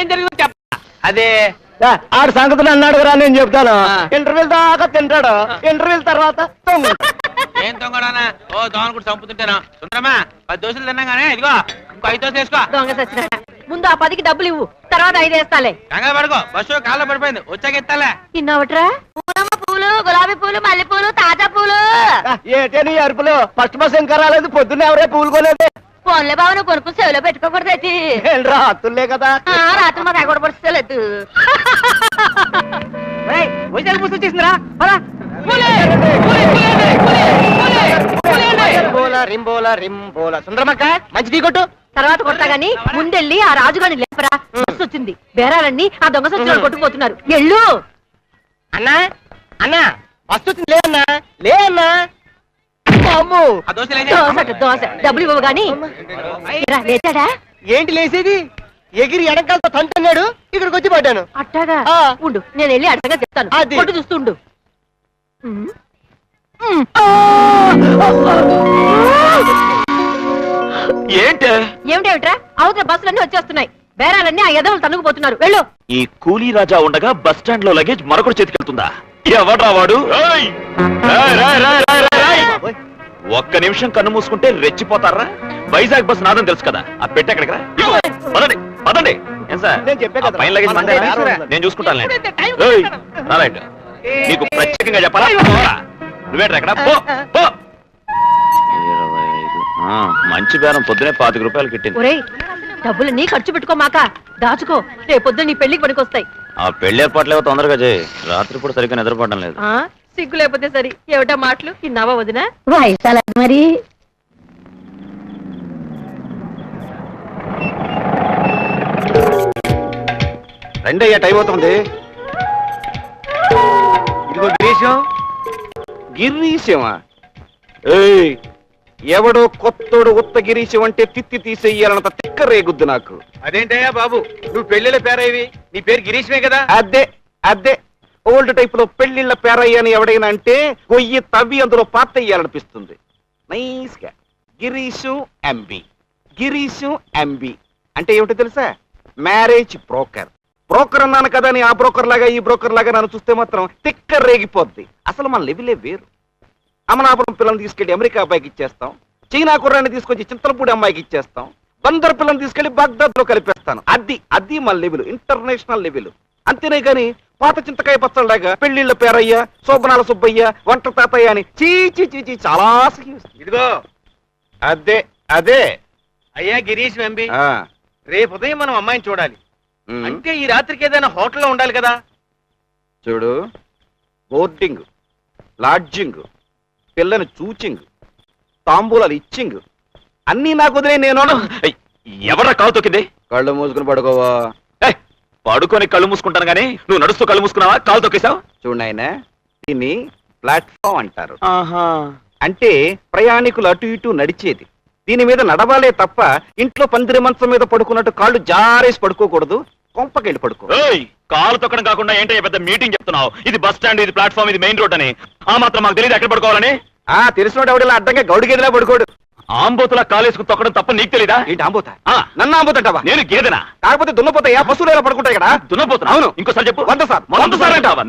ఏం జరిగిందో చెప్ప. అదే ఆడు సంగతులు అన్నాడు రా, నేను చెప్తాను. ఇంటర్వ్యూల్ దాకా తింటాడు, ఇంటర్వ్యూల్ తర్వాత ఏం తొంగడానా? ఓ దోమలు కూడా చంపుతుంటాను. సుందరమ్మా 10 దోశలు తిన్నాగానే ఇదిగో ఇంకో 5 దోశలు వేసుకో. దొంగ సచ్చినా ముందు ఆ 10కి డబ్బులు ఇవ్వు, తర్వాత 5 వేస్తాలే. కంగారు పడుకో, బస్సు కాళ్ళ పడిపోయింది, వచ్చాక ఎత్తాలే. తిన్నావట్రా? పూలు, గులాబీ పూలు, మల్లె పూలు, తాజా పూలు. ఏటని అరుపులు? ఫస్ట్ బస్ ఇంకా రాలేదు, పొద్దున్న ఎవరే పూలు కొనేది? ఫోన్లే బాబు, నువ్వు కొనుక్కుని సేవలో పెట్టుకోకూడదు. రా అత్తులే కదా. రాత్రి మా దగ్గర పడుకోలేదు. వైజాగ్ బస్సు వచ్చేసిందిరా. సుందరమక్క మంచి టీ కొట్టు. తర్వాత కొడతా గాని ముందెళ్ళి ఆ రాజుగాని లేపరా. బస్సు వచ్చింది, బేరాలన్నీ ఆ దొంగ సచ్చినాడు కొట్టుకుపోతున్నారు. ఎళ్ళు అన్నా, అన్నా బస్సు వచ్చింది. లేదన్నా, లేదన్నా. దోశ డబ్బులు ఇవ్వవు గాని లేచాడా? ఏంటి లేసేది? ఎగిరి ఎడకాలతో తంటున్నాడు, ఇక్కడికి వచ్చి పడ్డాను. అట్టాగా ఉండు, నేను వెళ్ళి అడగగా చెప్తాను. కొట్టు చూస్తుండు. ఏమిటేమిట్రా? అవతల బస్సులన్నీ వచ్చేస్తున్నాయి, బేరాలన్నీ ఆ ఎదవలు తన్నుకుపోతున్నారు. వెళ్ళు. ఈ కూలీ రాజా ఉండగా బస్ స్టాండ్ లో లగేజ్ మరొకటి చేతికెళ్తుందా? ఎవడ్రా వాడు? ఒక్క నిమిషం కన్ను మూసుకుంటే రెచ్చిపోతారా? వైజాగ్ బస్ నాదని తెలుసు కదా, ఆ పెట్టి ఎక్కడికి రా. పదండి పదండి. ఏం సార్ పైన లగేజ్ నేను చూసుకుంటాను. నీకు ప్రత్యేకంగా చెప్పాలా? నువ్వేట్రా ఎక్కడ? మంచి బేరం, పొద్దునే 25 రూపాయలు కిట్టింది. ఒరేయ్, డబ్బులన్నీ ఖర్చు పెట్టుకోమాక, దాచుకో, రేపొద్దు నీ పెళ్లికి పనికొస్తాయి. ఆ పెళ్లి ఏర్పాట్లేవో తొందరగా చేయి, రాత్రి కూడా సరిగ్గా నిద్రపడడం లేదు. సిగ్గు లేకపోతే సరి. ఏమిటా మాటలు? ఇన్నావా వదినా? మరి రెండయ్యా, టైం అవుతుంది. ఇదిగో గిరీశం. గిరీశమా? ఎవడో కొత్తోడు ఉత్త గిరీశం అంటే తిత్తి తీసేయాలన్నంత తిక్క రేగుద్దు నాకు. అదేంటయ్యా బాబు, నువ్వు పెళ్ళిళ్ళ పేరయ్యవి, నీ పేరు గిరీశమే కదా? అదే అదే ఓల్డ్ టైప్ లో పెళ్లిళ్ళ పేరయ్య అని ఎవడైనా అంటే గొయ్యి తవ్వి అందులో పాత వేయాలనిపిస్తుంది. నైస్ గా గిరీశం ఎంబి. గిరీశం ఎంబి అంటే ఏమిటో తెలుసా? Marriage broker. బ్రోకర్ అన్నాను కదా అని ఆ బ్రోకర్ లాగా ఈ బ్రోకర్ లాగా నన్ను చూస్తే మాత్రం తిక్క రేగిపోద్ది. అసలు మన లెవెలే వేరు. అమలాపురం పిల్లల్ని తీసుకెళ్లి అమెరికా అబ్బాయికి ఇచ్చేస్తాం, చైనా కుర్రాన్ని తీసుకొచ్చి చింతలపూడి అమ్మాయికి ఇచ్చేస్తాం, బందర్ పిల్లల్ని తీసుకెళ్లి బాగ్దాద్ లో కలిపేస్తాను. అది మన లెవెల్, ఇంటర్నేషనల్ లెవెల్. అంతేనే గాని పాత చింతకాయ పచ్చళ్ళలాగా పెళ్లిళ్ళ పేరయ్య, శోభనాల సుబ్బయ్య, వంట తాతయ్య అని చీచి చీచి చాలా. ఇదిగో అదే అదే అయ్యా గిరీష్ ఎంబి, రేపు ఉదయం మనం అమ్మాయిని చూడాలి అంటే ఈ రాత్రికి ఏదైనా హోటల్లో ఉండాలి కదా. చూడు, బోర్డింగ్, లాడ్జింగ్, పిల్లని చూచింగ్, తాంబూలాలు ఇచ్చింగ్ అన్నీ నాకు వదిలే. నేను ఎవరా కాలు తొక్కింది? కళ్ళు మూసుకుని పడుకోవా? పడుకొని కళ్ళు మూసుకుంటాను గానీ నువ్వు నడుస్తూ కళ్ళు మూసుకున్నావా? కాలు తొక్కేశావు? చూడైనా, దీన్ని ప్లాట్ఫామ్ అంటారు. అంటే ప్రయాణికులు అటు ఇటు నడిచేది. దీని మీద నడవాలే తప్ప ఇంట్లో పందిరి మంచం మీద పడుకున్నట్టు కాళ్ళు జారేసి పడుకోకూడదు. కొంపకెళ్ళి పడుకో. కాలు తొక్కడం కాకుండా ఏంటో పెద్ద మీటింగ్ చెప్తున్నావు? ఇది బస్ స్టాండ్, ఇది ప్లాట్ఫామ్, ఇది మెయిన్ రోడ్ అని ఆ మాత్రం మాకు తెలియదు ఎక్కడ పడుకోవాలని? తెలిసినోడు ఎవడిలా అడ్డంగా గౌడి గేదెలా పడుకోడు. ఆంబోతులా కాలేసుకు తొక్కడం తప్ప నీకు తెలీదా? ఏంటి ఆంబోతా? నన్ను ఆంబోతంటావా? నేను గేదెనా? కాకపోతే దున్నపోతాయా? పశువులు ఎలా పడుకుంటాయి కదా? దున్నపోతున్నా? అవును. ఇంకోసారి చెప్పు. 100 సార్. 100 సార్ అంటావా?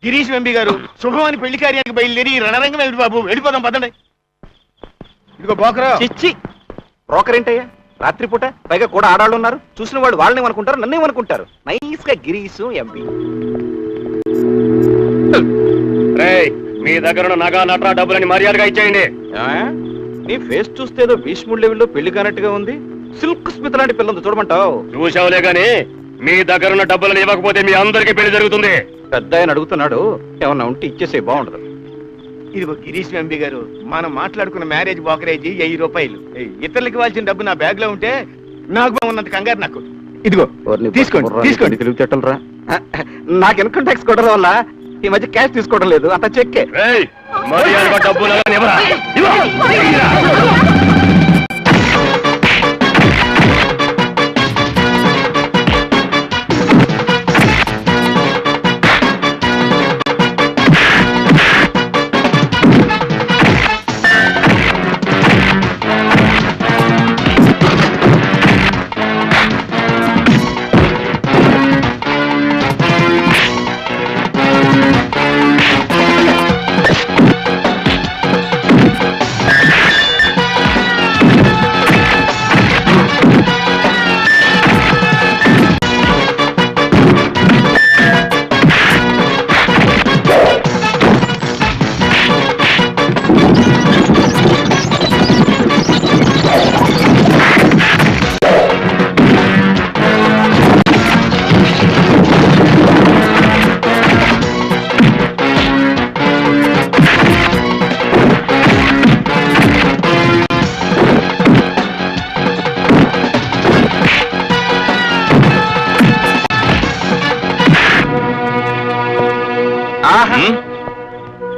గిరీష్ ఎంబి గారు శుభమని పెళ్లి కార్యానికి బయలుదేరి రణరంగం వెళ్ళి బాబు, వెళ్ళిపోదాం పదండి. ఇదిగో బ్రోకర్. చిచ్చి, బ్రోకర్ ఏంటయ్యా? రాత్రిపూట పైగా కూడా ఆడాళ్ళు ఉన్నారు. చూసిన వాళ్ళు వాళ్ళని అనుకుంటారు, నన్నేమనుకుంటారు. నైస్ గా గిరీష్ ఎంబి. మీ దగ్గర నగా నట్రా డబ్బులని మర్యాదగా ఇచ్చేయండి. నీ ఫేస్ చూస్తే ఏదో భీష్ముడి లెవెల్లో పెళ్లి కానట్టుగా ఉంది. సిల్క్ స్మిత్ లాంటి పిల్లలు చూడమంటావు? చూసావులే గాని మీ దగ్గర ఉన్న డబ్బులను ఇవ్వకపోతే మీ అందరికీ పెళ్లి జరుగుతుంది. పెద్ద ఆయన అడుగుతున్నాడు, ఏమన్నా ఉంటే ఇచ్చేసే బాగుండదు. ఇదిగో గిరీష్ ఎంబి గారు, మనం మాట్లాడుకున్న మ్యారేజ్ బ్రోకరేజీ 1000 రూపాయలు. ఇతరులకి ఇవ్వాల్సిన డబ్బు నా బ్యాగ్ లో ఉంటే నాకు ఉన్నంత కంగారు నాకు. ఇదిగో తీసుకోండి తీసుకోండి. తెలుగు చెట్టలరా, నాకు ఇన్కమ్ ట్యాక్స్ కొట్టడం వల్ల ఈ మధ్య క్యాష్ తీసుకోవడం లేదు, అంత చెక్కే.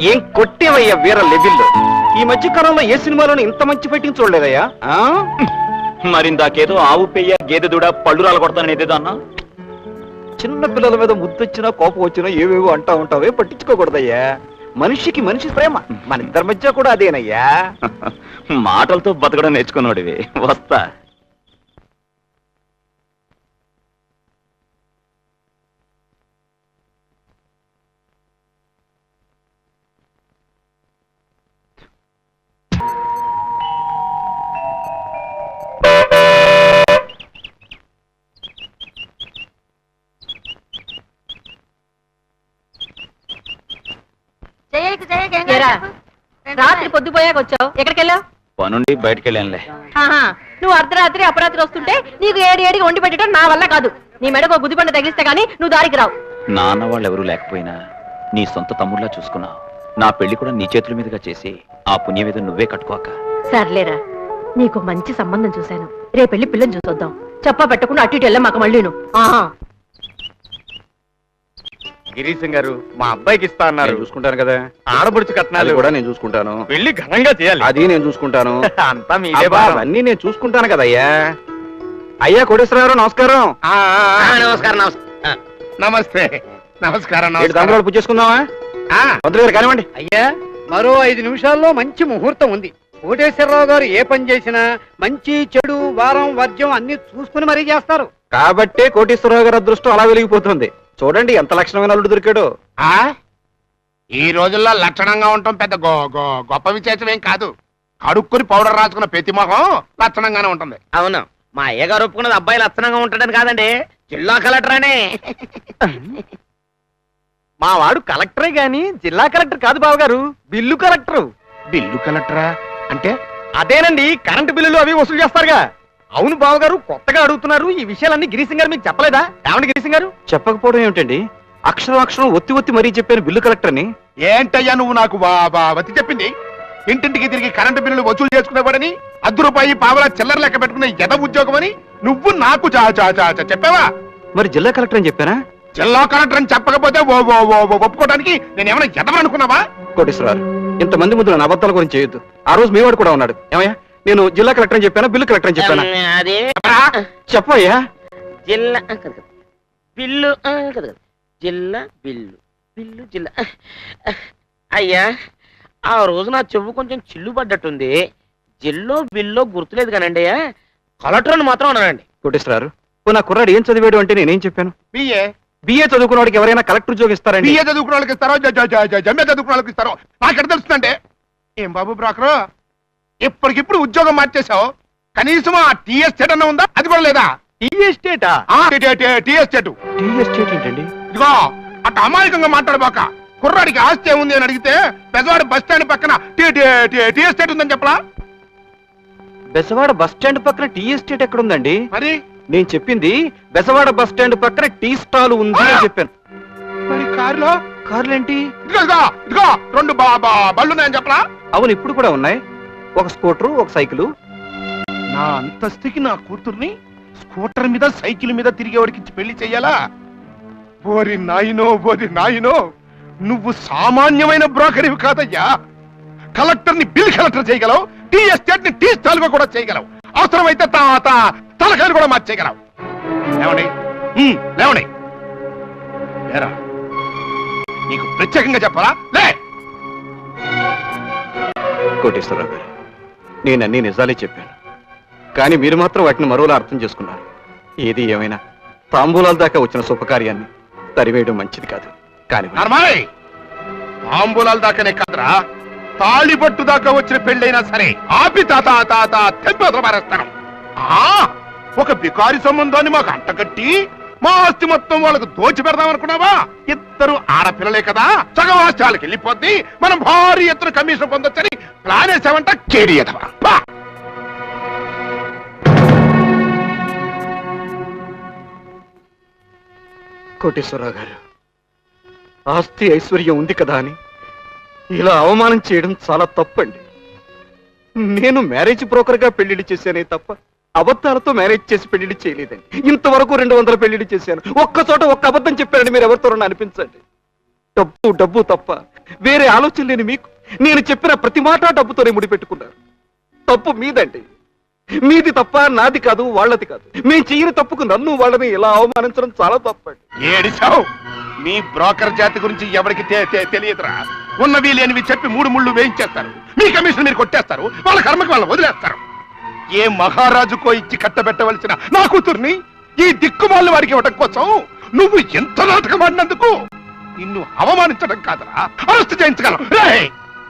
ఏం కొట్టేవయ్యా వీర లెవెల్లో. ఈ మధ్య కాలంలో ఏ సినిమాలోనే ఇంత మంచి ఫైటింగ్ చూడలేదయ్యా. మరిందాకేదో ఆవు పెయ్య గేదె దూడ పళ్ళు రాలు కొడతానని ఏదేదో అన్నా. చిన్న పిల్లల మీద ముద్దొచ్చినా కోపం వచ్చినా ఏవేవో అంటా ఉంటావే, పట్టించుకోకూడదయ్యా. మనిషికి మనిషి ప్రేమ, మన ఇద్దరి మధ్య కూడా అదేనయ్యా. మాటలతో బతకడం నేర్చుకున్నాడివి. వస్తా. ఏరా, రాత్రి పొద్దుపోయాక వచ్చావు, ఎక్కడికి వెళ్ళావు? పనుండి బయటకు వెళ్ళానులే. నువ్వు అర్ధరాత్రి అపరాత్రి వస్తుంటే నీకు ఏడికి వండి పెట్టడం నా వల్ల కాదు. నీ మెడకు గుదిబండ తగిలిస్తే గానీ నువ్వు దారికి రావు. నాన్న వాళ్ళు ఎవరూ లేకపోయినా నీ సొంత తమ్ముళ్ళ చూసుకున్నావు. నా పెళ్లి కూడా నీ చేతుల మీదుగా చేసి ఆ పుణ్యం మీద నువ్వే కట్టుకోక. సర్లేరా, నీకు మంచి సంబంధం చూశాను. రేపెళ్ళి పిల్లని చూసొద్దాం. చెప్పా పెట్టకుండా అటు ఇటు వెళ్ళా మాకు మళ్ళీను. గిరీశం గారు, మా అబ్బాయికి ఇస్తా అన్నారు. చూసుకుంటాను కదా. ఆడపడుచు కట్నాలు కూడా నేను చూసుకుంటాను. వెళ్ళి ఘనంగా చేయాలి. అది నేను చూసుకుంటాను. అంతా మీదే భారం. అన్నీ నేను చూసుకుంటాను కదయ్యా. అయ్యా కోటేశ్వరరావు నమస్కారం. నమస్కారం. నమస్తే. నమస్కారం. దండలు పూజ చేసుకుందామా? మంత్రి గారు కానివ్వండి. అయ్యా, మరో 5 నిమిషాల్లో మంచి ముహూర్తం ఉంది. కోటేశ్వరరావు గారు ఏ పని చేసినా మంచి చెడు వారం వర్జ్యం అన్ని చూసుకుని మరీ చేస్తారు. కాబట్టే కోటేశ్వరరావు గారి అదృష్టం అలా వెలిగిపోతుంది. చూడండి ఎంత లక్షణమైన అల్లుడు దొరికాడు. ఈ రోజుల్లో లక్షణంగా ఉండటం పెద్ద గొప్ప విశేషం ఏం కాదు. కడుక్కుని పౌడర్ రాసుకున్న ప్రతి మొహం లక్షణంగానే ఉంటుంది. అవును, మా అయ్యగారు ఒప్పుకున్నది అబ్బాయి లక్షణంగా ఉంటాడని కాదండి, జిల్లా కలెక్టర్ అనే. మా వాడు కలెక్టరే గాని జిల్లా కలెక్టర్ కాదు బావగారు, బిల్లు కలెక్టర్. బిల్లు కలెక్టరా అంటే? అదేనండి, కరెంటు బిల్లులు అవి వసూలు చేస్తారుగా. అవును బావగారు, కొత్తగా అడుగుతున్నారు. ఈ విషయాలన్నీ గిరీశం గారు మీకు చెప్పలేదా? ఏమండి గిరీశం గారు? చెప్పకపోవడం ఏమిటండి? అక్షరం అక్షరం ఒత్తి ఒత్తి మరీ చెప్పాను బిల్లు కలెక్టర్ని. ఏంటయ్యా నువ్వు నాకు వతి చెప్పింది? ఇంటింటికి తిరిగి కరెంటు బిల్లులు వసూలు చేసుకునేవాడని, ₹10 పావలా చిల్లర లెక్క పెట్టుకునే ఎద ఉద్యోగం అని నువ్వు నాకు చెప్పావా? మరి జిల్లా కలెక్టర్ అని చెప్పారా? జిల్లా కలెక్టర్ అని చెప్పకపోతే ఒప్పుకోవడానికి నేనేమైనా ఎదవనుకున్నావా? కోటేశ్వరరావు, ఇంతమంది ముందు నా అబద్ధాల గురించి చేయొద్దు. ఆ రోజు మీ వాడు కూడా ఉన్నాడు. ఏమయ్యా, నేను జిల్లా కలెక్టర్ అని చెప్పానా బిల్లు కలెక్టర్ అని చెప్పానా? అదే చెప్పయ్యా. జిల్లా బిల్లు జిల్లా బిల్లు బిల్లు జిల్లా. అయ్యా, ఆ రోజు నా చెవు కొంచెం చిల్లు పడ్డట్టుంది. జిల్లో బిల్లో గుర్తులేదు కానండి. కలెక్టర్ మాత్రం ఉన్నానండి. కోటేశ్వరరావు, నా కుర్రాడు ఏం చదివాడు అంటే నేనేం చెప్పాను? బిఏ చదువుకున్న వాడికి ఎవరైనా కలెక్టర్ ఉద్యోగం ఇస్తారండి? బిఏ చదువుకున్న వాళ్ళకి ఇస్తారో జమ్మే చదువుకున్న వాళ్ళకి ఇస్తారో నాకెక్కడ తెలుస్తుందంటే? ఏం బాబు బ్రోకరు, ఇప్పటికిప్పుడు ఉద్యోగం మార్చేశావు. కనీసం ఆ టీ ఎస్టేట్ అన్న ఉందా? అది కూడా లేదా? టీ ఎస్టేటా? Tea estate. టీ ఎస్టేట్ ఏంటండి? ఇదిగో అట్ట అమాయకంగా మాట్లాడబాక. కుర్రాడికి ఆస్తి ఏముంది అని అడిగితే బెజవాడ బస్ స్టాండ్ పక్కన టీ ఎస్టేట్ ఉందని చెప్పలా? బెజవాడ బస్ స్టాండ్ పక్కన టీ ఎస్టేట్ ఎక్కడ ఉందండి? మరి నేను చెప్పింది బెజవాడ బస్ స్టాండ్ పక్కన టీ స్టాల్ ఉంది అని చెప్పాను. మరి కారులో కార్లేంటి? ఇదిగో 2 బళ్ళున్నాయని చెప్పలా? అవును, ఇప్పుడు కూడా ఉన్నాయి. ఒక స్కూటర్, ఒక సైకిల్. నా అంతస్తుకి నా కూతుర్ని స్కూటర్ మీద సైకిల్ మీద తిరిగేవాడికి పెళ్లి చెయ్యాలా? బోరి నాయనో, నువ్వు సామాన్యమైన బ్రోకరివి కాదయ్యా. కలెక్టర్ ని బిల్ కలెక్టర్ చేయగలవు, టీ ఎస్టేట్ ని టీ స్టాల్ కూడా చేయగలవు, అవసరమైతే తలకాయలు కూడా మార్చేయగలవు. లేవండి లేరా, నీకు ప్రత్యేకంగా చెప్పాలా? లే. కోటేశ్వరరావు గారు, నేను అన్ని నిజాలే చెప్పాను, కానీ మీరు మాత్రం వాటిని మరోలా అర్థం చేసుకున్నారు. ఏది ఏమైనా తాంబూలాల దాకా వచ్చిన శుభకార్యాన్ని తరివేయడం మంచిది కాదు. కానీ తాంబూలాల దాకానే కాదురా, తాళిబట్టు దాకా వచ్చిన పెళ్ళైనా సరే ఆపి తెంపేతలు మారేస్తాను. ఒక బికారి సంబంధాన్ని మాకు అంటగట్టి మా ఆస్తి మొత్తం వాళ్ళకు దోచి పెడదాం అనుకున్నావా? 2 ఆడపిల్లలే కదా, సగం ఆస్తి వాళ్ళకి వెళ్ళిపోద్ది, మనం భారీ ఎత్తున కమిషన్ పొందొచ్చని ప్లాన్ వేసామంట. కేడియదవా కోటేశ్వరరావు గారు, ఆస్తి ఐశ్వర్యం ఉంది కదా అని ఇలా అవమానం చేయడం చాలా తప్పండి. నేను మ్యారేజ్ బ్రోకర్ గా పెళ్లిళ్ళు చేశానే తప్ప అబద్ధాలతో మ్యారేజ్ చేసి పెళ్లిళ్ళు చేయలేదండి. ఇంతవరకు 200 పెళ్లిళ్ళు చేశాను. ఒక్క చోట ఒక్క అబద్ధం చెప్పారండి మీరు ఎవరితో అనిపించండి. డబ్బు డబ్బు తప్ప వేరే ఆలోచన లేని మీకు నేను చెప్పిన ప్రతి మాట డబ్బుతోనే ముడిపెట్టుకున్నారు. తప్పు మీదండి. మీది తప్ప నాది కాదు, వాళ్ళది కాదు. మేము చెయ్యని తప్పుకు నన్ను వాళ్ళని ఇలా అవమానించడం చాలా తప్పండి. ఏడిచావు. మీ బ్రోకర్ జాతి గురించి ఎవరికి తెలియదురా. ఉన్నవి లేనివి చెప్పి 3 ముళ్ళు వేయించేస్తారు. మీ కమిషన్ మీరు కొట్టేస్తారు. వాళ్ళ కర్మకి వాళ్ళని వదిలేస్తారు. ఏ మహారాజుకో ఇచ్చి కట్టబెట్టవలసిన నా కూతుర్ని ఈ దిక్కుమాలిన వారికి ఇవ్వడం కోసం నువ్వు ఎంత నాటకం ఆడినందుకు నిన్ను అవమానించడం కాదరా, అరెస్ట్ చేయించగలం.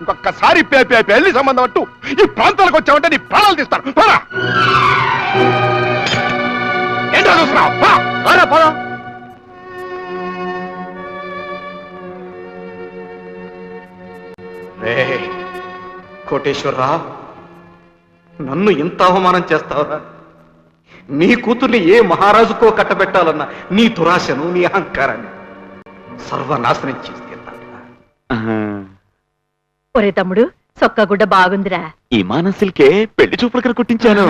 ఇంకొక్కసారి పెళ్లి సంబంధం అంటూ ఈ ప్రాంతాలకు వచ్చావంటే నీ ప్రాణాలు తీస్తాను. ఏంటో చూస్తున్నావు? కోటేశ్వరరావు, నన్ను ఇంత అవమానం చేస్తావరా? నీ కూతుర్ని ఏ మహారాజుకో కట్టబెట్టాలన్న నీ దురాశను, నీ అహంకారాన్ని సర్వనాశనం చేసి ఒరే తమ్ముడు, సొక్కగుడ్డ బాగుందిరా. ఈ మానసిల్కే పెళ్లి చూపులకి కుట్టించాను.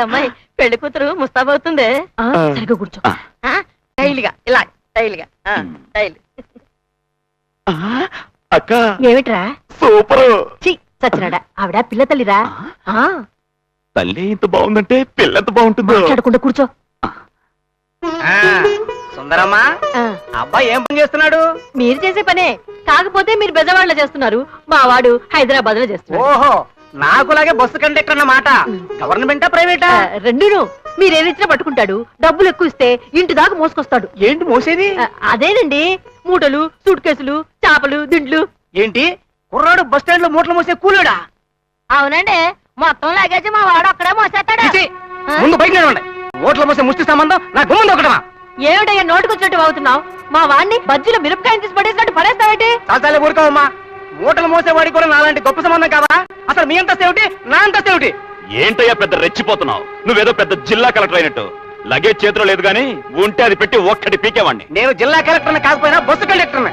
అమ్మాయి పెళ్లి కూతురు ముస్తాబవుతుంది. సరిగ్గా కూర్చో. స్టైల్గా ఇలా స్టైల్గా స్టైల్. అక్క ఏమిట్రా? సూపర్. సచ్చినాడా, ఆవిడ పిల్ల తల్లిరా. తల్లి ఇంత బాగుందంటే పిల్ల ఎంత బాగుంటుందో. మాట్లాడకుండా కూర్చో. సుందరమ్మా, అబ్బాయి ఏం పని చేస్తున్నాడు? మీరు చేసే పనే, కాకపోతే మీరు బెజవాడలో చేస్తున్నారు, మా వాడు హైదరాబాద్ లో చేస్తున్నారు. ఓహో, నాకులాగే బస్సు కండక్టర్ అన్నమాట. గవర్నమెంటా ప్రైవేటా? రెండును. మీరేదిచ్చినా పట్టుకుంటాడు. డబ్బులు ఎక్కువ ఇస్తే ఇంటి దాకా మోసుకొస్తాడు. ఏంటి మోసేది? అదేనండి, మూటలు, సూట్ కేసులు, చేపలు, దిండ్లు. ఏంటి కుర్రాడు బస్ స్టాండ్ లో మూటలు మోసే కూలీడా? అవునండి, మొత్తం లాగేసి మా వాడు అక్కడే మోసేస్తాడు. ముందు బయట నిలవండి. మూటలు మోసే ముష్టి సంబంధం నా గుమ్మంది ఒకటమా? ఏమిటయ్యా నోటుకొచ్చినట్టు అవుతున్నావు? మా వాడిని బజ్జీలో మిరపకాయలు తీసి పడేసినట్టు పడేస్తావేంటి? చాలే ఊరుకోవమ్మా. మూటలు మోసేవాడికి కూడా నాలాంటి గొప్ప సంబంధం కాదా? అసలు మీ అంతస్తు ఏమిటి, నా అంతస్తు ఏమిటి? ఏంటయ్యా పెద్ద రెచ్చిపోతున్నావు? నువ్వేదో పెద్ద జిల్లా కలెక్టర్ అయినట్టు. లగేజ్ చేతిలో లేదు గానీ ఉంటే అది పెట్టి ఒక్కటి పీకేవాడిని. నేను జిల్లా కలెక్టర్ని కాకపోయినా బస్సు కండక్టర్ని.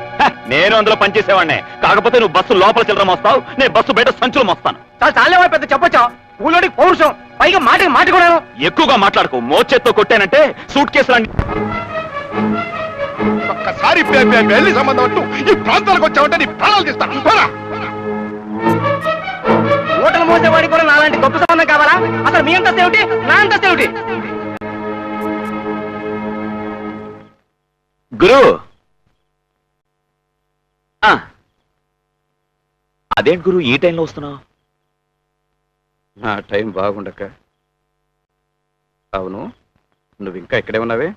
నేను అందులో పనిచేసేవాడిని. కాకపోతే నువ్వు బస్సు లోపల చిల్లర మోస్తావు, నేను బస్సు బయట సంచులు మోస్తాను. చాలే పెద్ద చెప్పొచ్చా? ఊళ్ళోడికి పౌరుషం, పైగా మాట కూడా. ఎక్కువగా మాట్లాడుకో. మోచేత్తో కొట్టానంటే సూట్ కేసులు ఒక్కసారి పెళ్లి సంబంధం అంటూ ఈ ప్రాంతాలకు వచ్చావంటే నీ ప్రాణాలు తీస్తాను. మూటలు మోసేవాడికి కూడా నాలాంటి గొప్ప సంబంధం కావాలా? అసలు మీ అంతస్తు ఏమిటి, నా అంతస్తు ఏమిటి? గురు, అదేంటి గురు ఈ టైంలో వస్తున్నావు? నా టైం బాగుండక. అవును, నువ్వు ఇంకా ఇక్కడే ఉన్నావే?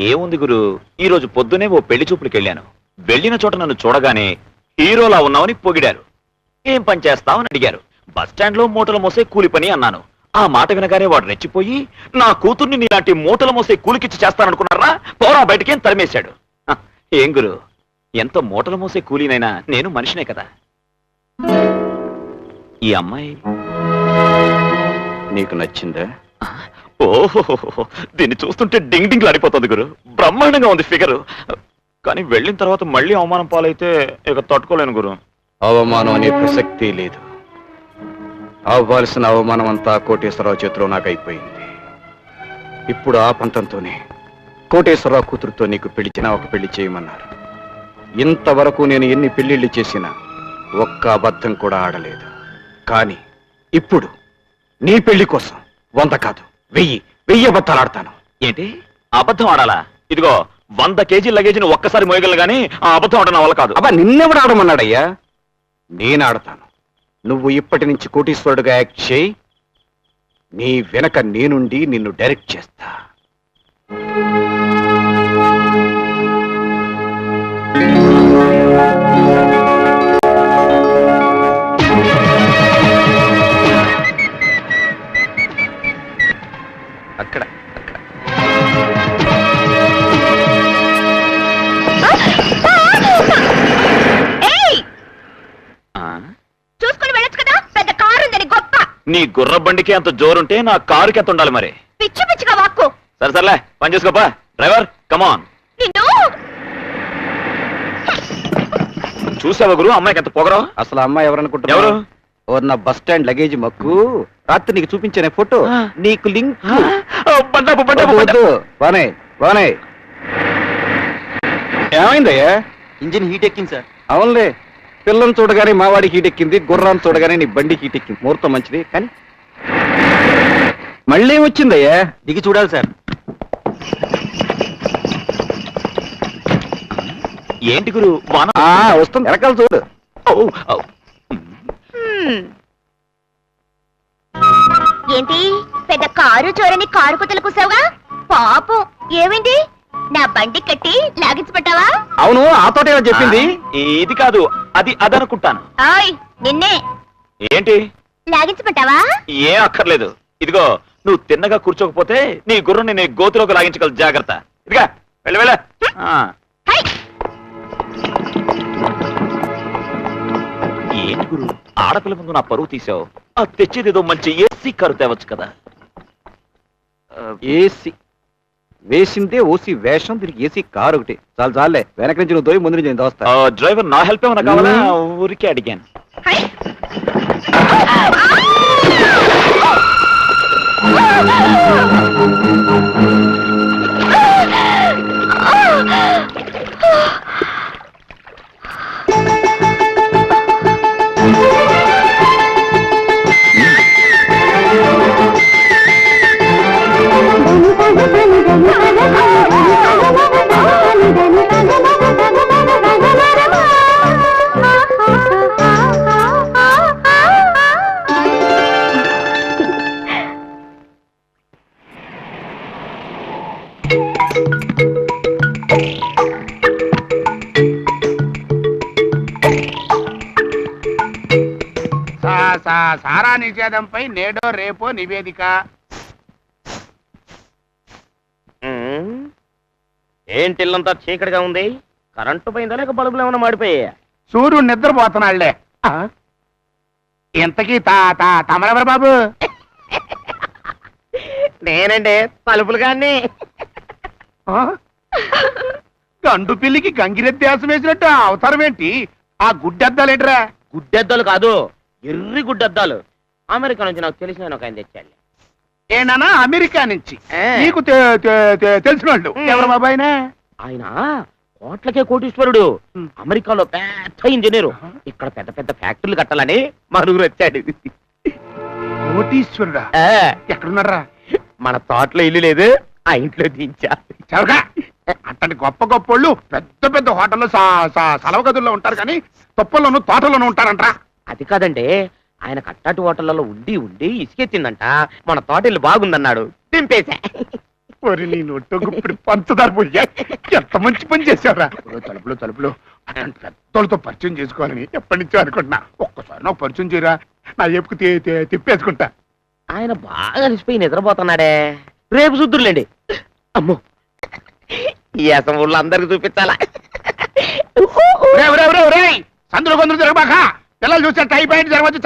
ఏముంది గురు, ఈ రోజు పొద్దునే ఓ పెళ్లి చూపులకు వెళ్ళాను. వెళ్ళిన చోట నన్ను చూడగానే హీరోలా ఉన్నావని పొగిడారు. ఏం పని చేస్తావని అడిగారు. బస్ స్టాండ్ లో మూటలు మోసే కూలి పని అన్నాను. ఆ మాట వినగానే వాడు రెచ్చిపోయి నా కూతుర్ని నీలాంటి మూటలు మోసే కూలికిచ్చి చేస్తాననుకున్నారా? పోరా బయటికేం తరిమేశాడు. ఏం గురు, ఎంత మూటలు మోసే కూలీనైనా నేను మనిషినే కదా. ఈ అమ్మాయి నీకు నచ్చిందా? ఓహో, దీన్ని చూస్తుంటే డింగ్ డింగ్ లాడిపోతుంది గురు. బ్రహ్మాండంగా ఉంది ఫిగరు. కానీ వెళ్ళిన తర్వాత మళ్ళీ అవమానం పాలైతే ఇక తట్టుకోలేను గురు. అవమానం అనే ప్రసక్తి లేదు. అవ్వాల్సిన అవమానం అంతా కోటేశ్వరరావు చేతిలో నాకు అయిపోయింది. ఇప్పుడు ఆ పంతంతోనే కోటేశ్వరరావు కూతురుతో నీకు ఒక పెళ్లి చేయమన్నారు. ఇంతవరకు నేను ఎన్ని పెళ్లిళ్ళు చేసినా ఒక్క అబద్ధం కూడా ఆడలేదు. కానీ ఇప్పుడు నీ పెళ్లి కోసం 100 కాదు 1000 అబద్ధాలు ఆడతాను. ఏంటి అబద్ధం ఆడాలా? ఇదిగో 100 కేజీల లగేజీని ఒక్కసారి మోయగలను గానీ ఆ అబద్ధం ఆడడం వల్ల కాదు. అబ్బా, నిన్నెవడు ఆడమన్నాడయ్యా? నేను ఆడతాను. నువ్వు ఇప్పటి నుంచి కోటీశ్వరుడుగా యాక్ట్ చేయి. నీ వెనక నేనుండి నిన్ను డైరెక్ట్ చేస్తా. అక్కడ చూసుకుని వెళ్ళొచ్చు కదా, పెద్ద కారు ఉందని గొప్ప. నీ గుర్ర బండికి అంత జోరుంటే నా కారుకి ఎంత ఉండాలి మరి? పిచ్చి పిచ్చిగా వాక్కు. సరేలే, పని చేసుకోపా. డ్రైవర్ కమాన్. చూసావా గురు అమ్మాయికి ఎంత పొగరో? అసలు అమ్మాయి ఎవరనుకుంటున్నావు? ఎవరు? నా బస్ స్టాండ్ లగేజ్ మక్కు. రాత్రి నీకు చూపించిన ఫోటో, నీకు లింక్. ఏమైందయ్యా? ఇంజిన్ హీట్ ఎక్కింది సార్. అవునులే, పిల్లని చూడగానే మావాడికి హీట్ ఎక్కింది, గుర్రాన్ని చూడగానే నీ బండికి హీట్ ఎక్కింది. ముహూర్తం మంచిది, కానీ మళ్ళీ వచ్చిందయ్యా. దిగి చూడాలి సార్. ఏంటి గురు వాన వస్తుంది, వెనకాల చూడు. ఏంటి పెద్ద కారు చోరని కారు కుతలు కూసావుగా? పాపం ఏమైంది? నా బండి కట్టి లాగించబట్టావా? అవును, ఆ తోట చెప్పింది. ఇది కాదు, అది అదనుకుంటాను. ఆయ్ నిన్నే ఏంటి లాగించబట్టావా? ఏం అక్కర్లేదు. ఇదిగో, నువ్వు తిన్నగా కూర్చోకపోతే నీ గుర్రుని నీ గోతులోకి లాగించగల. జాగ్రత్త. ఇదిగా వెళ్ళ వెళ్ళ. హై! ఏంటి గురు, ఆడపిల్ల ముందు నా పరువు తీసావు? అది తెచ్చేదేదో మంచి ఏసీ కారు తేవచ్చు కదా. ఏసీ వేసిందే ఓసీ వేషం, దీనికి ఏసీ కారు ఒకటి చాలు. చాలే, వెనక నుంచి నువ్వు దోయి, ముందు నుంచి నేను దోస్తా. డ్రైవర్, నా హెల్ప్ ఏమన్నా కావాలా? ఊరికే అడిగాను. హై! సారా నిషేధంపై నేడో రేపో నివేదిక. ఏంటి ఇల్లంతా చీకటిగా ఉంది? కరెంటు పోయిందా లేక బల్బులు ఏమైనా మాడిపోయా? సూర్యుడు నిద్రపోతున్నాళ్లే. ఇంతకీ తమరెవరు బాబు? నేనండి, పలుపులు గాన్ని. గండు పిల్లికి గంగిరెద్దేశం వేసినట్టు అవతారం ఏంటి? ఆ గుడ్డెద్దాలేంట్రా? గుడ్డెద్దాలు కాదు, ఎర్రి గుడ్డెద్దాలు. అమెరికా నుంచి నాకు తెలిసిన ఒక ఆయన తెచ్చాడు. ఏనా అమెరికా నుంచి? నీకు తెలిసిన వాళ్ళు ఎవరు బాబు? ఆయన కోట్లకే కోటీశ్వరుడు. అమెరికాలో పెద్ద ఇంజనీరు. ఇక్కడ పెద్ద పెద్ద ఫ్యాక్టరీలు కట్టాలని మరుగురు వచ్చాడు. కోటీశ్వరుడా? ఎక్కడున్నారా? మన తోటలో ఇల్లు లేదు, ఆ ఇంట్లో దించా. చవగా అట్టని గొప్ప గొప్పోళ్ళు పెద్ద పెద్ద హోటల్లో సెలవు గదుల్లో ఉంటారు, కానీ తొప్పల్లోనూ తోటల్లోనూ ఉంటారంట్రా. అది కాదండి, ఆయన కట్టాటి హోటళ్లలో ఉండి ఉండి ఇసుకెత్తిందంట. మన తోట ఇల్లు బాగుందన్నాడు, దింపేశా. ఒరి నీ నోట్లో ఇప్పుడు పంచదార పోయా. ఎంత మంచి పని చేశారా? తలుపులు అట్లాంటి పెద్దోళ్ళతో పరిచయం చేసుకోవాలని ఎప్పటి నుంచో అనుకుంటున్నా. ఒక్కసారి నాకు పరిచయం చేయరా, నా ఎప్పుకు తిప్పేసుకుంటా. ఆయన బాగా అలిసిపోయి నిద్రపోతున్నాడే. రేపు శుద్ధుర్లేండి. అమ్మో, ఈ అసం ఊళ్ళో అందరికి చూపించాలా? సందులో కొందరు జరగబాక. పిల్లలు చూస్తే టైఫాయిడ్ జరగవచ్చు,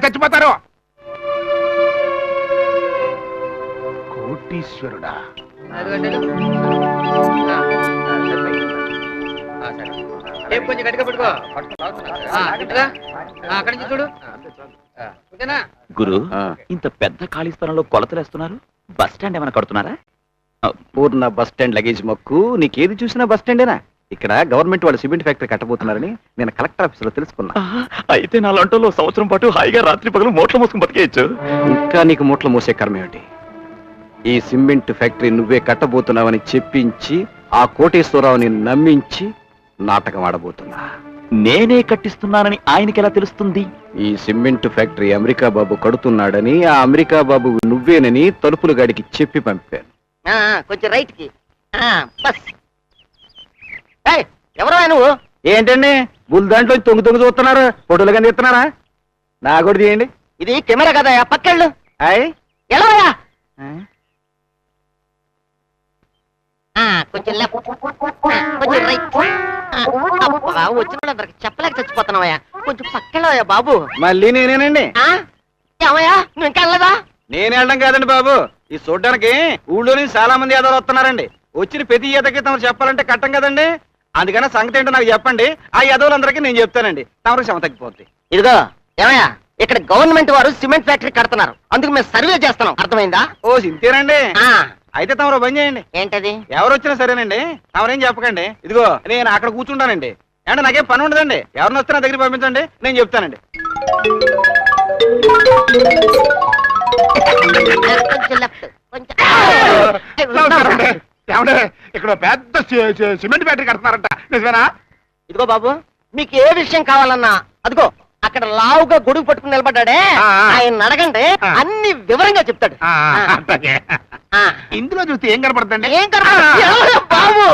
చచ్చిపోతారు. కోటీశ్వరుడా? కొంచెం గట్టిగా పెట్టుకో. అక్కడి నుంచి చూడు. గురు, ఇంత పెద్ద ఖాళీ స్థలంలో కొలతలేస్తున్నారు. బస్ స్టాండ్ ఏమైనా కడుతున్నారా? పూర్ణ బస్ స్టాండ్ లగేజ్ మొక్కు. నీకేది చూసినా బస్ స్టాండేనా? ఇక్కడ గవర్నమెంట్ వాళ్ళు సిమెంట్ ఫ్యాక్టరీ కట్టబోతున్నారని నేను కలెక్టర్ ఆఫీస్ లో తెలుసుకున్నా. అయితే నా లంటలో సంవత్సరం పాటు హాయిగా రాత్రి పగలు మూటలు మోసుకుని బతికేయచ్చు. ఇంకా నీకు మూటలు మోసే కర్మ ఏమిటి? ఈ సిమెంట్ ఫ్యాక్టరీ నువ్వే కట్టబోతున్నావని చెప్పించి ఆ కోటేశ్వరరావుని నమ్మించి నాటకం ఆడబోతున్నా. నేనే కట్టిస్తున్నానని ఆయనకి ఎలా తెలుస్తుంది? ఈ సిమెంట్ ఫ్యాక్టరీ అమెరికా బాబు కడుతున్నాడని, ఆ అమెరికా బాబు నువ్వేనని తలుపులు గాడికి చెప్పి పంపాను. కొంచెం రైట్ కి. ఎవరు నువ్వు? ఏంటండి బుల్ దాంట్లో తొంగి తొంగి చూస్తున్నారు? ఫోటోలు కానీ తీస్తున్నారా? నా కూడా తీయండి. ఇది కెమెరా కదా, పక్కెళ్ళు. అయ్ ఎలా? కొంచెం లెఫ్ట్, కొంచెం రైట్. వచ్చినందరికి చెప్పలేక చచ్చిపోతున్నావయ్యా. కొంచెం పక్కెళ్ళవయ్యా బాబు. మళ్ళీ నేనేనండి. ఏమయ్యా నువ్వు ఇంకా వెళ్ళదా? నేను వెళ్ళడం కాదండి బాబు, ఈ చూడ్డానికి ఊళ్ళో నుంచి చాలా మంది యాదవులు వస్తున్నారండి. వచ్చిన ప్రతి ఈతకి తమరు చెప్పాలంటే కట్టం కదండి. అందుకని సంగతి ఏంటో నాకు చెప్పండి. ఆ యాదవులందరికీ నేను చెప్తానండి, తమరు శ్రమ తగ్గిపోద్ది. ఇదిగో ఏమయ్యా, ఇక్కడ గవర్నమెంట్ వారు సిమెంట్ ఫ్యాక్టరీ కడుతున్నారు, అందుకు మేము సర్వే చేస్తున్నాం. అర్థమైందా? ఓ సింతేనండి. అయితే తమరు పని చేయండి. ఏంటది? ఎవరు వచ్చినా సరేనండి, తమరేం చెప్పకండి. ఇదిగో నేను అక్కడ కూర్చుంటానండి, ఏమంటే నాకేం పని ఉండదండి, ఎవరిని వస్తే నా దగ్గర పంపించండి, నేను చెప్తానండి. నమస్కారం అండి. ఏమండి ఇక్కడ పెద్ద సిమెంట్ ఫ్యాక్టరీ కడుతున్నారంట, నిజమేనా? ఇదిగో బాబు, మీకు ఏ విషయం కావాలన్నా అదిగో అక్కడ లావుగా గొడుగు పట్టుకుని నిలబడ్డాడే, ఆయన అడగండి, అన్ని వివరంగా చెప్తాడు. అట్లాగే. ఇందులో చూస్తే ఏం కనపడుతుంది? ఏం బాబు,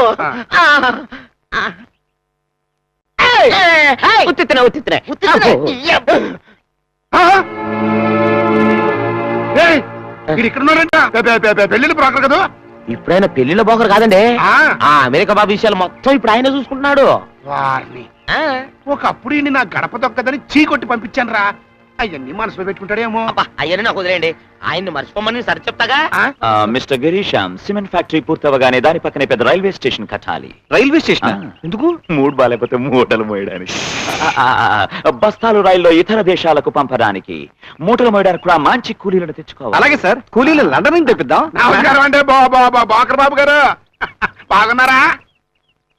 ఇక్కడ ఉన్నారంట, పెళ్లిళ్ళు బ్రోకర్ కదా? ఇప్పుడైనా పెళ్లిళ్ళ బోకరు కాదండి, ఆ అమెరికా బాబు విషయాలు మొత్తం ఇప్పుడు ఆయన చూసుకుంటున్నాడు. వారిని ఒకప్పుడు ఈయన్ని నా గడప దొక్కదని చీకొట్టి పంపించాను రా. అవన్నీ మనసులో పెట్టుకుంటాడేమో. అయ్యని నాకు వదిలేండి, ఆయన్ని మర్చిపోమని సరి చెప్తాగా. మిస్టర్ గిరీశం, సిమెంట్ ఫ్యాక్టరీ పూర్తవగానే దాని పక్కనే పెద్ద రైల్వే స్టేషన్ కట్టాలి. రైల్వే స్టేషన్ ఎందుకు? మూడు బాలేకపోతే మూటలు మోయడానికి. బస్తాలు రైల్లో ఇతర దేశాలకు పంపడానికి, మూటలు మోయడానికి కూడా మంచి కూలీలను తెచ్చుకోవాలి. అలాగే సార్, కూలీలు లండన్ నుంచి తెప్పిద్దాం. నమస్కారం అండి బాకర్ బాబు గారు, బాగున్నారా?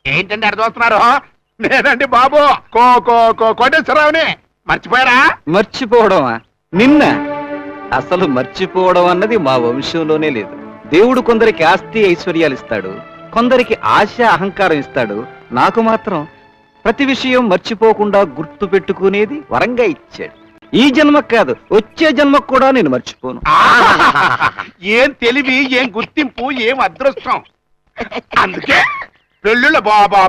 ఏంటండి అర్థం వస్తున్నారు? నేనండి బాబు, కోటేశ్వరరావుని. మర్చిపోయారా? మర్చిపోవడమా? నిన్న అసలు మర్చిపోవడం అన్నది మా వంశంలోనే లేదు. దేవుడు కొందరికి ఆస్తి ఐశ్వర్యాలు ఇస్తాడు, కొందరికి ఆశ అహంకారం ఇస్తాడు. నాకు మాత్రం ప్రతి విషయం మర్చిపోకుండా గుర్తు పెట్టుకునేది వరంగా ఇచ్చాడు. ఈ జన్మకు కాదు, వచ్చే జన్మకు కూడా నేను మర్చిపోను. ఏం తెలివి, ఏం గుర్తింపు, ఏం అదృష్టం. అందుకే పెళ్ళిళ్ళ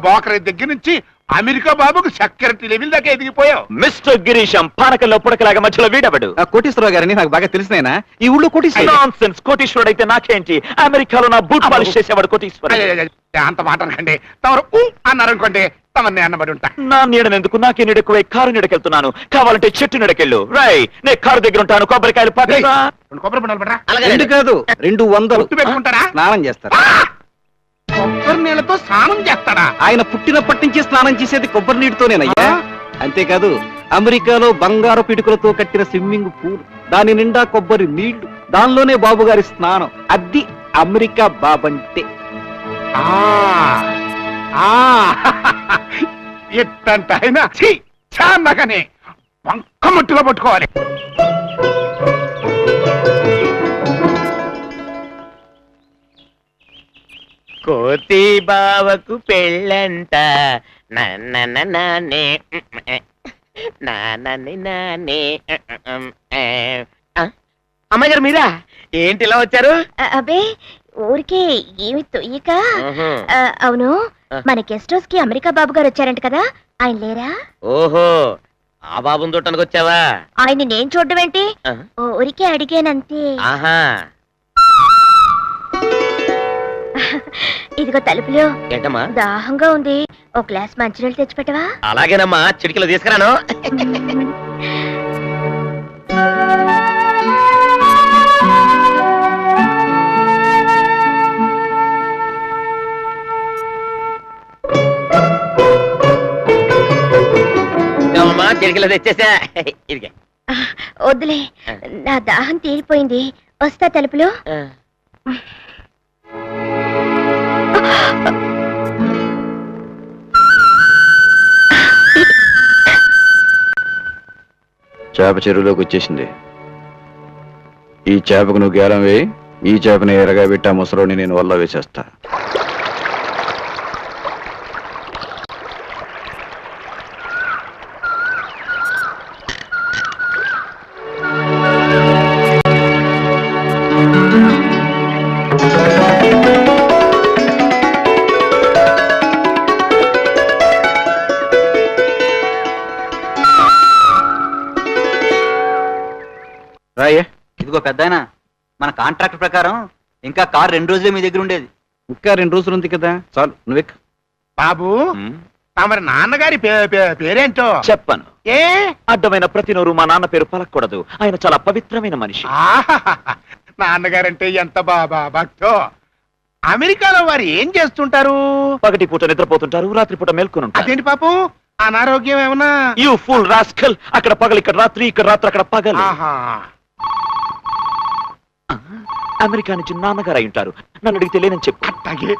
బాకరీ దగ్గర నుంచి అమెరికా బాబుకు సెక్యూరిటీ లెవెల్ దాకా ఎదిగిపోయావు. మిస్టర్ గిరీశం, పానకల్లో పుడకలాగా మధ్యలో వీడబడు. కోటీశ్వరరావు గారని నాకు బాగా తెలిసినైనా, ఈ ఊళ్ళో నాన్సెన్స్. కోటీశ్వరుడు అయితే నాకేంటి? అమెరికాలో నా బూట్ పాలిష్ చేసేవాడు కోటీశ్వరుడు. అంత మాట అనకండి. తమరు అన్నారనుకోండి, తమని అన్నబడి ఉంటా. నా నీడనెందుకు? నాకే నీడెక్కువై కారు నీడకెళ్తున్నాను. కావాలంటే చెట్టు నీడకెళ్ళు. రై, నేను కారు దగ్గర ఉంటాను. కొబ్బరికాయలు పట్టరా? కొబ్బరి పండాలి పడరా? రెండు కాదు, 200 పెట్టుకుంటారా? స్నానం చేస్తారు. కొబ్బరి నీళ్ళతో స్నానం చేస్తాడా? ఆయన పుట్టినప్పటి నుంచి స్నానం చేసేది కొబ్బరి నీటితోనేనయ్యా. అంతేకాదు, అమెరికాలో బంగారు పిడుకులతో కట్టిన స్విమ్మింగ్ పూల్, దాని నిండా కొబ్బరి నీళ్లు, దానిలోనే బాబు గారి స్నానం. అది అమెరికా బాబంటే. ఎట్టంట అయినా చాన్నగానే వంకమట్టిలో పట్టుకోవాలి. కోతి బావకు పెళ్ళంట, నానే అమ్మాయి గారు మీరా? ఏంటి ఇలా వచ్చారు? అబ్బే ఊరికే ఏమి తొయ్యక. అవును, మన గెస్ట్ హౌస్ కి అమెరికా బాబు గారు వచ్చారంట కదా, ఆయన లేరా? ఓహో, ఆ బాబుని చూడటానికి వచ్చావా? ఆయన్ని నేను చూడడం ఏంటి, ఊరికే అడిగానంతే. ఆహా, ఇదిగో తలుపులో. ఏంటమ్మా? దాహంగా ఉంది, ఒక గ్లాస్ మంచినీళ్ళు తెచ్చిపెట్టవా? అలాగేనమ్మా, చిటికలో తీసుకురాను. చిటికలో తెచ్చేసా. ఇదిగే. వద్దులే, నా దాహం తీరిపోయింది, వస్తా. తలుపులో చేప చెరువులోకి వచ్చేసింది. ఈ చేపకు నువ్వు గేలం వేయి, ఈ చేపని ఎరగా పెట్టి ఆ ముసలోని నేను వల్ల వేసేస్తా. ఇదిగో పెద్దాయన, మన కాంట్రాక్ట్ ప్రకారం ఇంకా కార్ 2 రోజులే మీ దగ్గర ఉండేది. ఇంకా 2 రోజులు ఉంది కదా, చాలు నువ్వే. బాబు, తమరి నాన్నగారి పేరేంటో చెప్పను. ఏ అడ్డమైన ప్రతి నోరు మా నాన్న పేరు పలకూడదు. ఆయన చాలా పవిత్రమైన మనిషి. నాన్నగారంటే ఎంత భక్తో. అమెరికాలో వారు ఏం చేస్తుంటారు? పగటి పూట నిద్రపోతుంటారు, రాత్రి పూట మేల్కొని. అదేంటి పాపం, అనారోగ్యం ఏమన్నా? You full rascal. అక్కడ పగలు, ఇక్కడ రాత్రి, ఇక్కడ రాత్రి అక్కడ పగలు. అమెరికా నుంచి నాన్నగారు అయి ఉంటారు. నన్ను అడిగితే లేనని చెప్పు. అట్లాగే.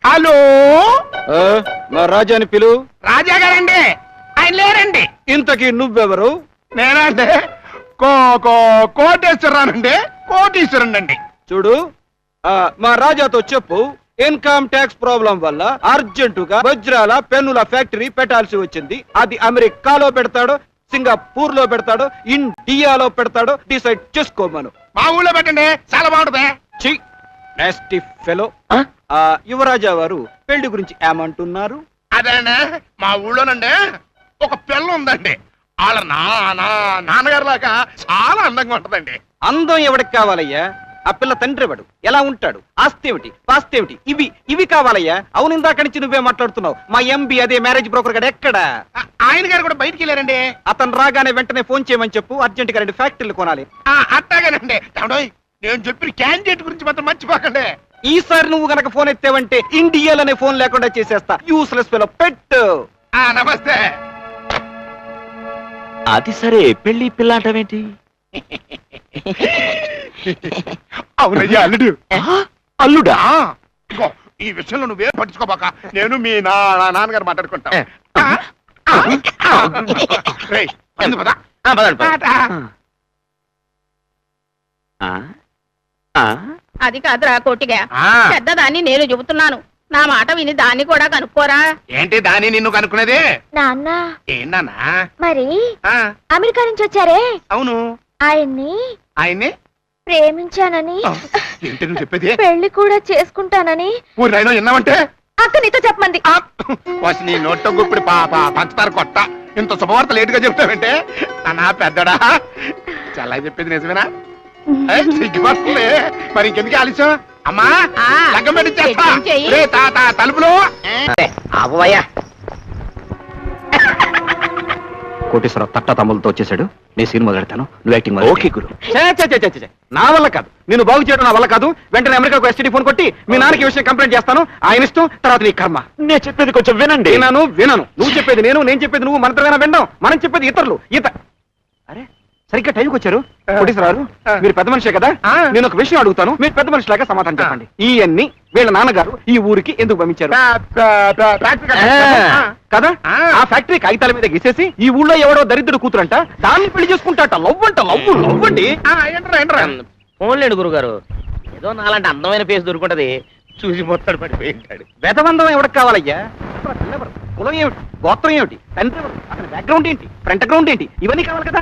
హలో మా రాజాని పిలు. రాజా గారండి, ఆయన లేరండి. ఇంతకీ నువ్వెవరు? నేనండి కోటేశ్వరరానండి, కోటీశ్వరుడు అండి. చూడు, మా రాజాతో చెప్పు, ఇన్కమ్ ట్యాక్స్ ప్రాబ్లం వల్ల అర్జెంటుగా వజ్రాల పెన్నుల ఫ్యాక్టరీ పెట్టాల్సి వచ్చింది. అది అమెరికాలో పెడతాడో, సింగపూర్ లో పెడతాడో, ఇండియాలో పెడతాడో డిసైడ్ చేసుకోమను. మా ఊళ్ళో పెట్టండి, చాలా బాగుంటుంది. నెస్టీ ఫెలో. యువరాజా వారు పెళ్లి గురించి ఏమంటున్నారు? అదేనండి, మా ఊళ్ళోనండి ఒక పిల్ల ఉందండి. వాళ్ళ నాన్నగారు లాగా చాలా అందంగా ఉంటదండి. అందం ఎవడికి కావాలయ్యా? ఆ పిల్ల తండ్రి ఎవడు, ఎలా ఉంటాడు, ఆస్తి ఏమిటి, పాస్తి ఏమిటి, ఇవి కావాలయ్యా. అవును, ఇందాక నుంచి నువ్వే మాట్లాడుతున్నావు. మా ఎంబీ అదే మ్యారేజ్ బ్రోకర్ గడ ఎక్కడ? ఆయన గారు కూడా బయటికి వెళ్ళారండి. అతను రాగానే వెంటనే ఫోన్ చేయమని చెప్పు, అర్జెంట్ గా 2 ఫ్యాక్టరీలు కొనాలి. అట్టాగానండి. నేను చెప్పిన క్యాండిడేట్ గురించి మాత్రం మర్చిపోకండి. ఈసారి నువ్వు గనక ఫోన్ ఎత్తావంటే ఇండియాలోనే ఫోన్ లేకుండా చేసేస్తా. యూస్లెస్ ఫెలో, పెట్టు. నమస్తే. అది సరే, పెళ్లి పిల్ల అంటావేంటి? అవునయ్యా, అల్లుడు. అల్లుడా? ఇగో, ఈ విషయంలో నువ్వేం పట్టించుకోబాక, నేను మీ నాన్నగారు మాట్లాడుకుంటా. అది కాదురా కోటిగా, పెద్దదాన్ని నేను చెబుతున్నాను. నా మాట విని దాన్ని కూడా కనుక్కోరా. ఏంటి దాన్ని నిన్ను కనుక్కునేది? నాన్న, ఏంటన్నా? మరి అమెరికా నుంచి వచ్చారే, అవును, ఆయన్ని ప్రేమించానని, ఏంటి నువ్వు చెప్పేది? పెళ్లి కూడా చేసుకుంటానని విన్నావంటే అక్క నీతో చెప్పమంది. నీ నోట్లో గుప్పిడి పంచదార కొట్ట. ఇంత శుభవార్త లేటుగా చెప్తావంటే నా పెద్దడా? చాలా చెప్పేది నిజమేనా? సిగ్గుపడుతుంది. మరి ఇంకెందుకు ఆలస్యం? అమ్మా, లగ్గం పెట్టించేస్తా. తలుపులు అవ్వయ్యా. కోటేశ్వరరావు తట్ట తమ్ములతో వచ్చేసాడు. నేను సీన్ మొదలెడతాను, నువ్వు యాక్టింగ్. ఓకే గురు. నా వల్ల కాదు, నేను బాగు చేయడం నా వల్ల కాదు. వెంటనే అమెరికాకు ఎస్టీడీ ఫోన్ కొట్టి మీ నాన్నకి విషయం కంప్లైంట్ చేస్తాను. ఆయన ఇష్టం, తర్వాత నీ కర్మ. నేను చెప్పేది కొంచెం వినండి. వినను. నువ్వు చెప్పేది నేను చెప్పేది నువ్వు. మనతోనే వినడం, మనం చెప్పేది ఇతరులు. అరే, సరిగ్గా టైంకి వచ్చారు. కోటేశ్వరరావు, మీరు పెద్ద మనిషే కదా, నేను ఒక విషయం అడుగుతాను, మీరు పెద్ద మనిషిలాగా సమాధానం చెప్పండి. ఇవన్నీ వీళ్ళ నాన్నగారు ఈ ఊరికి ఎందుకు పంపించారు కదా? ఆ ఫ్యాక్టరీ కాగితాల మీద గీసేసి ఈ ఊళ్ళో ఎవడో దరిద్రుడు కూతురంట, దాన్ని పెళ్లి చేసుకుంటాట. లవ్ అంట, లవ్ అండి. ఫోన్లేండి గురుగారు, ఏదో నాలాంటి అందమైన ఫేస్ దొరుకుంటది, చూసి మొత్తం పడిపోయి ఉంటాడు. వేదబంధం ఎవరికి కావాలయ్యా? కులం ఏమిటి, గోత్రం ఏమిటి, తండ్రి ఎవరు, అతని బ్యాక్గ్రౌండ్ ఏంటి, ఫ్రంట్ గ్రౌండ్ ఏంటి, ఇవన్నీ కావాలి కదా.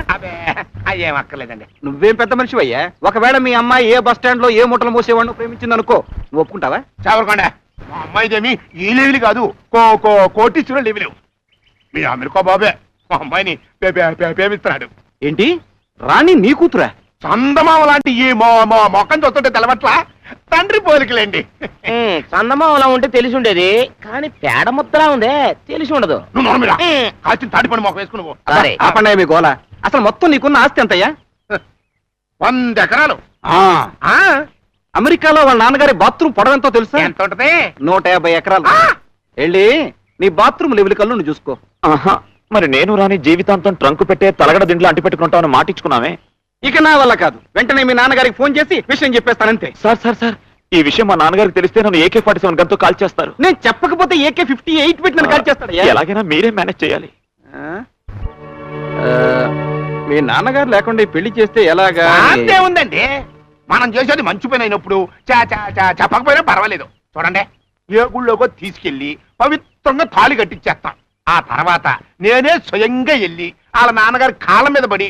అయ్యేం అక్కర్లేదండి. నువ్వేం పెద్ద మనిషి అయ్యా. ఒకవేళ మీ అమ్మాయి ఏ బస్ స్టాండ్ లో ఏ మూటలు మోసేవాడిని ప్రేమించింది అనుకో, నువ్వు ఒప్పుకుంటావా? చావరకుండా. మా అమ్మాయిదేమి ఈ లెవెల్ కాదు, కోటీశ్వరుడు లెవెల్. మీ అమెరికా బాబే మా అమ్మాయిని ప్రేమిస్తున్నాడు. ఏంటి, రాణి నీ కూతురా? చందమామ లాంటి ఈ మొక్కం చూస్తుంటే తెలవట్లా, తండ్రి పోలికలేండి. చందమామలా ఉంటే తెలిసి ఉండేది, కానీ పేడ ముద్దలా ఉందే తెలిసి ఉండదు. నువ్వు నోర్మిరా, కాల్చిన తాడిపడి మొక్క వేసుకున్నావు. ఆపండి మీ గోల. అసలు మొత్తం నీకున్న ఆస్తి ఎంతయ్యా? 100 ఎకరాలు. అమెరికాలో వాళ్ళ నాన్నగారి బాత్రూమ్ పొడవెంతో తెలుసా? ఎంత ఉంటది? 150 ఎకరాలు. వెళ్ళి నీ బాత్రూమ్ లెవెల్ కళ్ళు నువ్వు చూసుకో. మరి నేను రాని జీవితాంతం ట్రంకు పెట్టే తలగడ దిండ్లు అంటి పెట్టుకుంటామని మాటించుకున్నామే. ఇక నా వల్ల కాదు. వెంటనే మీ నాన్నగారికి ఫోన్ చేసి విషయం చెప్పేస్తానంతే. సార్, ఈ విషయం మా నాన్నగారికి తెలిస్తే నన్ను AK-47 గన్తో కాల్ చేస్తారు. నేను చెప్పకపోతే AK-58 పెట్టి నన్ను కాల్ చేస్తాడు. ఎలాగైనా మీరే మేనేజ్ చేయాలి. మీ నాన్నగారు లేకుండా పెళ్లి చేస్తే ఎలాగా? అంతే ఉందండి. మనం చేసేది మంచి పని అయినప్పుడు చెప్పకపోయినా పర్వాలేదు. చూడండి, ఏ గుళ్ళోకో తీసుకెళ్లి పవిత్రంగా తాళి కట్టించేస్తాం. ఆ తర్వాత నేనే స్వయంగా వెళ్ళి వాళ్ళ నాన్నగారి కాళ్ళ మీద పడి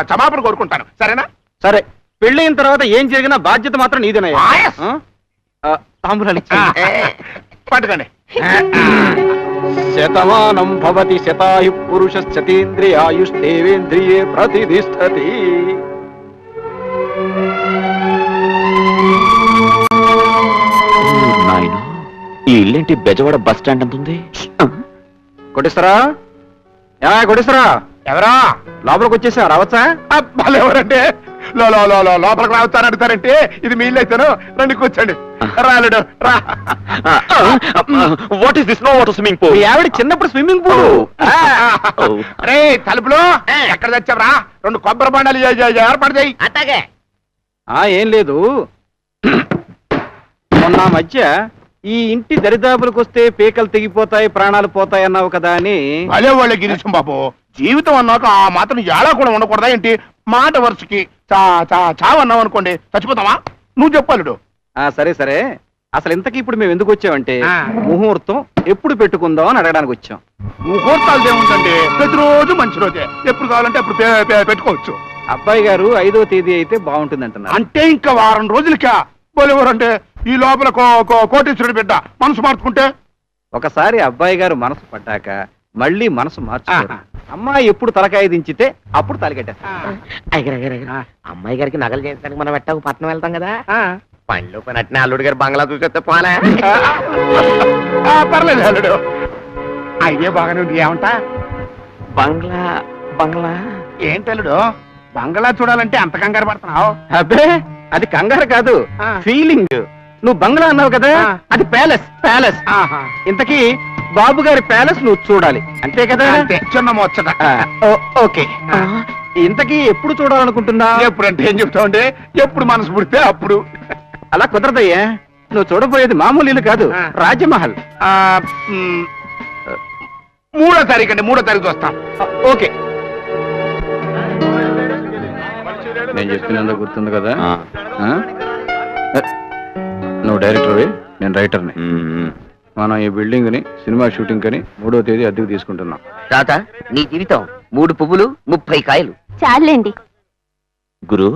క్షమాపణ కోరుకుంటాను. సరేనా? సరే, పెళ్ళైన తర్వాత ఏం జరిగినా బాధ్యత మాత్రం నీదేనయ్యా. తాంబూలాలు పట్టుకోండి. శతమానం భవతి శతాయు పురుష శతేంద్రియాయుష్ేంద్రియే ప్రతిష్టతి. ఈ ఇల్లేంటి బెజవాడ బస్ స్టాండ్ అంతుంది? కొట్టేస్తారా? కొట్టేస్తారా? ఎవరా? లోపలికి వచ్చేసా, రావచ్చా? వాళ్ళు ఎవరంటే లోపలికి రావచ్చారని అడుగుతారంటే ఇది మీ ఇల్లు అయితేను. రండి, కూర్చోండి. రాలేడు రా. What is this? No water swimming pool. ఆవిడ చిన్నప్పుడు స్విమ్మింగ్ పూల్. అరే తలుపులో ఎక్కడ తెచ్చావరా? 2 కొబ్బరి బండాలు ఏర్పాటు చేయి. అట్టాగే. ఏం లేదు, మొన్న మధ్య ఈ ఇంటి దరిదాపులకు వస్తే పీకలు తెగిపోతాయి, ప్రాణాలు పోతాయి అన్నావు కదా అని. అదే వాళ్ళ గిరీశం బాబు, జీవితం అన్నాక ఆ మాత్రం ఎలా కూడా ఉండకూడదా ఏంటి? మాట వరుసకి చావన్నావు అనుకోండి, చచ్చిపోతావా? నువ్వు చెప్పాలుడు. సరే సరే, అసలు ఇంతకీ ఇప్పుడు మేము ఎందుకు వచ్చామంటే ముహూర్తం ఎప్పుడు పెట్టుకుందాం అని అడగడానికి వచ్చాం. ముహూర్తాలు ఏముందండి, ప్రతిరోజు మంచి రోజే, ఎప్పుడు కావాలంటే అప్పుడు పెట్టుకోవచ్చు. అబ్బాయి గారు 5వ తేదీ అయితే బాగుంటుంది అంటున్నారు. అంటే ఇంకా వారం రోజులకా? బోలేవారంటే ఈ లోపల కోటీశ్వరుడు బిడ్డ మనసు మార్చుకుంటే? ఒకసారి అబ్బాయి గారు మనసు పడ్డాక మళ్ళీ మనసు మార్చుకోరు. అమ్మాయి ఎప్పుడు తలకాయ దించితే అప్పుడు తలకెట్టేస్తారు. అమ్మాయి గారికి నగలు చేయించడానికి మనం ఎట్టాకు పట్నం వెళ్తాం కదా, పండ్లు పనట్టిన అల్లుడు గారు బంగ్లా చూసేస్తే పోలే. పర్లేదు అల్లుడు, అయ్యే బాగానే ఉంది. ఏమంటా బంగ్లా బంగ్లా ఏంటల్లుడు, బంగ్లా చూడాలంటే అంత కంగారు పడుతున్నావు? అబ్బే, అది కంగారు కాదు, ఫీలింగ్. నువ్వు బంగ్లా అన్నావు కదా, అది ప్యాలెస్. ప్యాలెస్ ఇంతకీ బాబు గారి ప్యాలెస్ నువ్వు చూడాలి, అంతే కదా? అంతే, చిన్న ముచ్చట. ఓకే. ఇంతకీ ఎప్పుడు చూడాలనుకుంటున్నా? ఎప్పుడంటే ఏం చెప్తావుంటే, ఎప్పుడు మనసు పుడితే అప్పుడు. అలా కుదరదయ్యా, నువ్వు చూడబోయేది మామూలు ఇల్లు కాదు, రాజమహల్. 3వ తారీఖు అండి, 3వ తారీఖు వస్తాం. ఓకే. నేను చెప్పినందుకు గుర్తుంది కదా? నువ్వు డైరెక్టర్వి, నేను రైటర్ని. మనం ఈ బిల్డింగ్ ని సినిమా షూటింగ్ కని 3వ తేదీ అద్దెకు తీసుకుంటున్నాం. తాత, నీ జీవితం 3 పువ్వులు 30 కాయలు. చాలండి. గురు,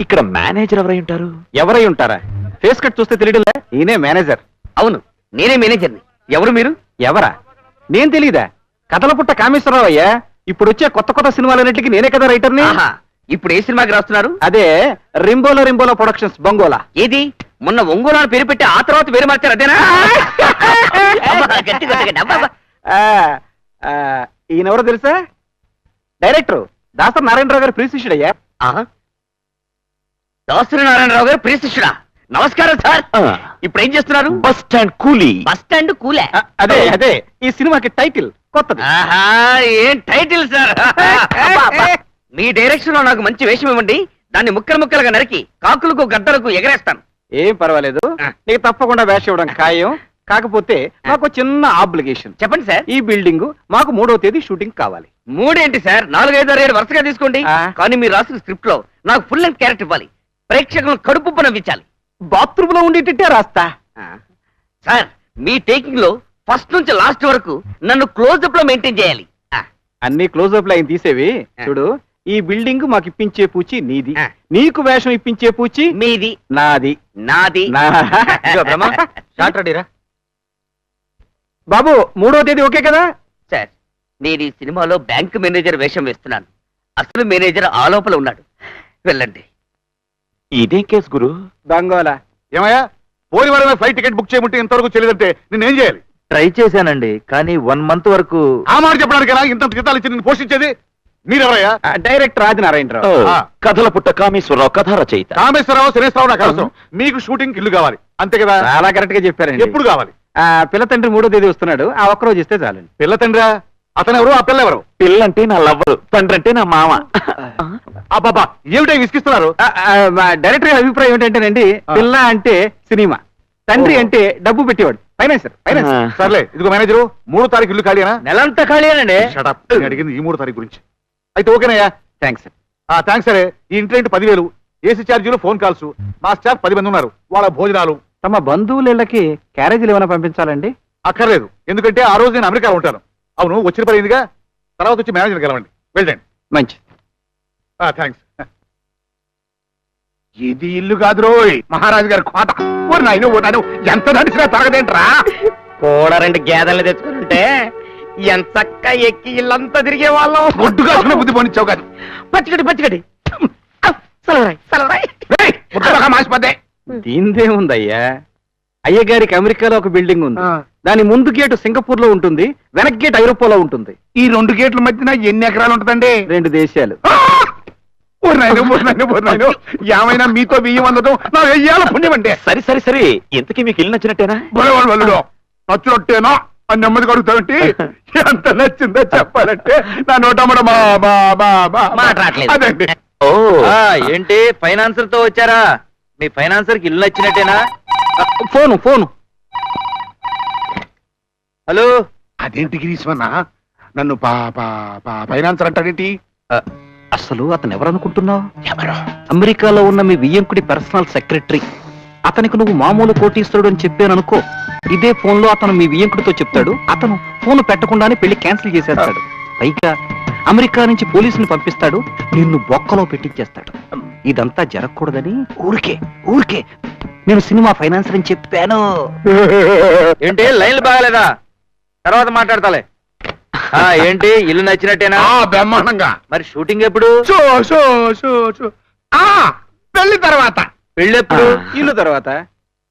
ఇక్కడ మేనేజర్ ఎవరై ఉంటారు? ఎవరై ఉంటారా? ఫేస్ కట్ చూస్తే తెలియదులే, ఈయనే మేనేజర్. అవును, నేనే మేనేజర్ని. ఎవరు మీరు? ఎవరా? నేను తెలీదా? కథల పుట్ట కామేశ్వరరావు అయ్యా. ఇప్పుడు వచ్చే కొత్త కొత్త సినిమాలన్నిటికీ నేనే కదా రైటర్ని. ఇప్పుడు ఏ సినిమాకి రాస్తున్నారు? అదే రింబోలో ప్రొడక్షన్స్, బంగోలా. ఏది మొన్న ఒంగోలు పేరు పెట్టి ఆ తర్వాత వేరు మార్చారు, అదేనా? ఈయనెవరో తెలుసా? డైరెక్టర్ దాసరి నారాయణరావు గారు ప్రీశిష్యుడయ్యా. దాసరి నారాయణరావు గారు ప్రీశిష్యుడా? నమస్కారం సార్. ఇప్పుడు ఏం చేస్తున్నారు? బస్ స్టాండ్ కూలీ. బస్ స్టాండ్ కూలే? అదే అదే ఈ సినిమాకి టైటిల్ కొత్తది. ఏం టైటిల్ సార్? మీ డైరెక్షన్ లో నాకు మంచి వేషం ఇవ్వండి, దాన్ని ముక్కలుగా నరికి కాకులకు గద్దలకు ఎగరేస్తాను. ఏం పర్వాలేదు, నీకు తప్పకుండా వేషం ఇవ్వడం ఖాయం. కాకపోతే మాకు చిన్న ఆబ్లిగేషన్. చెప్పండి సార్. ఈ బిల్డింగ్ మాకు 3వ తేదీ షూటింగ్ కావాలి. 3 ఏంటి సార్, 4, 5, 6, 7 వరుసగా తీసుకోండి. కానీ మీరు రాసిన స్క్రిప్ట్ లో నాకు ఫుల్ లెంగ్త్ క్యారెక్టర్ ఇవ్వాలి, ప్రేక్షకులను కడుపు నవ్వించాలి. బాత్రూమ్ లో ఉండేటట్టే రాస్తా సార్. మీ టేకింగ్ లో ఫస్ట్ నుంచి లాస్ట్ వరకు నన్ను క్లోజ్అప్ లో మెయింటైన్ చేయాలి. అన్ని క్లోజ్అప్ లైన్ తీసేవి. చూడు, ఈ బిల్డింగ్ మాకు ఇప్పించే పూచి నీది, నీకు వేషం ఇప్పించే పూచి మీది, నాది. నాది. బాబు 3వ తేదీ ఓకే కదా? సార్, నేను ఈ సినిమాలో బ్యాంక్ మేనేజర్ వేషం వేస్తున్నాను. అసలు మేనేజర్ ఆ లోపల ఉన్నాడు. వెళ్ళండి. ఇదేం కేసు గురు? బంగోలా. ఏమయ్యా, పోయి వారమే ఫ్లైట్ టికెట్ బుక్ చేయమంటే ఇంతవరకు తెలియదంటే నేనేం చేయాలి? ట్రై చేశానండి, కానీ 1 month వరకు. ఆ మాట చెప్పడానికి ఎలా ఇంత జీతాలు ఇచ్చి నేను పోషించేది? మీరెవరయ్యా? డైరెక్టర్ ఆది నారాయణరావు. కథల పుట్ట కామేశ్వరరావు, కథ రచయిత. కామేశ్వరరావు, శనేశ్వరరావు నాకు అవసరం. మీకు షూటింగ్ ఇల్లు కావాలి, అంతే కదా? చాలా కరెక్ట్ గా చెప్పారండి. ఎప్పుడు కావాలి? పిల్ల తండ్రి 3వ తేదీ వస్తున్నాడు, ఆ ఒక్కరోజు ఇస్తే చాలండి. పిల్ల తండ్రా? అతను ఎవరు, ఆ పిల్ల ఎవరు? పిల్లంటే నా లవ్వరు, తండ్రి అంటే నా మామ. అబ్బాబా, ఏమిటో విసిగిస్తున్నారు? డైరెక్టర్ అభిప్రాయం ఏంటంటేనండి, పిల్ల అంటే సినిమా, తండ్రి అంటే డబ్బు పెట్టేవాడు, ఫైనాన్సర్. సర్లే, ఇదిగో మేనేజరు, 3వ తారీఖు ఇల్లు ఖాళీనా? నెలంతా ఖాళీనండి. నేను అడిగింది ఈ 3వ తారీఖు గురించి. అయితే ఓకేనయ్యా. థ్యాంక్స్. థ్యాంక్స్. సరే, ఈ ఇంటి రెంట్ 10,000, ఏసీ ఛార్జీలు, ఫోన్ కాల్స్, మా స్టాఫ్ 10 మంది ఉన్నారు, వాళ్ళ భోజనాలు. తమ బంధువులకి క్యారేజీలు ఏమైనా పంపించాలండి? అక్కర్లేదు, ఎందుకంటే ఆ రోజు నేను అమెరికాలో ఉంటాను. అవును, వచ్చిన పని అయిందిగా, తర్వాత వచ్చి మేనేజర్ కలవండి. వెళ్ళండి. మంచి. థ్యాంక్స్. ఇది ఇల్లు కాదు రోయ్, మహారాజు గారి కోట. ఓ నాయన ఎంత నడిచినా తరగదేంట్రా? కూడా 2 గేదెలు తెచ్చుకుంటే ఎంతక్క ఎక్కి ఇల్లంతా తిరిగే వాళ్ళం. ఒడ్డుగా బుద్ధి పోనిచ్చావు కాదు. పచ్చిగడి మాసిపోతే దీందేముందయ్యా, అయ్యగారికి అమెరికాలో ఒక బిల్డింగ్ ఉంది, దాని ముందు గేటు సింగపూర్ లో ఉంటుంది, వెనక్ గేట్ ఐరోపాలో ఉంటుంది. ఈ 2 గేట్ల మధ్యన ఎన్ని ఎకరాలు ఉంటుందండి? 2 దేశాలు. ఏమైనా మీతో బియ్యం అందడం నా వెయ్యాల పుణ్యం అంటే. సరే, ఇంతకీ మీకు ఇల్లు నచ్చినట్టేనా? వాళ్ళు నచ్చినట్టేనా అని నెమ్మది కడుగుతామంటే ఎంత నచ్చిందో చెప్పాలంటే నా నోటమ్మడ మాట్లాడలేదు. అదండి. ఏంటి ఫైనాన్సర్ తో వచ్చారా? మీ ఫైనాన్సర్ కి ఇల్లు నచ్చినట్టేనా? Phone hello. అదేంటి గిరీశ్వన్న నన్ను ఫైనాన్సర్ అంటాడేంటి? అసలు అతను ఎవరనుకుంటున్నావు? అమెరికాలో ఉన్న మీ వియ్యంకుడి పర్సనల్ సెక్రటరీ. అతనికి నువ్వు మామూలు కోటీశ్వరుడు అని చెప్పాననుకో, ఇదే ఫోన్ లో అతను మీ వియ్యంకుడితో చెప్తాడు. అతను ఫోన్ పెట్టకుండానే పెళ్లి క్యాన్సిల్ చేసేస్తాడు. పైగా అమెరికా నుంచి పోలీసుని పంపిస్తాడు, నిన్ను బొక్కలో పెట్టించేస్తాడు. ఇదంతా జరగకూడదని ఊరికే నేను సినిమా ఫైనాన్సర్ అని చెప్పాను. ఏంటి లైన్లు బాగాలేదా? తర్వాత మాట్లాడతాలే. ఏంటి ఇల్లు నచ్చినట్టేనా? బ్రహ్మాండంగా. మరి షూటింగ్ ఎప్పుడు? పెళ్లి తర్వాత. పెళ్లి ఎప్పుడు? ఇల్లు తర్వాత.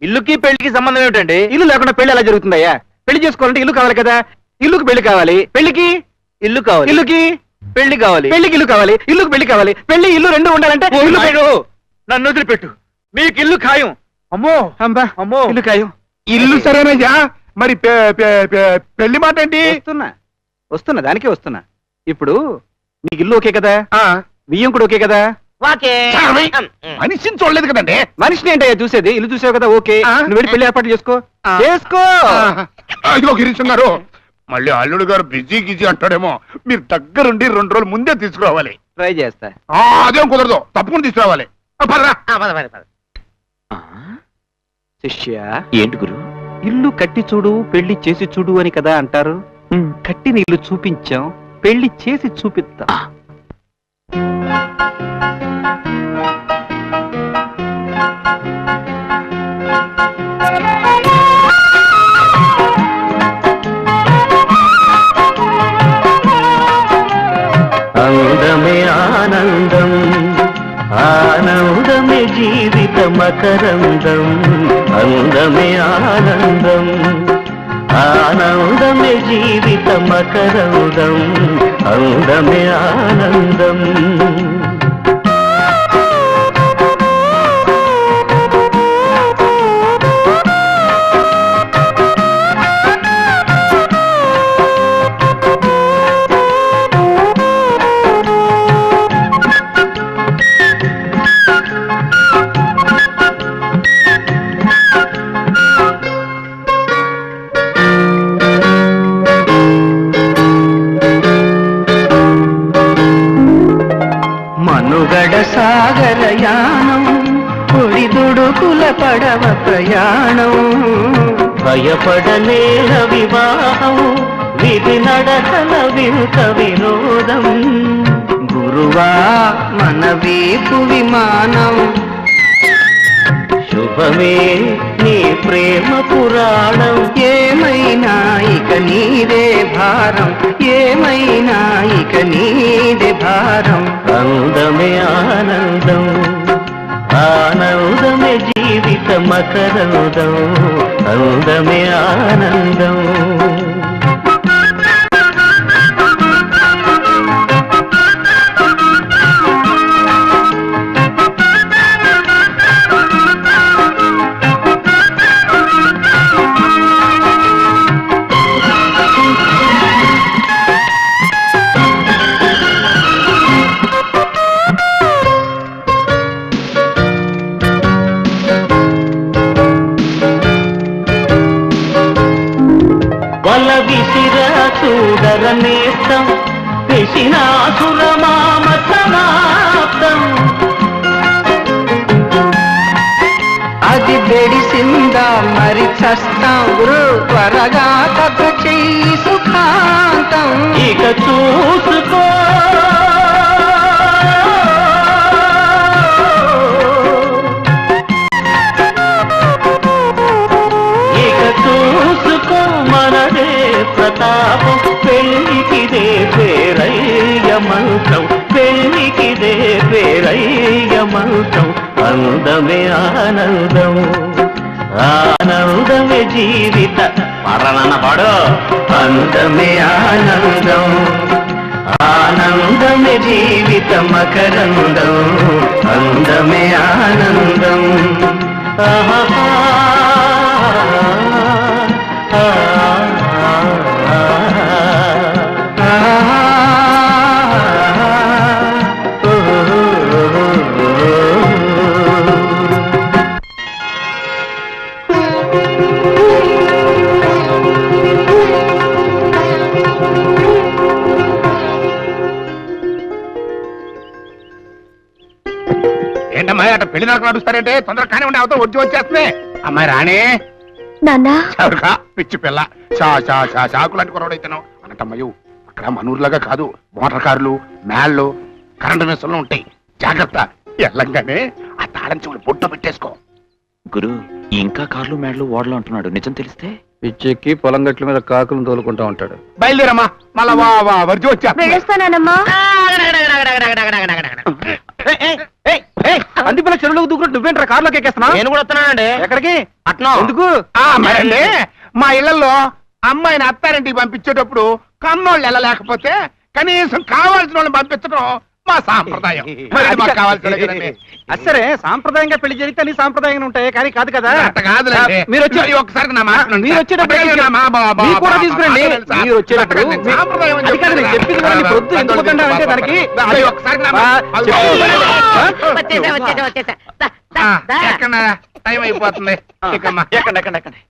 ఇల్లుకి పెళ్లికి సంబంధం ఏమిటండి? ఇల్లు లేకుండా పెళ్లి ఎలా జరుగుతుందయ్యా? పెళ్లి చేసుకోవాలంటే ఇల్లు కావాలి కదా. ఇల్లుకి పెళ్లి కావాలి, పెళ్లికి ఇల్లు కావాలి, ఇల్లుకి పెళ్లి కావాలి, పెళ్లికి ఇల్లు కావాలి, ఇల్లుకి పెళ్లి కావాలి. పెళ్లి ఇల్లు రెండు ఉండాలంటే ఇల్లు పెట్టు. నన్ను వదిలిపెట్టు. మీకు ఇల్లు ఖాయం. అమ్మో అమ్మో ఇల్లు ఖాయం. ఇల్లు సరేనయ్యా, మరి పెళ్లి మాట ఏంటి? వస్తున్నా దానికే వస్తున్నా. ఇప్పుడు నీకు ఇల్లు ఓకే కదా, బియ్యం కూడా ఓకే కదా? మనిషిని చూడలేదు కదండి. మనిషిని ఏంటయ్యా చూసేది? ఇల్లు చూసావు కదా, ఓకే. నువ్వు వెళ్ళి పెళ్లి ఏర్పాటు చేసుకో. ఇదిగో గిరీశం గారు, మళ్ళీ అల్లుడు గారు బిజీ అంటాడేమో. మీరు దగ్గరుండి 2 రోజులు ముందే తీసుకురావాలి. ట్రై చేస్తా. అదేం కుదరదు, తప్పకుండా తీసుకురావాలి. శిష్య, ఏంటి గురు? ఇల్లు కట్టి చూడు, పెళ్లి చేసి చూడు అని కదా అంటారు. కట్టిన ఇల్లు చూపించాం, పెళ్లి చేసి చూపిస్తాం. అందమే ఆనందం, ఆనందమే జీవిత మకరందం. అందమే ఆనందం, ఆనందమే జీవిత మకరందం. అందమే ఆనందం. మనుగడ సాగరయానం, ఒడిదుడుకుల పడవ ప్రయాణం. భయపడలేల వివాహం, విధి నడకల వింత వినోదం. గురువా మన వీపు విమానం, శుభమే నీ ప్రేమ పురాణం. ఏమైనా ఇక నీదే భారం, ఏమైనా ఇక నీదే భారం. అందమే ఆనందం, ఆనందమే జీవిత మకరందం. అందమే ఆనందం. వల విసిరా చూడర నేస్తం, పిశినాసురమామ సమాప్తం. అది బెడిసిందా మరి చస్తాం గురు, త్వరగా కథ చెయ్యి సుఖాంతం. ఇక చూసుకో మనదే ప్రతాపం. పెళ్లికిదే పేరయ్య మంత్రం, పెళ్లికిదే పేరయ్య మంత్రం. అందమే ఆనందం, ఆనందమే జీవిత మరణన పడో. అందమే ఆనందం, ఆనందమే జీవిత మకరందం. అందమే ఆనందం. ఆహా ఏంటమ్మాయి అట్లా పెళ్లి నాకు నడుస్తారంటే తొందరగా కానీ ఉండే అవతల వచ్చి వచ్చేస్తుంది. అమ్మాయి రాణి నాన్నా చదువుకా పిచ్చి పిల్ల షాకులు అంటుకున్నాడు అన్నట్టమ్మయ్యు అక్కడ మనూరులాగా కాదు, మోటార్ కార్లు మేళ్ళు కరెంటు మెస్సులు ఉంటాయి. జాగ్రత్త, ఎల్లంగానే ఆ తాళం చెవులు బొట్టు పెట్టేసుకో. గురు ఇంకా కార్లు మేడలు ఓడలు అంటున్నాడు, నిజం తెలిస్తే పిచ్చెక్కి పొలం గట్ల మీద కాకులను తోలుకుంటా ఉంటాడు. బయలుదేరమ్మా, మళ్ళా వర్జి వచ్చా. వెళ్ళొస్తానమ్మా. అందుపిల్ల చెరువులోకి దూకున్నట్టు నువ్వేంట్రా కార్లోకి ఎక్కేస్తున్నా? నేను కూడా వస్తున్నానండి. ఎక్కడికి? పట్నం. ఎందుకు? మరండి మా ఇళ్లలో అమ్మాయిని అత్తారింటికి పంపించేటప్పుడు కన్నోళ్ళు వెళ్ళలేకపోతే కనీసం కావాల్సిన వాళ్ళని పంపించడం మా సాంప్రదాయం. మరి అది మాకు కావాల్సిన కదండి. సరే, సాంప్రదాయంగా పెళ్లి జరిగితే అన్ని సాంప్రదాయంగా ఉంటాయి, కానీ కాదు కదా. అట్ట కాదులేండి. మీరు వచ్చి మరి ఒక్కసారి నా మాట వినండి. మీరు వచ్చేటప్పుడు మీరు కూడా తీసుకురండి. మీరు వచ్చేటప్పుడు సాంప్రదాయం అని అది కాదు, నేను చెప్పింది కూడా నీ పొద్దు ఎందుకు వద్దంటావంటే దానికి అది ఒక్కసారి నా ఎక్కడ టైం అయిపోతుంది. ఇకమ్మా. ఎక్కండి.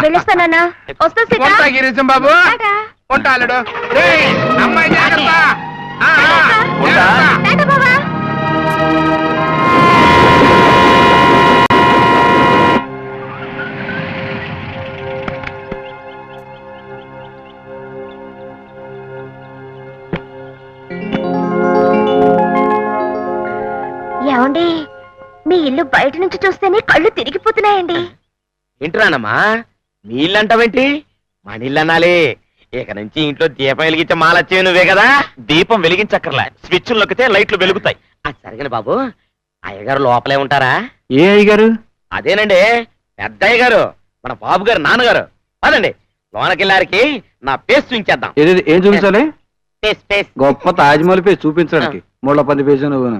వెళ్ళొస్తానన్నా. వస్తా సీత. ఉంటా గిరీశం బాబు, ఉంటాడు. అమ్మాయి జాగ్రత్త. టాటా బావా. ఏమండి, మీ ఇల్లు బయట నుంచి చూస్తేనే కళ్ళు తిరిగిపోతున్నాయండి. ఏంట్రానమ్మా మీ ఇల్లు అంటావేంటి? మన ఇల్లు అనాలి. ఇక నుంచి ఇంట్లో దీపం వెలిగించే మాలొచ్చేవి నువ్వే కదా. దీపం వెలిగించక్కర్లే, స్విచ్ నొక్కితే లైట్లు వెలుగుతాయి. అది సరిగని బాబు, అయ్యగారు లోపలే ఉంటారా? ఏ అయ్యగారు? అదేనండి పెద్ద అయ్యగారు, మన బాబు గారు నాన్నగారు. అదండి లోనకెళ్ళారికి నా పేస్ చూపించేద్దాం. ఏం చూపించాలి? పేస్. గొప్ప తాజ్మహల్ పేజ్ చూపించడానికి 310 పేజీ నువ్వు.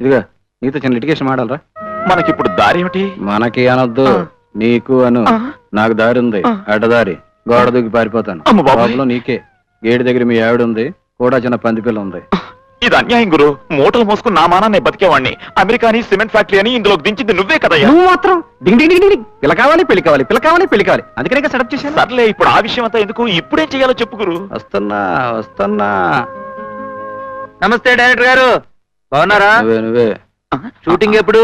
ఇదిగా నీతో చిన్న లిటికేషన్ మాడాలరా. మనకిప్పుడు దారి ఏమిటి? మనకి అనొద్దు, నీకు అను. నాకు దారి ఉంది, అడ్డదారి. గోడ దూకి పారిపోతాను. అమ్మ బాబోయ్. లోపల నీకే. గేటు దగ్గర మీ ఆవిడ ఉంది, కూడా చిన్న పంది పిల్ల ఉంది. ఇది అన్యాయం గురు. మూటలు మోసుకుని నా మానాన్ని బతికేవాడిని. అమెరికాని సిమెంట్ ఫ్యాక్టరీ అని ఇందులోకి దించింది నువ్వే కదయ్యా. నువ్వు మాత్రం డింగ్ డింగ్ డింగ్ డింగ్ పిల్ల కావాలి, పెళ్లి కావాలి, పిల్ల కావాలి, పెళ్లి కావాలి. అందుకనే సెటప్ చేశాను. సర్లే, ఇప్పుడు ఆ విషయం అంతా ఎందుకు? ఇప్పుడేం చెయ్యాలో చెప్పు గురు. వస్తున్నా. నమస్తే డైరెక్టర్ గారు, బాగున్నారా? నువ్వే షూటింగ్ ఎప్పుడు?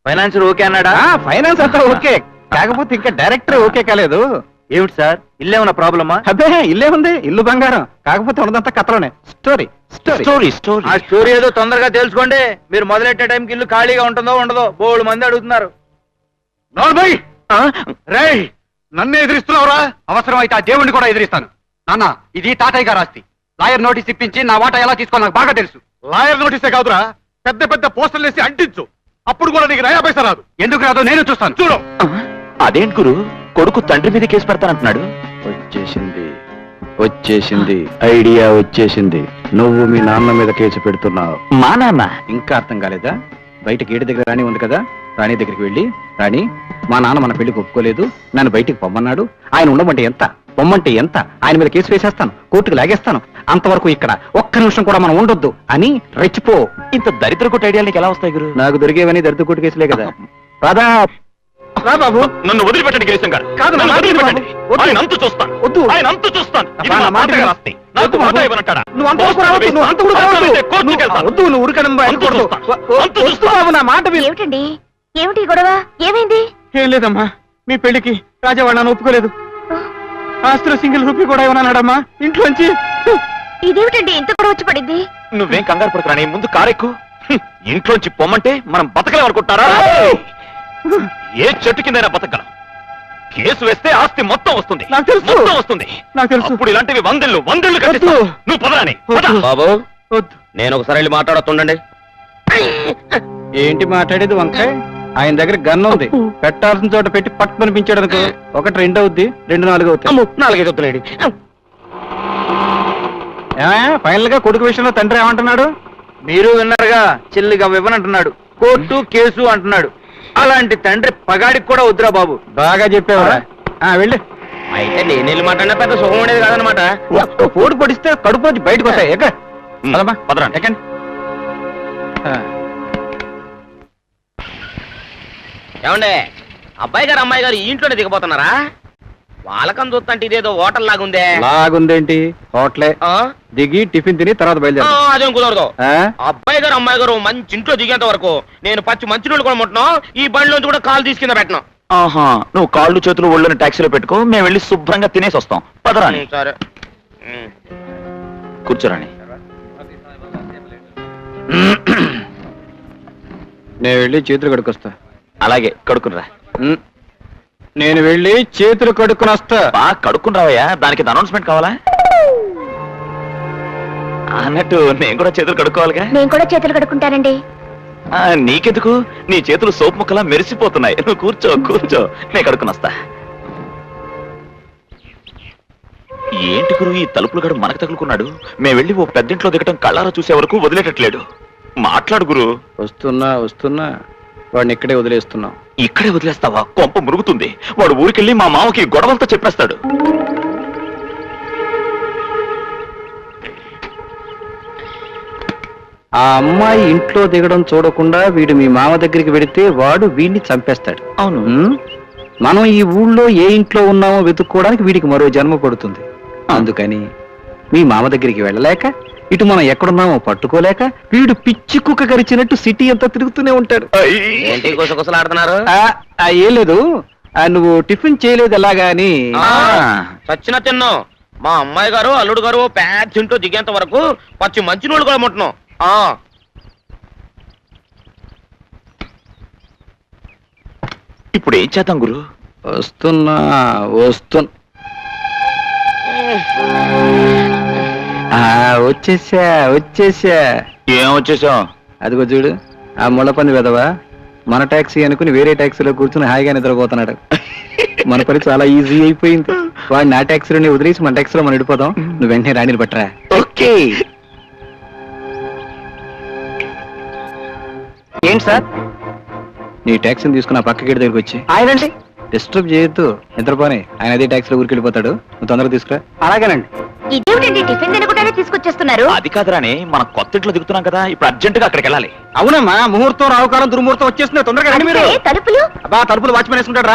ఫైనాన్షియర్ ఓకే అన్నాడా? ఫైనాన్స్ అంతా ఓకే, కాకపోతే ఇంకా డైరెక్టర్ ఓకే కాలేదు. ఏమిటి సార్, ఇల్లేమన్నా ప్రాబ్లమా? అబ్బే ఇల్లే ఉంది, ఇల్లు బంగారం. కాకపోతే ఉన్నదంతా కథలోనే. స్టోరీ. ఆ స్టోరీ ఏదో తొందరగా తెలుసుకోండి. మీరు మొదలెట్టే టైంకి ఇల్లు ఖాళీగా ఉంటుందో ఉండదో బోళ్ళు మంది అడుగుతున్నారు. రేయ్, నన్ను ఎదిరిస్తున్నావురా? అవసరం అయితే ఆ దేవుణ్ణి కూడా ఎదిరిస్తాను. నాన్న, ఇది తాతయ్య గారు ఆస్తి. లాయర్ నోటీస్ ఇప్పించి నా వాటా ఎలా తీసుకోవాలి నాకు బాగా తెలుసు. లాయర్ నోటీసే కాదురా, పెద్ద పెద్ద పోస్టర్లు వేసి అంటించు. అప్పుడు కూడా నీకు నయా పైసా రాదు. ఎందుకు రాదో నేను చూస్తాను. చూడు. అదేంటి గురు, కొడుకు తండ్రి మీద కేసు పెడతానంటున్నాడు. వచ్చేసింది ఐడియా వచ్చేసింది. నువ్వు మీ నాన్న మీద కేసు పెడుతున్నావు. మా నాన్న? ఇంకా అర్థం కాలేదా? బయట గేటు దగ్గర రాణి ఉంది కదా, రాణి దగ్గరికి వెళ్ళి, రాణి మా నాన్న మన పెళ్లికి ఒప్పుకోలేదు, నన్ను బయటికి పొమ్మన్నాడు. ఆయన ఉండమంటే ఎంత, పొమ్మంటే ఎంత, ఆయన మీద కేసు వేసేస్తాను, కోర్టుకు లాగేస్తాను. అంతవరకు ఇక్కడ ఒక్క నిమిషం కూడా మనం ఉండొద్దు అని రెచ్చిపో. ఇంత దరిద్ర కొట్టు ఐడియాలు నీకు ఎలా వస్తాయి గురు? నాకు దొరికేవని దరిద్ర కోర్టు కేసులే కదా. రాదా రా బాబు, నన్ను వదిలిపెట్టండి గిరీశం గారు. కాదు, నన్ను వదిలిపెట్టండి. వద్దు. ఆయన అంతు చూస్తాను. వద్దు. ఆయన అంతు చూస్తాను. ఇది అబ్బా, నా నా మాట తాతగారి విను. ఆస్తి. నాకు వద్దు మాట బాబు. ఇవ్వనంటాడా? నువ్వు అంతవరకు రావద్దు, నువ్వు అంతవరకు అవసరమైతే రావద్దు. కోర్టుకి వెళ్తాను. వద్దు, నువ్వు ఊరికనమ్మా, అంతు చూస్తాను. అంతు వద్దు చూస్తాను. బాబు, నా మాట విను. ఏమిటండి, ఏమిటి గొడవ? ఏమైంది? ఏం లేదమ్మా, మీ పెళ్లికి రాజావాడు నన్ను ఒప్పుకోలేదు. ఆస్తిలో సింగిల్ రూపీ కూడా ఇవ్వనన్నాడమ్మా ఇంట్లోంచి. ఇదేమిటండి ఇంత గొడవ వచ్చి పడింది? నువ్వేం కంగారు పడుతున్నా, ముందు కారెక్కు. ఇంట్లోంచి పొమ్మంటే మనం బతకలేమనుకుంటారా? ఏ చెట్టు కిందైనా బతకగలం. కేసు వేస్తే ఆస్తి మొత్తం వస్తుంది. నాకు తెలుసు. మొత్తం వస్తుంది. నాకు తెలుసు. అప్పుడు ఇలాంటివి వందలు కట్టిస్తా. వద్దు. నువ్వు పదరాని. బాబు, వద్దు. నేను ఒకసారి వెళ్ళి మాట్లాడుతుండండి. ఏంటి మాట్లాడేది వంకాయ? ఆయన దగ్గర గన్ ఉంది, పెట్టాల్సిన చోట పెట్టి పట్టు పనిపించాడు అనుకో. 1 2 అవుద్ది, 2 4 అవుతాయి. 4 చెప్తున్నాడు. ఫైనల్ గా కొడుకు విషయంలో తండ్రి ఏమంటున్నాడు? మీరు విన్నారుగా, చెల్లిగా ఇవ్వనంటున్నాడు, కోర్టు కేసు అంటున్నాడు. అలాంటి తండ్రి పగాడికి కూడా వద్దురా బాబు. బాగా చెప్పావా? వెళ్ళు. అయితే నేను వెళ్ళి మాట్లాడినా పెద్ద సుఖం ఉండేది కాదనమాట. ఒక్క పోటు పొడిస్తే కడుపు వచ్చి బయటకు వస్తాయి. పదరాని. ఎక్కండి. ఏమండే, అబ్బాయి గారు అమ్మాయి గారు ఈ ఇంట్లోనే దిగబోతున్నారా? వాళ్ళకని చూస్తుంటే ఇదేదో హోటల్ లాగుందే. లాగుందేంటి? హోటలే. దిగి టిఫిన్ తిని తర్వాత బయలుదేరా. అదేం కుదరదు. అబ్బాయి గారు అమ్మాయి గారు మంచి ఇంట్లో దిగేంత వరకు నేను పచ్చి మంచినీళ్ళు కూడా ముట్టను, ఈ బండిలోంచి కూడా కాలు తీసుకుని పెట్టను. ఆహా, నువ్వు కాళ్ళు చేతులు ఒళ్ళని టాక్సీలో పెట్టుకో, మేము వెళ్ళి శుభ్రంగా తినేసి వస్తాం. పదరాని. సరే కూర్చోరాని. నేను వెళ్ళి చేతులు కడుక్కొస్తా. అలాగే, కడుక్కునిరా. నేను వెళ్ళి చేతులు కడుక్కుని వస్తా. బాగా కడుక్కుని రావయ్యా, దానికి అనౌన్స్మెంట్ కావాలా అన్నట్టు? నేను కూడా చేతులు కడుక్కోవాలిగా. నేను కూడా చేతులు కడుక్కుంటానండి. నీకెందుకు? నీ చేతులు సోపు ముక్కలా మెరిసిపోతున్నాయి. నువ్వు కూర్చో కూర్చో, నేను కడుక్కుని వస్తా. ఏంటి గురు, ఈ తలుపులు గడు మనకు తగులుకున్నాడు. మేము వెళ్ళి ఓ పెద్దింట్లో దిగటం కళ్ళారా చూసే వరకు వదిలేటట్లేడు. మాట్లాడు గురు. వస్తున్నా వాడిని ఇక్కడే వదిలేస్తున్నాం. ఇక్కడే వదిలేస్తావా? కొంప మురుగుతుంది. వాడు ఊరికెళ్ళి మా మామకి గొడవలతో చెప్పేస్తాడు. ఆ అమ్మాయి ఇంట్లో దిగడం చూడకుండా వీడు మీ మామ దగ్గరికి వెడితే వాడు వీడిని చంపేస్తాడు. అవును. మనం ఈ ఊళ్ళో ఏ ఇంట్లో ఉన్నామో వెతుక్కోవడానికి వీడికి మరో జన్మ పడుతుంది. అందుకని మీ మామ దగ్గరికి వెళ్ళలేక, ఇటు మనం ఎక్కడున్నామో పట్టుకోలేక వీడు పిచ్చి కుక్క కరిచినట్టు సిటీ అంతా తిరుగుతూనే ఉంటాడు. ఏంటి గుసగుసలాడుతున్నారు? ఏం లేదు, నువ్వు టిఫిన్ చేయలేదు ఎలాగా అని. చచ్చిన తిన్నాం. మా అమ్మాయి గారు అల్లుడు గారు పెద్ద ఇంట్లో దిగేంత వరకు పచ్చి మంచినీళ్ళు కూడా ముట్టను. ఇప్పుడు ఏం చేద్దాం గురు? వస్తున్నా. వచ్చేసా. ఏం వచ్చేసాం? అదిగో చూడు, ఆ ముళ్ళ పని వెదవా మన టాక్సీ అనుకుని వేరే టాక్సీలో కూర్చుని హాయిగా నిద్రపోతున్నాడు. మన పని చాలా ఈజీ అయిపోయింది. వాడిని ఆ టాక్సీలోనే వదిలేసి మన టాక్సీలో మనం వెళ్ళిపోదాం. నువ్వు వెంటనే రాణిలు పట్టరా. ఓకే. ఏంటి సార్? నీ టాక్సీని తీసుకుని ఆ పక్క గేట్ దగ్గరికి వచ్చి ఆయనండి డిస్టర్బ్ చేయొద్దు, నిద్రపోనే. ఆయన అదే టాక్సీలో ఊరికి వెళ్ళిపోతాడు. నువ్వు తొందరగా తీసుకురా. అలాగేనండి. ఇదేమిటండి టిఫిన్ తినకుండానే తీసుకొచ్చేస్తున్నారు? అది కాదురాని, మనం కొత్త ఇంట్లో దిగుతున్నాం కదా, ఇప్పుడు అర్జెంట్ గా అక్కడికి వెళ్ళాలి. అవునమ్మా, ముహూర్తం రావుకాలం దుర్ముహూర్తం వచ్చేస్తుంది. తొందరగా రండి మీరు. తలుపులు తలుపులు వాచ్మెన్ వేసుకుంటాడు.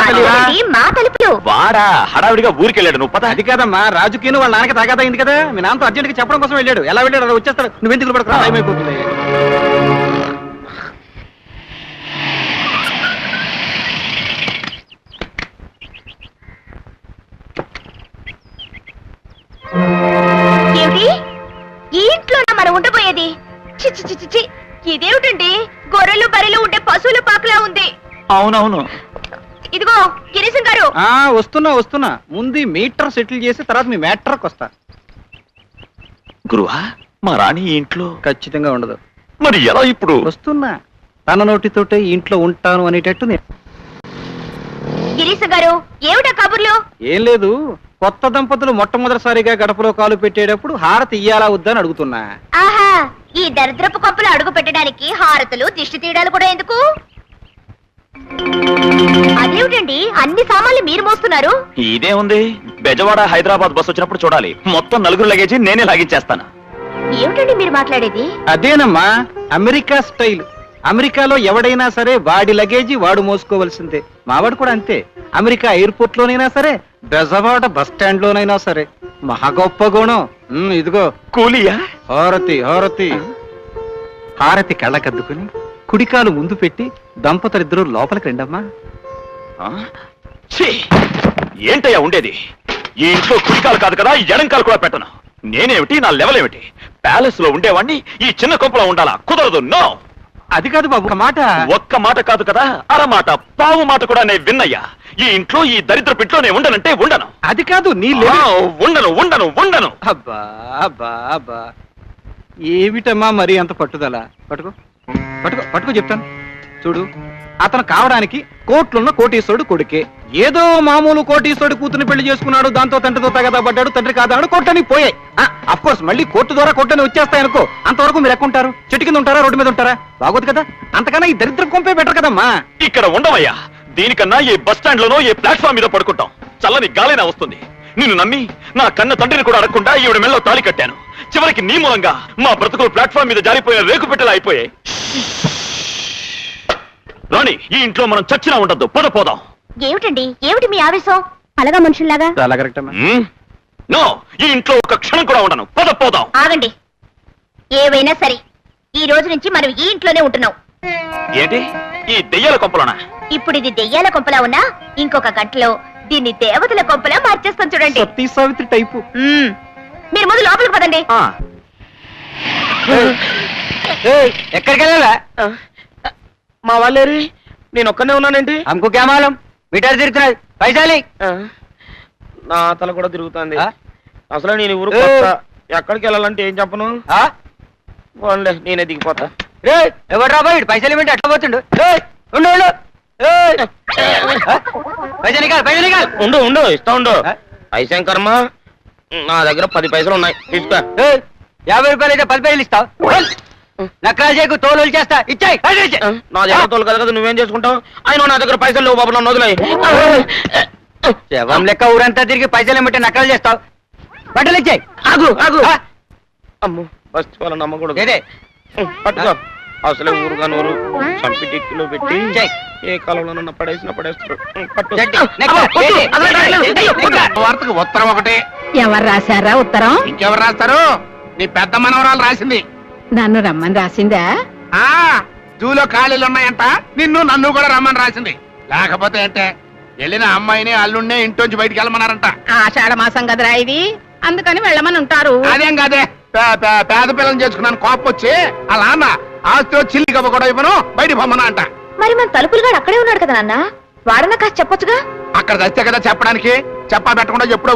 మా తలుపులు వాడా హడావిడిగా ఊరికి వెళ్ళాడు. నువ్వు పద. అది కాదమ్మా, రాజుకి వాళ్ళ నాన్నకి తాగాదా అయింది కదా, మీ నాన్నతో అర్జెంట్ గా చెప్పడం కోసం వెళ్ళాడు. ఎలా వెళ్ళాడు? అలా వచ్చేస్తాడు. నువ్వెందుకు పడక టైం అయిపోతుంది. ఏమిటి? ఈ ఇంట్లోనా మనం ఉండబోయేది? చిచి, ఇదేమిటండి? గొర్రెలు బర్రెలు ఉండే పశువుల పాకలా ఉంది. అవునవును. ఇదిగో గిరీశం గారు. వస్తున్నా. ముందు మీటర్ సెటిల్ చేసి తర్వాత మీ మ్యాటర్కి వస్తా. గురువా, మా రాణి ఈ ఇంట్లో ఖచ్చితంగా ఉండదు. మరి ఎలా ఇప్పుడు? వస్తున్నా. తన నోటితోటే ఈ ఇంట్లో ఉంటాను అనేటట్టు. గిరీశం గారు, ఏమిటా కబుర్లు? ఏం లేదు, కొత్త దంపతులు మొట్టమొదటిసారిగా గడపలో కాలు పెట్టేటప్పుడు హారతి ఇయ్యాలా వద్దని అడుగుతున్నా. ఆహా, ఈ దరిద్రపు కంపులు అడుగు పెట్టడానికి హారతులు దిష్టి తీయడాలు కూడా ఎందుకు? అదేమిటండి అన్ని సామాన్లు మీరు మోస్తున్నారు? ఇదే ఉంది, బెజవాడ హైదరాబాద్ బస్ వచ్చినప్పుడు చూడాలి. మొత్తం నలుగురు లగేజీ నేనే లాగించేస్తాను. ఏమిటండి మీరు మాట్లాడేది? అదేనమ్మా అమెరికా స్టైల్. అమెరికాలో ఎవడైనా సరే వాడి లగేజీ వాడు మోసుకోవలసిందే. మావాడు కూడా అంతే. అమెరికా ఎయిర్పోర్ట్ లోనైనా సరే, బెజవాడ బస్ స్టాండ్ లోనైనా సరే. మహా గొప్ప గుణం. ఇదిగో కూలియా? హారతి కళ్ళకద్దుకుని కుడికాలు ముందు పెట్టి దంపతులిద్దరూ లోపలికి రండమ్మా. ఏంటయ్యా ఉండేది? ఈ ఇంట్లో కుడికాలు కాదు కదా, ఎడంకాలు కూడా పెట్టను. నేనేమిటి, నా లెవెల్ ఏమిటి? ప్యాలెస్ లో ఉండేవాడిని ఈ చిన్న కొంపలో ఉండాలా? కుదరదు. నో. అది కాదు బాబు, ఒక్క మాట కాదు కదా, అరమాట పావు మాట కూడా నేను విన్నయ్యా. ఈ ఇంట్లో ఈ దరిద్ర పిట్లో నేను ఉండనంటే ఉండను. అది కాదు, నీ ఉండను. అబ్బా ఏమిటమ్మా మరి అంత పట్టుదల? పట్టుకో చెప్తాను. చూడు, అతను కావడానికి కోట్లున్న కోటీశ్వరుడు కొడుకే. ఏదో మామూలు కోటీశ్వరుడు కూతురు పెళ్లి చేసుకున్నాడు, దాంతో తండ్రితో తగదా పడ్డాడు, తండ్రి కాదాడు, కోర్టునికి పోయాయి. అఫ్ కోర్స్ మళ్ళీ కోర్టు ద్వారా కోర్టుని వచ్చేస్తాయనుకో. అంతవరకు మీరు ఎక్కుంటారు? చెట్టు కింద ఉంటారా, రోడ్డు మీద ఉంటారా? బాగోదు కదా. అంతకన్నా ఈ దరిద్రం కొంపే బెటర్ కదమ్మా. ఇక్కడ ఉండవయ్యా. దీనికన్నా ఏ బస్ స్టాండ్ లోనో ఏ ప్లాట్ఫామ్ మీద పడుకుంటాం. చల్లని గాలినా వస్తుంది. నిన్ను నమ్మి నా కన్న తండ్రిని కూడా అడగకుండా ఈవిడ మెల్లో తాళి కట్టాను. చివరికి నీ మూలంగా మా బ్రతుకులు ప్లాట్ఫామ్ మీద జారిపోయిన రేకు పెట్టెలా అయిపోయాయి. రాణి, ఈ ఇంట్లో మనం చచ్చినా ఉండద్దు. పోదాం. ఏమిటండి, ఏమిటి మీ ఆవేశం? అలాగా మనుషుల్లాగా? చాలా కరెక్ట్ అమ్మా. నో, ఈ ఇంట్లో ఒక క్షణం కూడా ఉండను. పోదాం. ఆగండి. ఏవైనా సరే ఈ రోజు నుంచి మనం ఈ ఇంట్లోనే ఉంటున్నాం. ఏంటి ఈ దెయ్యాల కొంపలోనా? ఇప్పుడు ఇది దెయ్యాల కొంపలా ఉన్నా ఇంకొక గంటలో దీన్ని దేవతల కొంపలా మార్చేస్తాం చూడండి. సతీ సావిత్రి టైపు. మీరు ముందు లోపలికి పదండి. ఎక్కడికి వెళ్ళాలా? మా వాళ్ళేరి, నేను ఒక్కనే ఉన్నానండి. हमको क्या मालूम? మీటర్ తిరుగుతున్నది, పైసాలి. నా తల కూడా తిరుగుతుంది. అసలు నేను ఊరు ఎక్కడికి వెళ్ళాలంటే ఏం చెప్పను. పోన్లే, నేనే దిగిపోతా. ఎవరు రా బాయ్, పైసలు ఇవ్వండి, ఎట్లా పోతుండు? ఉండు ఇస్తా ఉండు. పైసా కర్మ, నా దగ్గర 10 పైసలు ఉన్నాయి, తీసుకో. 50 రూపాయలు అయితే 10 పైసలు ఇస్తావు. నక్రాజేకు తోలు చేస్తా, ఇచ్చాయి. నా దగ్గర తోలు కదా, నువ్వేం చేసుకుంటావు? అయినా నా దగ్గర పైసలు లేవు బాబు, నన్ను వదిలేయ్. శవం లెక్క ఊరంతా తిరిగి పైసలు ఏమిటి నక్కలు చేస్తావు? బట్టలు ఇచ్చాయి. ఆగు. అమ్ము, బస్ వాళ్ళ నమ్మకూడదు. పట్టుకో. అసలే ఊరుగా నూరు చంపి టిక్కిలో పెట్టి ఏ కాలంలో నన్ను పడేస్తారు. వార్తకు ఉత్తరం ఒకటి. ఎవరు రాశారా ఉత్తరం? ఇంకెవరు రాస్తారు? నీ పెద్ద మనవరాలు రాసింది. నన్ను రమ్మని రాసిందా? ఆ జూలో ఖాళీలు ఉన్నాయంట, నన్ను కూడా రమ్మని రాసింది. లేకపోతే అంటే వెళ్ళిన అమ్మాయిని అల్లుడినే ఇంట్లోంచి బయటికి వెళ్ళమన్నారంట. ఆషాఢ మాసం కదరా ఇది, అందుకని వెళ్ళమని ఉంటారు. అదేం కాదే, పేద పిల్లలు చేసుకున్నాను కోపం వచ్చి అలా అన్న ఆస్తిలో చిల్లి కబ్బ కూడా ఇవ్వను, బయటికి పొమ్మనా అంట. మరి మన తలుపులుగా అక్కడే ఉన్నాడు కదా నాన్న, వాడన్నా కాస్త చెప్పొచ్చుగా. అక్కడ తెచ్చే కదా చెప్పడానికి, చెప్పా పెట్టకుండా ఎప్పుడో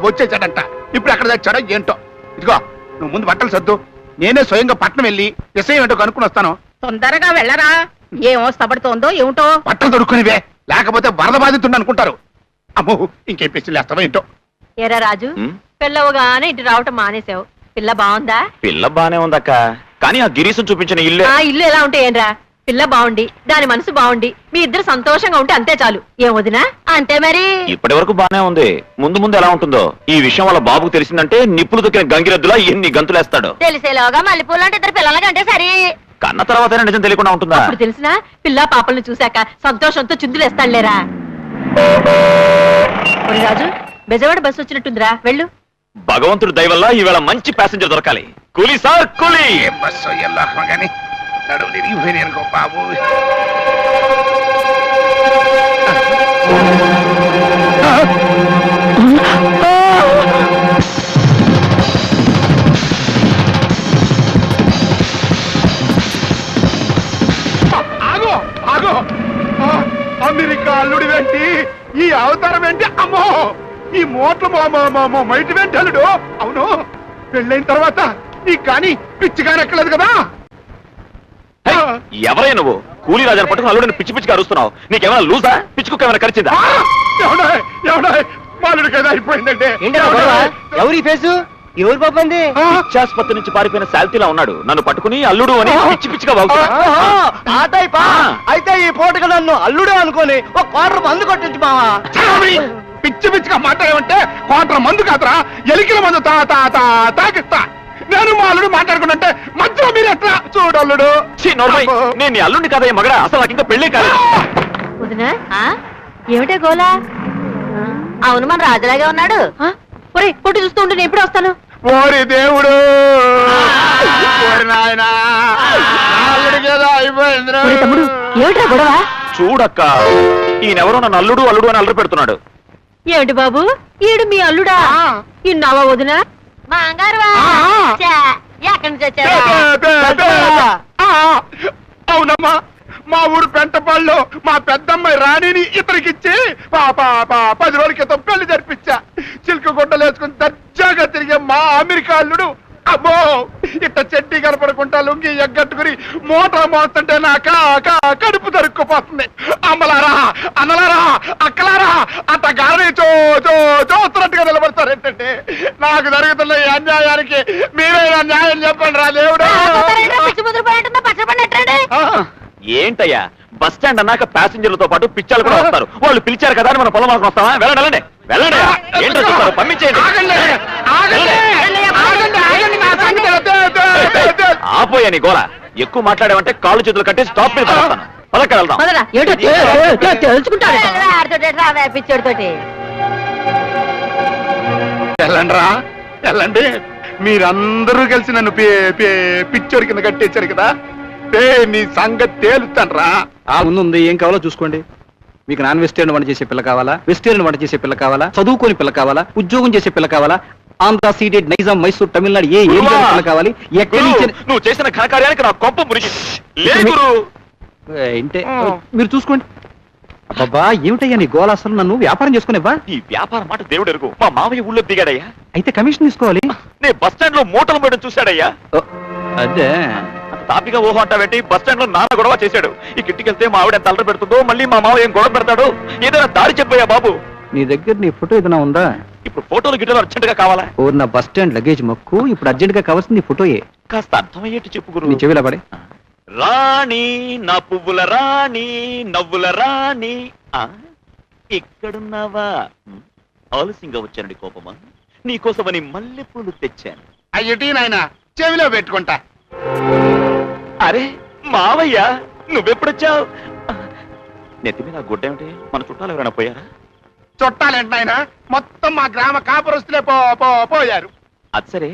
వచ్చేసాడంట. ఇప్పుడు ఎక్కడ తెచ్చాడో ఏంటో. ఇదిగో నువ్వు ముందు బట్టలు సర్దు, నేనే స్వయంగా పట్నం వెళ్ళి విషయం ఏంటో కనుక్కుని వస్తాను. తొందరగా వెళ్ళరా, ఏమో సబడుతోందో ఏమిటో. బట్టలు దొరుకునివే, లేకపోతే వరద బాధితుండ అనుకుంటారు. అమ్మో, ఇంకేం పిచ్చిలు వేస్తావో ఏంటో. ఎరా రాజు, పిల్లవగానే ఇంటి రావటం మానేసావు. పిల్ల బాగుందా? పిల్ల బానే ఉందక్క, కానీ ఆ గిరీశం చూపించిన ఇల్లు. ఆ ఇల్లు ఎలా ఉంటే ఏంరా, పిల్ల బాగుండి దాని మనసు బాగుండి మీ ఇద్దరు సంతోషంగా ఉంటే అంతే చాలు. ఏం వదినా? అంతే మరి. ఇప్పటి వరకు బానే ఉంది, ముందు ఎలా ఉంటుందో. ఈ విషయం వాళ్ళ బాబుకు తెలిసిందంటే నిప్పులు దొక్కిన గంగిరెద్దులా ఎన్ని గంతులేస్తాడు. తెలిసేలోగా మల్లెపూలు అంటే ఇద్దరు పిల్లలకంటే సరే. కన్న తర్వాత నిజం తెలియకుండా ఉంటుందా? ఇప్పుడు తెలిసినా పిల్ల పాపలను చూశాక సంతోషంతో చిందులేస్తాడులేరా. రాజు, బెజవాడ బస్సు వచ్చినట్టుందిరా, వెళ్ళు. భగవంతుడి దయ వల్ల ఈవేళ మంచి ప్యాసింజర్ దొరకాలి. కూలీ సార్, కూలీ. బస్సు కానీ నడువు నిరిగిపోయినాయి అనుకో బాబు. ఆగు, అమెరికా అల్లుడి వెంటి ఈ అవతారం ఏంటి? అమ్మో, ఈ మోట్లు మైటి వెంటి అల్లుడు. అవును, పెళ్ళైన తర్వాత ఈ కానీ పిచ్చిగాని ఎక్కలేదు కదా. ఎవరై నువ్వు? కూలీ రాజాను పట్టుకుని అల్లుడిని పిచ్చి అరుస్తున్నావు. నీకేమైనా లూజా? పిచ్చుకు ఏమైనా ఖర్చిందా? మాలుడు కదా అయిపోయిందంటే. ఎవరి ఫేసు, ఎవరు పాపంది? పిచ్చాసుపత్రి నుంచి పారిపోయిన శాల్తీలా ఉన్నాడు. నన్ను పట్టుకుని అల్లుడు అని పిచ్చిగా అయితే ఈ పూటగా నన్ను అల్లుడు అనుకోని ఒక క్వార్టర్ మందు కొట్టించు మావా. పిచ్చిగా మాట్లాడమంటే క్వార్టర్ మందు కాదురా, ఎలికల మందు తాకిస్తా. నేను మా అల్లుడు మాట్లాడుకుంటే మధ్యలో మీరు ఎట్లా చూడల్లుడు? నేను నీ అల్లుడిని కాదయ్య మగడా, అసలు నాకు ఇంకా పెళ్లి కాదు. వదినా, ఏమిటే గోలా? అవును, మన రాజులాగే ఉన్నాడు. పొట్టి చూస్తూ ఉంటే నేను ఎప్పుడు వస్తాను. ఓరి దేవుడు, నాయనా, తమ్ముడు ఏమిట్రా గొడవ? చూడక్క, ఈయనెవరో నన్ను అల్లుడు అల్లుడు అని అల్లరి పెడుతున్నాడు. ఏమిటి బాబు, ఈడు మీ అల్లుడా? ఇన్నావా వదినా? ఎక్కడి నుంచి వచ్చారా? అవునమ్మా, మా ఊరు పెంటపాళ్ళు మా పెద్దమ్మాయి రాణిని ఇతనికిచ్చి 10 రోజుల క్రితం పెళ్లి జరిపించా. చిలుక గుడ్డలు వేసుకుని దర్జాగా తిరిగే మా అమెరికా అల్లుడు అమ్మో ఇట్ట చెడ్డీ కనపడకుండా లుంగి ఎగ్గట్టుకుని మోటార్ మోస్తుంటే నా కడుపు దొరుక్కుపోతుంది. అమ్మలారా, అన్నలారా, అక్కలారా, అట్ట గాలి చూస్తున్నట్టుగా నిలబడతారేంటండి? నాకు జరుగుతున్న ఈ అన్యాయానికి మీరైనా న్యాయం చెప్పండి రా దేవుడు. ఏంటయ్యా, బస్ స్టాండ్ అన్నాక ప్యాసింజర్లతో పాటు పిచ్చాలు కూడా వస్తారు. వాళ్ళు పిలిచారు కదా అని మన పొలం వరకు వస్తావా? వెళ్ళండి వెళ్ళండి. ఏంటో చూస్తారు, పంపించేయండి. ఆపోయా నీ గోల. ఎక్కువ మాట్లాడావంటే కాళ్ళు చేతులు కట్టి స్టాప్ మీద పడతాను. పదక్క వెళ్దాం. తెలుసుకుంటాడు పిచ్చోడితోటి. వెళ్ళండిరా, వెళ్ళండి. మీరందరూ కలిసి నన్ను పిచ్చోడి కింద కట్టేశారు కదా. నీ సంగతి తేలుతాన్రా. ఆ ముందు ఏం కావాలో చూసుకోండి. మీకు నాన్ వెజిటేరియన్ వంట చేసే పిల్ల కావాలా, వెజిటేరియన్ వంట చేసే పిల్ల కావాలా, చదువుకోని పిల్ల కావాలా, ఉద్యోగం చేసే పిల్ల కావాలా, ఆంధ్ర, సీడెడ్, నైజాం, మైసూర్, తమిళనాడు ఏ ఏరియా పిల్ల కావాలి, ఎక్కడి నుంచి నువ్వు చేసిన ఘనకార్యానికి నా కొంప మురిగి ఏంటే మీరు చూసుకోండి. అబ్బా ఏమిటయ్యా నీ గోల, అసలు నన్ను వ్యాపారం చేసుకునేవా? ఈ వ్యాపారం మాట దేవుడు ఎరుగు. మా మామయ్య ఊళ్ళో దిగాడయ్యా. అయితే కమిషన్ తీసుకోవాలి. నేను బస్ స్టాండ్ లో మూటలు మేడం చూశాడయ్యా. అదే అంత తాపిగా ఓహో అంటావేంటి? బస్ స్టాండ్ లో నాన్న గొడవ చేశాడు. ఈ కిట్టికి వెళ్తే మా ఆవిడ ఎంత అల్లరి పెడుతుందో, మళ్ళీ మా మామయ్య ఏం గొడవ పెడతాడు. ఏదైనా దారి చెప్పయ్యా బాబు. నీ దగ్గర నీ ఫోటో ఏదైనా ఉందా? ఇప్పుడు ఫోటోలు గిటోలు అర్జెంట్ గా కావాలా? ఓ నా బస్ స్టాండ్ లగేజ్ మొక్కు. ఇప్పుడు అర్జెంట్ గా కావాల్సింది నీ ఫోటోయే. కాస్త అర్థమయ్యేట్టు చెప్పు గురు. నీ చెవిలా పడే. రాణి నా పువ్వుల రాణి, నవ్వుల రాణి. ఇక్కడున్నావా? ఆలస్యంగా వచ్చానండి కోపమా? నీకోసమని మల్లెపూలు తెచ్చాను. అయ్యటి నాయన చెవిలో పెట్టుకుంటా. అరే మావయ్య, నువ్వెప్పుడొచ్చావు? నెత్తి మీద గుడ్డ ఏమిటి? మన చుట్టాలు ఎవరైనా పోయారా? చుట్టాలేంటి నాయన, మొత్తం మా గ్రామ కాపురస్తులే పోయారు. అది సరే,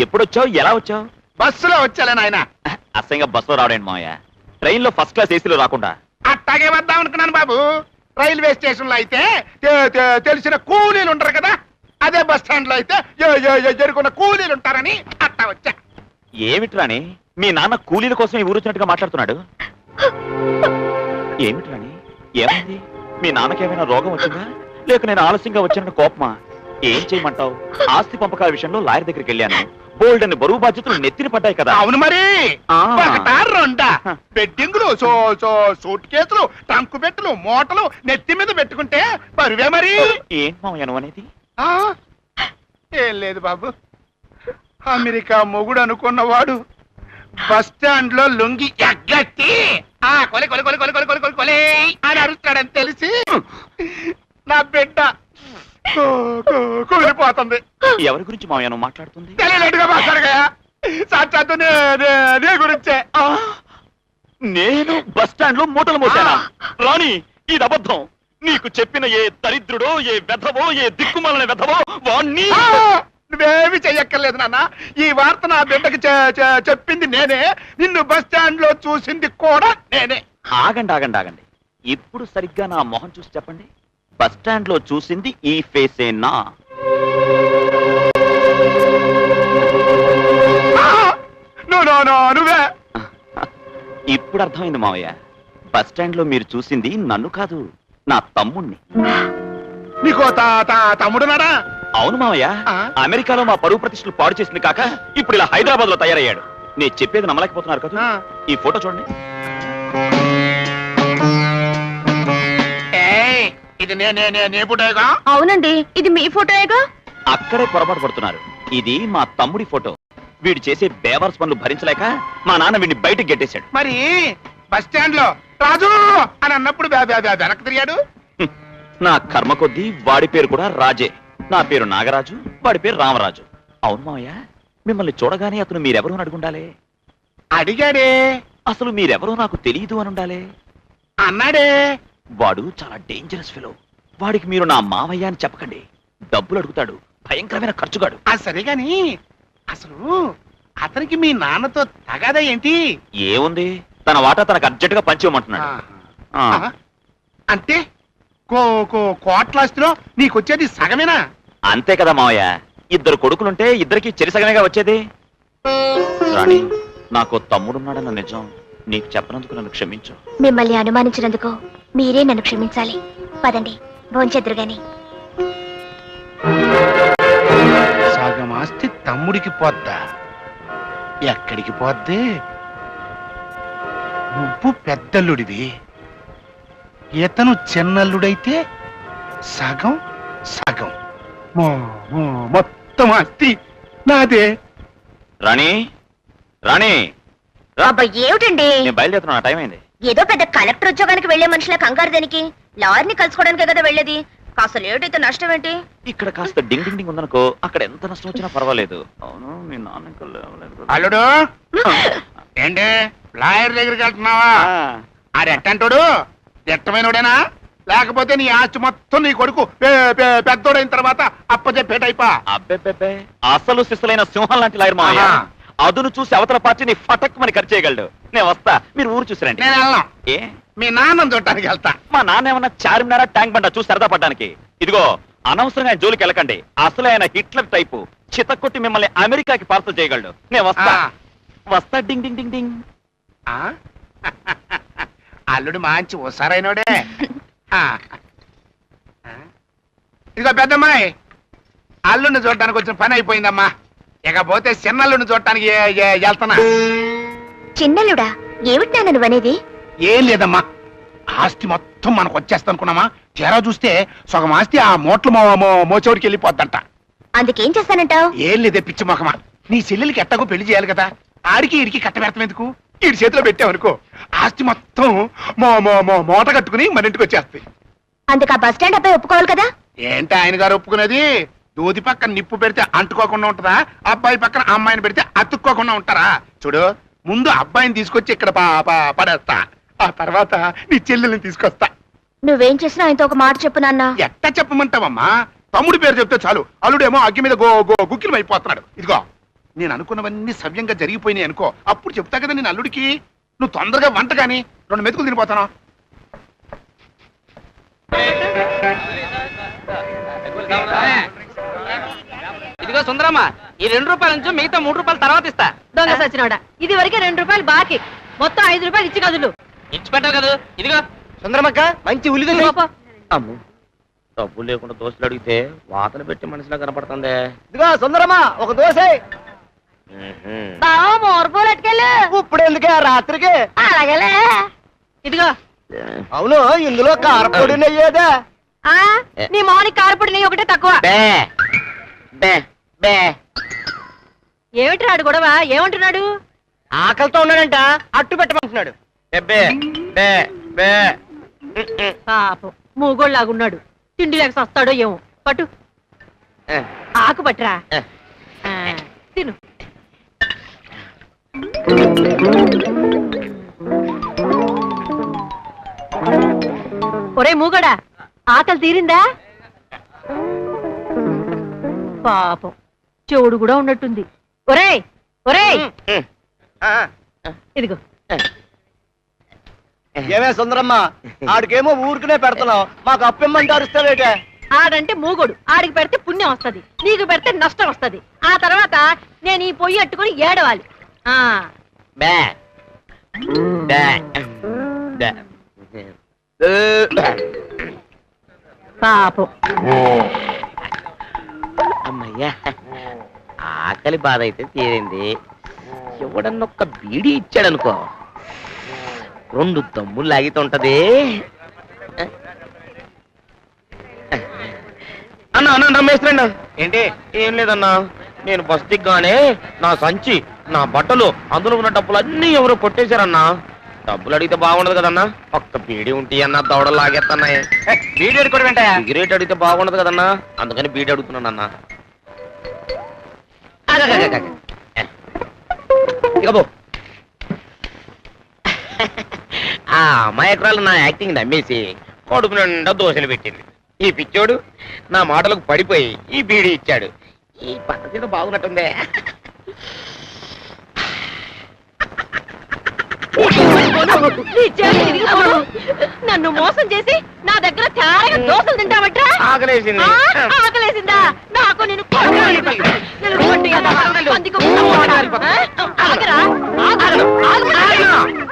ఎప్పుడొచ్చావు, ఎలా వచ్చావు? బస్సులో వచ్చాలే నాయన. అసహ్యంగా బస్సులో రావడండి మావయ్య. ట్రైన్ లో ఫస్ట్ క్లాస్ ఏసీలో రాకుండా. అట్టాగే వద్దాం అనుకున్నాను బాబు. రైల్వే స్టేషన్ లో అయితే తెలిసిన కూలీలు ఉంటారు కదా, అదే బస్ స్టాండ్ లో అయితే ఎరుగున్న కూలీలు ఉంటారని అట్టా వచ్చా. ఏమిట్రాని మీ నాన్న కూలీల కోసం ఈ ఊరుచ్చినట్టుగా మాట్లాడుతున్నాడు? ఏమిట్రాని ఏమైంది? మీ నాన్నకేమైనా రోగం వచ్చిందా, లేక నేను ఆలస్యంగా వచ్చానని కోపమా? ఏం చేయమంటావు? ఆస్తి పంపకాల విషయంలో లాయర్ దగ్గరికి వెళ్ళాను. బోల్డ్ అని బరువు బాధ్యతలు నెత్తిన పడ్డాయి కదా. అవును మరి, రెండా బెడ్డింగులు, సూట్ కేసులు, ట్రంకు పెట్టులు, మూటలు నెత్తి మీద పెట్టుకుంటే బరువే మరి. ఏం మామయ్య అనేది? ఏం లేదు బాబు, అమెరికా మొగుడు అనుకున్నవాడు బస్ స్టాండ్ లో లుంగి ఎగ్గట్టి కొలి కొలి కొలి కొలి కొలి కొలి కొలి కొలి అని అరుస్తాడని తెలిసి నా బిడ్డ కూలిపోతుంది. ఎవరి గురించి మామయ్య నువ్వు మాట్లాడుతుంది? తెలియనట్టుగా మాట్లాడగా సాక్షాత్తు నీ గురించే. నేను బస్ స్టాండ్ లో మూటలు మోసానా? రాణి, ఇది అబద్ధం. నీకు చెప్పిన ఏ దరిద్రుడో, ఏ వెధవో, ఏ దిక్కుమాలిన వెధవో వాణ్ణి. నువ్వేమి చెయ్యక్కర్లేదు నాన్న. ఈ వార్త నా బిడ్డకి చెప్పింది నేనే, నిన్ను బస్ స్టాండ్ లో చూసింది కూడా నేనే. ఆగండి ఆగండి ఆగండి, ఇప్పుడు సరిగ్గా నా మొహం చూసి చెప్పండి. బస్ స్టాండ్ లో చూసింది ఈ ఫేసేనా? నువ్వే. ఇప్పుడు అర్థమైంది మావయ్య. బస్ స్టాండ్ లో మీరు చూసింది నన్ను కాదు, నా తమ్ముణ్ణి. నీకో తమ్ముడున్నాడా? అవును మావయ్య. అమెరికాలో మా పరువు ప్రతిష్టలు పాడు చేసింది కాక ఇప్పుడు ఇలా హైదరాబాద్ లో తయారయ్యాడు. నేను చెప్పేది నమ్మలేకపోతున్నారు కదా. ఈ ఫోటో చూడండి. ఇది నీ ఫోటోగా? అవునండి, ఇది మీ ఫోటోయేగా. అక్కడే పొరపాటు పడుతున్నారు. ఇది మా తమ్ముడి ఫోటో. వీడు చేసే బేవర్స్ పనులు భరించలేక మా నాన్న వీడిని బయటకు గెట్టేశాడు. మరి బస్ స్టాండ్ లో రాజు అని అన్నప్పుడు వెనక్కి తిరిగాడు. నా కర్మ కొద్దీ వాడి పేరు కూడా రాజే. నా పేరు నాగరాజు, వాడి పేరు రామరాజు. అవును మావయ్య, మిమ్మల్ని చూడగానే అతను మీరెవరు అని అడుగుండాలే. అడిగాడే. అసలు మీరెవరో నాకు తెలియదు అని ఉండాలే. అన్నాడే. వాడు చాలా డేంజరస్ ఫెలో. వాడికి మీరు నా మావయ్య అని చెప్పకండి. డబ్బులు అడుగుతాడు, భయంకరమైన ఖర్చుగాడు. సరేగాని అసలు అతనికి మీ నాన్నతో తగాదా ఏంటి? ఏముంది, తన వాటా తనకు అర్జెంట్ గా పంచివ్వమంటున్నాడు. అంటే కోట్లాస్తిలో నీకొచ్చేది సగమేనా? అంతే కదా మావయ్య. ఇద్దరు కొడుకులుంటే ఇద్దరికి చెరిసగమేగా వచ్చేది. రాణి, నాకు తమ్ముడున్నాడన్న నిజం నీకు చెప్పనందుకు నన్ను క్షమించు. మిమ్మల్ని అనుమానించినందుకు మీరే నన్ను క్షమించాలి. పదండి, భోంచెద్దురు గాని. సగం ఆస్తి తమ్ముడికి పోద్దా? ఎక్కడికి పోద్ది? నువ్వు పెద్దల్లుడివి, ఇతను చిన్నల్లుడైతే సగం సగం మొత్తం ఆస్తి నాదే. రాణి, రాణి, అబ్బా ఏమిటండి? నేను బయలుదేరుతున్నా, టైం అయింది. ఏదో పెద్ద కలెక్టర్ ఉద్యోగానికి వెళ్లే మనుషుల కంగారు దేనికి? లాయర్ని కలుసుకోవడానికే కదా వెళ్ళేది. కాస్త లేట్ అయితే నష్టం ఏంటి? ఇక్కడ కాస్త డింగ్ డింగ్ డింగ్ ఉందనుకో, అక్కడ ఎంత నష్టం వచ్చినా పర్వాలేదు. అవును, మీ నాన్న అల్లుడు ఏంటి లాయర్ దగ్గరికి వెళ్తున్నావా? ఆడెట్టంటాడు? దిట్టమైనోడేనా? లేకపోతే నీ ఆస్తి మొత్తం నీ కొడుకు పెద్దోడైన తర్వాత అప్పచెప్పేటైపా. అబ్బెబ్బెబ్బే, అసలు సిస్సులైన సింహం లాంటి లాయర్ మావయ్య. ఆహా. అదును చూసి అవతల పార్టీని ఫటక్ మని ఖర్చు చేయగలడు. నేను వస్తా, మీరు ఊరు చూసిరండి. నేను వెళ్ళను, ఏ మీ నాన్నని చూడటానికి వెళ్తా. మా నాన్న ఏమన్నా చార్మినారా ట్యాంక్ బండ చూసి సరదా పడ్డానికి? ఇదిగో అనవసరంగా ఆయన జోలికి వెళ్ళకండి. అసలు ఆయన హిట్లర్ టైపు, చితక్కొట్టి మిమ్మల్ని అమెరికాకి పార్సల్ చేయగలడు. నేను వస్తా వస్తా. డింగ్ డింగ్ డింగ్ డింగ్. ఆ? అల్లుడు మంచి హుషారైనోడే. ఆ. ఇదిగో పెద్దమ్మాయి, అల్లుడిని చూడటానికి వచ్చిన పని అయిపోయిందమ్మా. ఇకపోతే చిన్నల్లుడిని చూడటానికి వెళ్తున్నా. చిన్నలుడా ఏమిటి నువ్వు అనేది? ఏం లేదమ్మా, ఆస్తి మొత్తం మనకు వచ్చేస్తా అనుకున్నామా, తీరా చూస్తే సగం ఆస్తి ఆ మోట్లు మోచోడికి వెళ్ళిపోద్దంట. అందుకేం చేస్తానంటావు? ఏం లేదే పిచ్చి మొహమా, నీ చెల్లెలకి ఎట్టగో పెళ్లి చేయాలి కదా, ఆడికి ఇడికి కట్ట పెడతాం ఎందుకు? ఈడి చేతిలో పెట్టామనుకో ఆస్తి మొత్తం మూట కట్టుకుని మన ఇంటికి వచ్చేస్తాయి. అందుకు ఆ బస్ స్టాండ్ అబ్బాయి ఒప్పుకోవాలి కదా? ఏంటి ఆయన గారు ఒప్పుకునేది? దూది పక్కన నిప్పు పెడితే అంటుకోకుండా ఉంటదా, అబ్బాయి పక్కన అమ్మాయిని పెడితే అతుక్కోకుండా ఉంటారా? చూడు, ముందు అబ్బాయిని తీసుకొచ్చి ఇక్కడ పడేస్తా, ఆ తర్వాత నీ చెల్లెల్ని తీసుకొస్తా. నువ్వేం చేసినా ఆయనతో ఒక మాట చెప్పు నాన్న. ఎట్టా చెప్పమంటావమ్మా? తమ్ముడి పేరు చెప్తే చాలు, అల్లుడేమో అగ్గి మీద గుక్కిలం అయిపోతున్నాడు. ఇదిగో, నేను అనుకున్నవన్నీ సవ్యంగా జరిగిపోయినాయి అనుకో, అప్పుడు చెప్తా కదా నేను అల్లుడికి. నువ్వు తొందరగా వంట కానీ 2 మెతుకులు తినిపోతాను. ఇదిగో సుందరమ్మ, ఈ 2 రూపాయల నుంచి మిగతా 3 రూపాయలు తర్వాత ఇస్తా. దొంగ సచ్చినోడా, ఇది వరకే 2 రూపాయలు బాకీ, మొత్తం 5 రూపాయలు ఇచ్చి కదులు. ఇచ్చి పెట్టావు కదా. ఇదిగో సుందరమక్క, మంచి ఉల్లిగడ్డ. పో. అమ్ము, డబ్బులు లేకుండా దోశలు అడిగితే వాతలు పెట్టి మనిషిలా కనపడుతుంది. ఇదిగో సుందరమ్మ, ఒక దోశ. బావా మోర్పూలు ఎట్టుకెళ్ళు. ఇప్పుడు ఎందుకే రాత్రికి? అలాగేలే. ఇదిగో. అవును, ఇందులో కారపొడి నెయ్యేదా? ఆ నీ మౌనికి కారపొడి నెయ్యి ఒకటే తక్కువ. ఏమిటి రాడు గొడవ? ఏమంటున్నాడు? ఆకలితో ఉన్నాడంట, అట్టు పెట్టమంటున్నాడు. పాపం మూగోళ్ళలాగున్నాడు, తిండి లేక వస్తాడో ఏమో. పట్టు, ఆకు పట్టురా. తిను. ఒరే మూగడా, ఆకలి తీరిందా? పాపం చెవుడు కూడా ఉన్నట్టుంది. ఒరే ఒరే, ఇదిగో. ఏమే సుందరమ్మ, ఆడికేమో ఊరికనే పెడుతున్నావు, మాకు అప్పిమ్మంటారు ఇస్తావేటే? ఆడంటే మూగోడు, ఆడికి పెడితే పుణ్యం వస్తది, నీకు పెడితే నష్టం వస్తది. ఆ తర్వాత నేను ఈ పొయ్యి అట్టుకుని ఏడవాలి. ఆ పాపం. అమ్మయ్యా, ఆకలి బాధ అయితే తీరింది. ఎవడన్నొక్క బీడీ ఇచ్చాడనుకో, 2 దమ్ములు లాగితుంటది. అన్నా అన్నా రమేశ్వరన్న. ఏంటి? ఏం లేదన్నా, నేను బస్ దిగ్గానే నా సంచి, నా బట్టలు, అందులో ఉన్న డబ్బులు అన్నీ ఎవరో కొట్టేశారన్నా. డబ్బులు అడిగితే బాగుండదు కదన్నా, ఒక్క బీడీ ఉంటే అన్నా దవడలు లాగేస్తున్నాయి. బీడీ అడుకోవడం ఏంటయా? సిగరెట్ అడిగితే బాగుండదు కదన్నా, అందుకని బీడీ అడుగుతున్నానన్నా. ఇక పో. ఆ అమాయకురాలు నా యాక్టింగ్ నమ్మేసి కడుపు నిండా దోశలు పెట్టింది. ఈ పిచ్చోడు నా మాటలకు పడిపోయి ఈ బీడీ ఇచ్చాడు. ఈ పద్ధతి ఏదో బాగున్నట్టుందే. నీ చేతులు ఇరిగిపోను. నన్ను మోసం చేసి నా దగ్గర తేరగా దోశలు తింటావట్రా? ఆకలేసింది. ఆకలేసిందా? నాకు నేను కొట్టాలి. నేను కొట్టి కదా, అందుకు ఆగరా, ఆగను, ఆగను.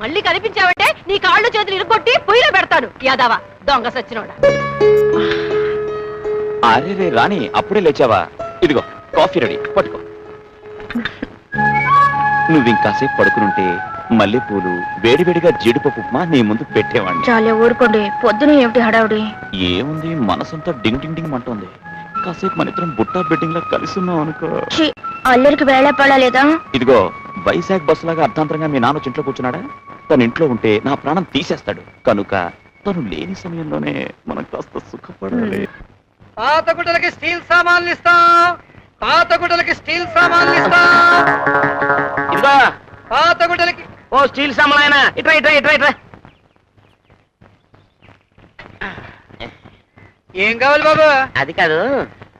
మళ్ళీ కనిపించావంటే నీ కాళ్ళు చేతులు ఇరుగొట్టి పొయ్యిలో పెడతాను. యాదవా దొంగ సచ్చినోడా. అరే రే రాణి, అప్పుడే లేచావా? ఇదిగో కాఫీ రెడీ, పట్టుకో. నువ్వింకాసేపు పడుకునుంటే మల్లెపూలు, వేడివేడిగా జీడిపప్పు ఉప్మా నీ ముందు పెట్టేవాడిని. చాలే ఊరుకోండి, పొద్దున ఏమిటి హడావుడి? ఏముంది, మనసంతా డింగ్ డింగ్ డింగ్ అంటుంది. కాసేపు మన ఇద్దరం బుట్టా బెడ్డింగ్ లా కలిసి ఉన్నాం అనుకో. అల్లరికి వేళ పడలేదా? ఇదిగో వైజాగ్ బస్సు లాగా అర్ధాంతరంగా మీ నాన్న ఇంట్లో కూర్చున్నాడా? తన ఇంట్లో ఉంటే నా ప్రాణం తీసేస్తాడు కనుక తను లేని సమయంలోనే మనం కాస్త సుఖపడాలి. పాత గుడ్డలకి స్టీల్ సామాన్లు ఇస్తాం, పాత గుడ్డలకి స్టీల్ సామాన్లు ఇస్తాం. ఇదిగో పాత గుడ్డలకి ఓ స్టీల్ సామాన్ ఆయన, ఇట్రా ఇట్రా ఇట్రా ఇట్రా. ఏం కావాలి బాబు? అది కాదు,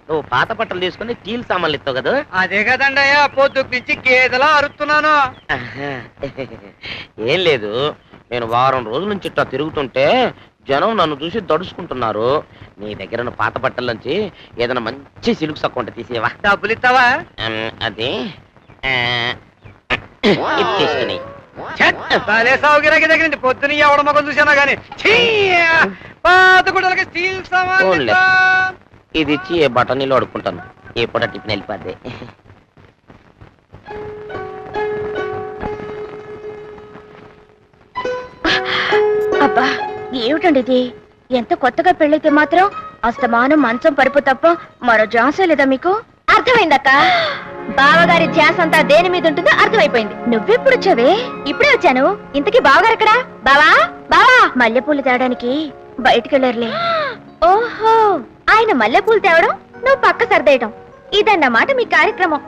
నువ్వు పాత బట్టలు తీసుకుని స్టీల్ సామాన్లు ఇస్తావు కదా. అదే కదండి అయ్యా, పొద్దుకు నుంచి గేదెలా అరుస్తున్నాను. ఏం లేదు, నేను వారం రోజుల నుంచి ఇట్లా తిరుగుతుంటే జనం నన్ను చూసి దడుచుకుంటున్నారు. నీ దగ్గర ఉన్న పాత బట్టల నుంచి ఏదైనా మంచి సిల్క్ సక్కు ఉంటే తీసేవా? డబ్బులు ఇస్తావా? అది ఇది తీసుకుని సౌకర్యానికి దగ్గర నుంచి పొద్దున ఎవడ మొక్కలు చూసానా గానీ పాత గుడ్డలకి స్టీల్ సామాన్ పోన్లే. ఇది ఇచ్చి ఏ బట్టనీళ్ళు అడుక్కుంటాను, ఏ పూట టిఫిన్ వెళ్ళిపోద్ది. అబ్బా ఏమిటండి ఇది? ఎంత కొత్తగా పెళ్ళైతే మాత్రం అస్తమానం మంచం పరుపు తప్ప మరో ధ్యాస లేదా మీకు? అర్థమైందక్క, బావగారి ధ్యాస అంతా దేని మీద ఉంటుందో అర్థమైపోయింది. నువ్వెప్పుడు వచ్చావే? ఇప్పుడే వచ్చాను. ఇంతకీ బావగారు ఎక్కడా? బావా బావా, మల్లెపూలు తేవడానికి బయటికెళ్ళారులే. ఓహో, ఆయన మల్లెపూలు తేవడం, నువ్వు పక్క సర్దేయటం, ఇదన్నమాట మీ కార్యక్రమం.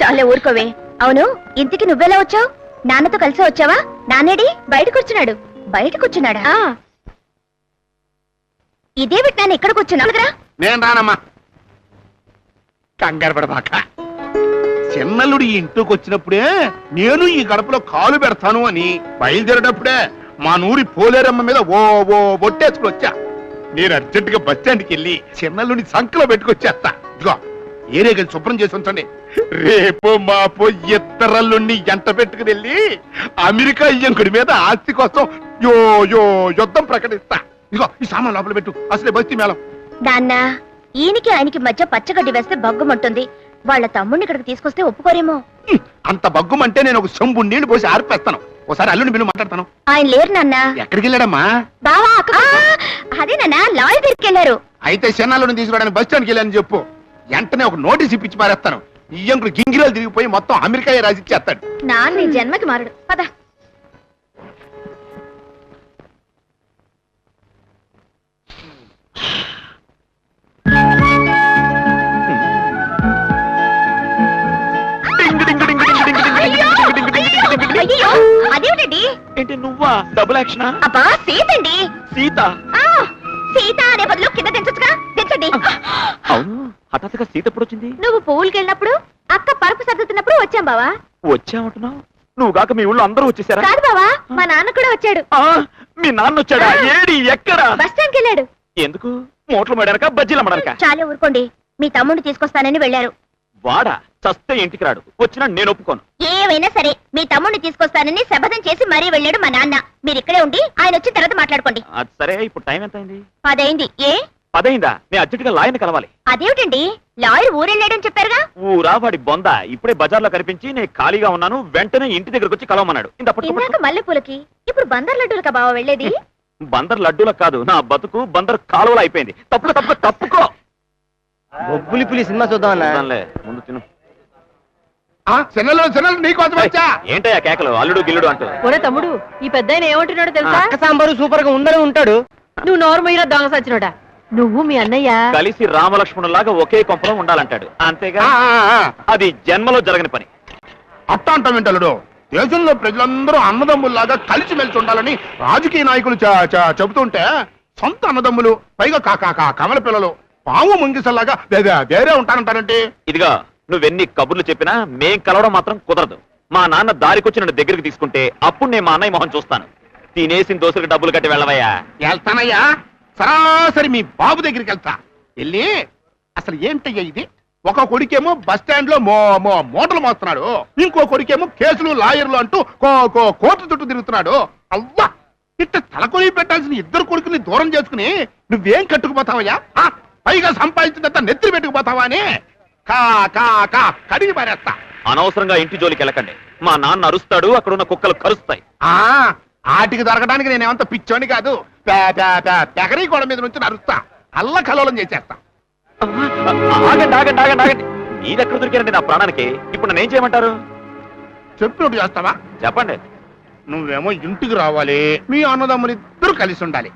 చాలే ఊరుకోవే. అవును, ఇంతకి నువ్వెలా వచ్చావు? నాన్నతో కలిసి వచ్చావా? నాన్నేడి? బయట కూర్చున్నాడు. బయట కూర్చున్నాడా? ఇదే విట్ నాన్న ఇక్కడ కూర్చున్నా. నేను రానమ్మా, కంగారు పడబాక. చిన్నల్లుడు ఈ ఇంటికి వచ్చినప్పుడే నేను ఈ గడపలో కాలు పెడతాను అని బయలుదేరేటప్పుడే మా నూరి పోలేరమ్మ మీద ఓ ఓ బొట్టేసుకుని వచ్చా. నేను అర్జెంటుగా బస్ స్టాండ్కి వెళ్ళి చిన్నల్లుని సంకలో పెట్టుకొచ్చేస్తా. ఇదిగో ఏరేగలు శుభ్రం చేసి ఉంచండి. రేపు మాపో ఇద్దరల్లుండి ఎంట పెట్టుకుని వెళ్ళి అమెరికా ఇయ్యంకుడి మీద ఆస్తి కోసం యో యో యుద్ధం ప్రకటిస్తా. ఇదిగో ఈ సామాన్ లోపల పెట్టు, అసలే బస్తీ మేళం. నాన్న, ఈయనకి ఆయనకి మధ్య పచ్చగడ్డి వేస్తే బగ్గుమంటుంది. వాళ్ళ తమ్ముడిని ఇక్కడికి తీసుకొస్తే ఒప్పుకోరేమో. అంత బగ్గుమంటే నేను ఒక చెంబు నీళ్లు పోసి ఆర్పేస్తాను. ఒకసారి అల్లుని బిల్లు మాట్లాడతాను. ఆయన లేరు నాన్న. ఎక్కడికి వెళ్ళాడమ్మా? బావా అదే నాన్న, లాయర్ దగ్గరికి వెళ్ళారు. అయితే చెన్నాలను తీసుకురావడానికి బస్ స్టాండ్కి వెళ్ళాను చెప్పు. వెంటనే ఒక నోటీస్ ఇప్పించి పారేస్తాను. ఈ అంకులు గింగిరాలు తిరిగిపోయి మొత్తం అమెరికా రాసిచ్చేస్తాడు. నాన్న ఈ జన్మకి మారడు. పద. అయ్యో, అదేమిటండి? ఏంటి నువ్వా? డబుల్ యాక్షనా? అబ్బా సీత అండి. సీత? సీత అనే బదులు కింద దించొచ్చుగా. దించండి. అవును, హఠాత్తుగా సీత ఎప్పుడు వచ్చింది? నువ్వు పువ్వులకి వెళ్ళినప్పుడు, అక్క పరుపు సర్దుతున్నప్పుడు వచ్చాం బావా. వచ్చామంటున్నావు? నువ్వు కాక మీ ఊళ్ళో అందరూ వచ్చేసారా? కాదు బావా, మా నాన్న కూడా వచ్చాడు. మీ నాన్న వచ్చాడా? ఏడి? ఎక్కడ? బస్ స్టాండ్కి వెళ్ళాడు. ఎందుకు? మోట్లు మడనక బజ్జీలు అమ్మడనక? చాలే ఊరుకోండి, మీ తమ్ముడిని తీసుకొస్తానని వెళ్ళారు. వాడా? చస్తే ఇంటికి రాడు. వచ్చినా నేను ఒప్పుకోను. ఏమైనా సరే మీ తమ్ముడిని తీసుకొస్తానని శపథం చేసి మరీ వెళ్ళాడు మా నాన్న. మీరు ఇక్కడే ఉండి ఆయన వచ్చిన తర్వాత మాట్లాడుకోండి. అది సరే, ఇప్పుడు టైం ఎంత అయింది? 10 అయింది. ఏ 10 అయిందా? నేను అర్జెంటుగా లాయర్ని కలవాలి. అదేమిటండి, లాయర్ ఊరెళ్ళాడని చెప్పారుగా. ఊరా వాడి బొంద. ఇప్పుడే బజార్లో కనిపించి నేను ఖాళీగా ఉన్నాను, వెంటనే ఇంటి దగ్గరకు వచ్చి కలవమన్నాడు. ఇందాక మల్లెపూలకి, ఇప్పుడు బందర్ లడ్డూలకా బావ వెళ్ళేది? బందర్ లడ్డూలకు కాదు, నా బతుకు బందర్ కాలువలో అయిపోయింది. తప్పుకో. బొబ్బులి పులి సినిమా చూద్దామన్నా. ముందు తిను. చిన్నలు నీకోసం వచ్చా. ఏంటయ్యా కేకలు? అల్లుడు గిల్లుడు అంటూ. ఒరే తమ్ముడు, ఈ పెద్ద ఏమంటున్నాడు తెలుసా? అక్క సాంబారు సూపర్ గా ఉందని ఉంటాడు. నువ్వు నోర్మయ్యరా దొంగ సచ్చినోడా. నువ్వు మీ అన్నయ్య కలిసి రామలక్ష్మణులాగా ఒకే కొంపలో ఉండాలంటాడు, అంతేగా? అది జన్మలో జరగని పని. అట్ట అంటావేంటలుడు? దేశంలో ప్రజలందరూ అన్నదమ్ముల్లాగా కలిసిమెలిసి ఉండాలని రాజకీయ నాయకులు చెబుతుంటే, సొంత అన్నదమ్ములు, పైగా కమల పిల్లలు పాము ముంగిసల్లాగా వేరే ఉంటానంటారంటే. ఇదిగా నువ్వెన్ని కబుర్లు చెప్పినా మేం కలవడం మాత్రం కుదరదు. మా నాన్న దారికొచ్చి నన్ను దగ్గరికి తీసుకుంటే అప్పుడు నేను మా అన్నయ్య మొహం చూస్తాను. తినేసిన దోశలకు డబ్బులు కట్టి వెళ్ళవయ్యా. వెళ్తానయ్యా, సరాసరి మీ బాబు దగ్గరికి వెళ్తా. వెళ్ళి అసలు ఏంటయ్యా ఇది? ఒక కొడుకేమో బస్ స్టాండ్ లో మూటలు మోస్తున్నాడు, ఇంకో కొడుకేమో కేసులు లాయర్లు అంటూ కోర్టు చుట్టూ తిరుగుతున్నాడు. అవ్వా, ఇట్ట తలకొని పెట్టాల్సిన ఇద్దరు కొడుకుని దూరం చేసుకుని నువ్వేం కట్టుకుపోతావయ్యా? పైగా సంపాదించినంత నెత్తి పెట్టుకుపోతావా అని కడిగి పారేస్తా. అనవసరంగా ఇంటి జోలికి వెళ్ళకండి. మా నాన్న అరుస్తాడు, అక్కడున్న కుక్కలు కరుస్తాయి. ఆటికి దొరకడానికి నేనేమంత పిచ్చోని కాదు. పెకరీ గోడ మీద నుంచి అరుస్తా, అల్ల కలోలం చేసేస్తా. ఆగండి. మీరెక్కడ దొరికారండి నా ప్రాణానికి? ఇప్పుడు నన్ను ఏం చేయమంటారు? చెప్పినట్టు చేస్తావా? చెప్పండి. నువ్వేమో ఇంటికి రావాలి, మీ అన్నదమ్ములు ఇద్దరు కలిసి ఉండాలి.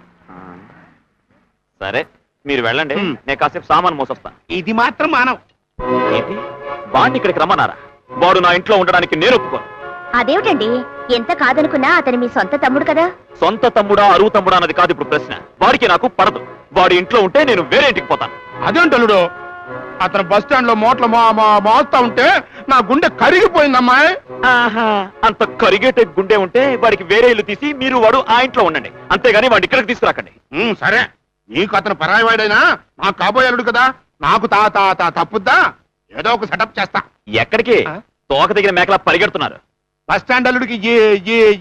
సరే, మీరు వెళ్ళండి, నేను కాసేపు సామాన్ మోసొస్తాను. ఇది మాత్రం మానవ్. ఏంటి? వాడిని ఇక్కడికి రమ్మన్నారా? వాడు నా ఇంట్లో ఉండడానికి నేను ఒప్పుకోను. అదేమిటండి, ఎంత కాదనుకున్నా అతను మీ సొంత తమ్ముడు కదా. సొంత తమ్ముడా అరువు తమ్ముడా అన్నది కాదు ఇప్పుడు ప్రశ్న. వాడికి నాకు పడదు. వాడి ఇంట్లో ఉంటే నేను వేరే ఇంటికి పోతాను. అదేంటలుడు, అతను బస్ స్టాండ్ లో మోట్ల మోస్తా ఉంటే నా గుండె కరిగిపోయిందమ్మాయి. ఆహా, అంత కరిగేటే గుండె ఉంటే వాడికి వేరే ఇల్లు తీసి మీరు వాడు ఆ ఇంట్లో ఉండండి. అంతేగాని వాడి ఇక్కడికి తీసుకురాకండి. సరే, నీకు అతను పరాయివాడైనా నాకు కాబోయాడు కదా, నాకు తప్పుద్దా? ఏదో ఒక సెటప్ చేస్తా. ఎక్కడికి? తోక దగ్గర మేకలా పరిగెడుతున్నారు. బస్ స్టాండ్ అల్లుడికి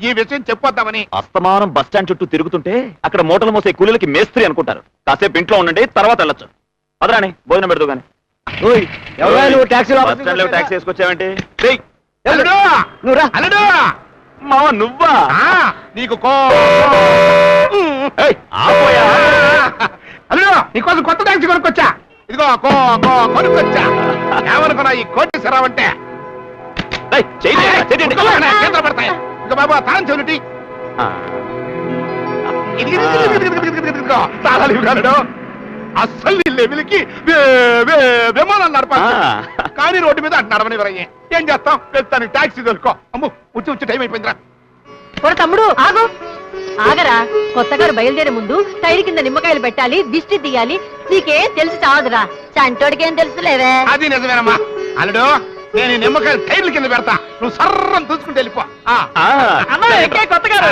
ఈ విషయం చెప్పొద్దామని. అస్తమానం బస్ స్టాండ్ చుట్టూ తిరుగుతుంటే అక్కడ మూటలు మోసే కూలీలకి మేస్త్రి అనుకుంటారు. కాసేపు ఇంట్లో ఉండండి, తర్వాత వెళ్ళొచ్చు. అదరాని భోజనం పెడదు గాని. టాక్సీ వేసుకొచ్చావంటే అల్లుడు మావ నువ్వా? నీకు అల్లుడు నీకోసం కొత్త టాక్సీ కొనుక్కొచ్చా. ఇదిగో కొనుక్కొచ్చా. ఏమనుకున్నా ఈ కోటి సరావంటే కేంద్ర పడతాయి. ఇక బాబా తాను చెవులుటి తాళాలు అస్సలు నీ లెవెల్కి విమానాలు నడపాలి, కానీ రోడ్డు మీద నడవనివ్వరయ్యే. ఏం చేస్తాం, తనకి టాక్సీ దొరుకో. అమ్ము వచ్చి టైం అయిపోయిందిరా. తమ్ముడు ఆగు, ఆగరా. కొత్త గారు బయలుదేరే ముందు టైర్ కింద నిమ్మకాయలు పెట్టాలి, దిష్టి తీయాలి. నీకేం తెలిసి చావదురా. చంటోడికేం తెలుసులేవే. అది నిజమేనమ్మా. అల్లుడు, నేను నిమ్మకాయలు టైర్ల కింద పెడతా, నువ్వు సర్రం చూసుకుంటే వెళ్ళిపో. కొత్తగారు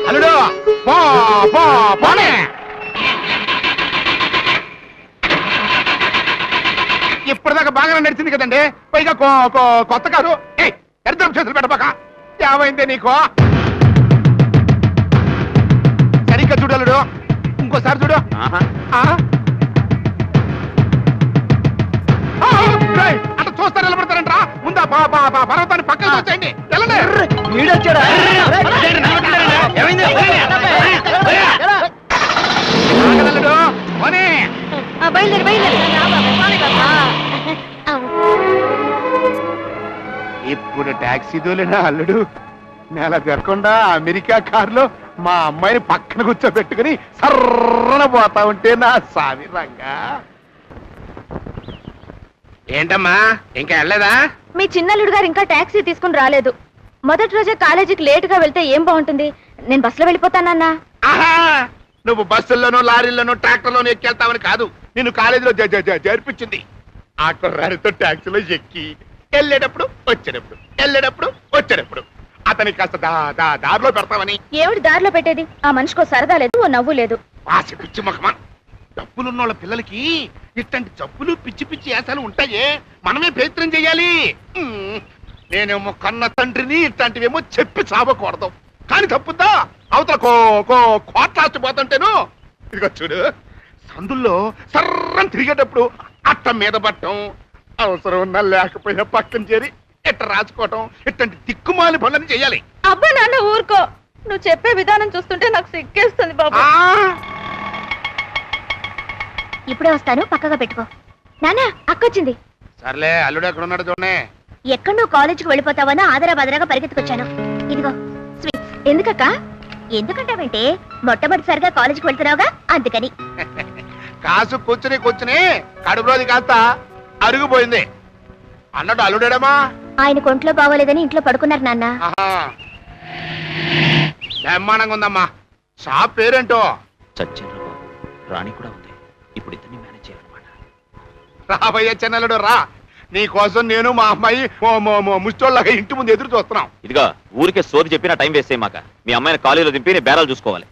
అల్లుడు పోనే. ఇప్పటిదాకా బాగానే నడిచింది కదండి, పైగా కొత్త కారు. ఎర్దం చేతులు పెట్టబాక. ఏమైందే నీకు? సరిగ్గా చూడు అల్లుడు, ఇంకోసారి చూడు. అట్లా చూస్తారు నిలబడతారంట్రా. ముందా పర్వతాన్ని పక్కన వచ్చేయండి. ఇప్పుడు టాక్సీ దోలేనా అల్లుడు? నెల తిరగకుండా అమెరికా కారులో మా అమ్మాయిని పక్కన కూర్చోబెట్టుకుని సర్రన పోతా ఉంటే నా సామి రంగా. ఏంటమ్మా ఇంకా వెళ్ళలేదా? మీ చిన్నల్లుడు గారు ఇంకా టాక్సీ తీసుకుని రాలేదు. మొదటి రోజే కాలేజీకి లేటుగా వెళ్తే ఏం బాగుంటుంది. నేను బస్సులో వెళ్ళిపోతానన్నా. నువ్వు బస్సుల్లోనూ లారీల్లోనూ ట్రాక్టర్లోనూ ఎక్కెళ్తావని కాదు, నిన్ను కాలేజీలో చేర్పించింది. ఆటో రారితో ట్యాక్సీలో ఎక్కి వెళ్ళేటప్పుడు వచ్చేటప్పుడు అతనికి కాస్త దారిలో పెడతావని. ఏమిటి దారిలో పెట్టేది? ఆ మనిషికో సరదా లేదు, ఓ నవ్వు లేదు. ఆశ పిచ్చి మొహమా. డబ్బులున్నోళ్ళ పిల్లలకి ఇట్లాంటి జబ్బులు పిచ్చి పిచ్చి యాసాలు ఉంటాయే, మనమే ప్రయత్నం చెయ్యాలి. నేనేమో కన్న తండ్రిని ఇట్లాంటివేమో చెప్పి చావకూడదు. కానీ తప్పుద్దా? అవతల కోట్లాస్తి పోతుంటేను. ఇదిగో చూడు, సందుల్లో సర్రం తిరిగేటప్పుడు అట్ట మీద పట్టం, అవసరం ఉన్నా లేకపోయినా పక్కన చేరి ఇట్ట రాసుకోవటం, ఇట్లాంటి దిక్కుమాలి పనులని చెయ్యాలి. అబ్బా నాన్న ఊరుకో. నువ్వు చెప్పే విధానం చూస్తుంటే నాకు సిగ్గేస్తుంది బాబు. ఇప్పుడే వస్తాను, పక్కగా పెట్టుకో. నాన్న అక్కొచ్చింది. సర్లే, అల్లుడు ఎక్కడ ఉన్నాడు చూడనే. ఎక్కడ నువ్వు కాలేజీకి వెళ్ళిపోతావని ఆదరాబాదరాగా పరిగెత్తుకొచ్చాను. ఇదిగో స్వీట్స్. ఎందుకక్క? ఎందుకంటావంటే మొట్టమొదటిసారిగా కాలేజీకి వెళ్తున్నావుగా, అందుకని. కాసు కూర్చుని కడుపులోది కాస్త అరుగుపోయింది అన్నట్టు అల్లుడేడమా? ఆయన కొంట్లో బాగోలేదని ఇంట్లో పడుకున్నారు నాన్న. బ్రహ్మాండంగా ఉందమ్మా. షాప్ పేరేంటో? చచ్చారు బాబు, రాణి కూడా ఉంది. ఇప్పుడు ఇద్దరిని మేనేజ్ చేయాలన్నమాట. రాబోయే చెన్నెలుడు రా, నీ కోసం నేను మా అమ్మాయి ముష్టోళ్ళగా ఇంటి ముందు ఎదురు చూస్తున్నాం. ఇదిగా ఊరికే సోది చెప్పిన టైం వేస్తే మాక. మీ అమ్మాయిని కాలేజీలో దింపి నేను బేరాలు చూసుకోవాలి.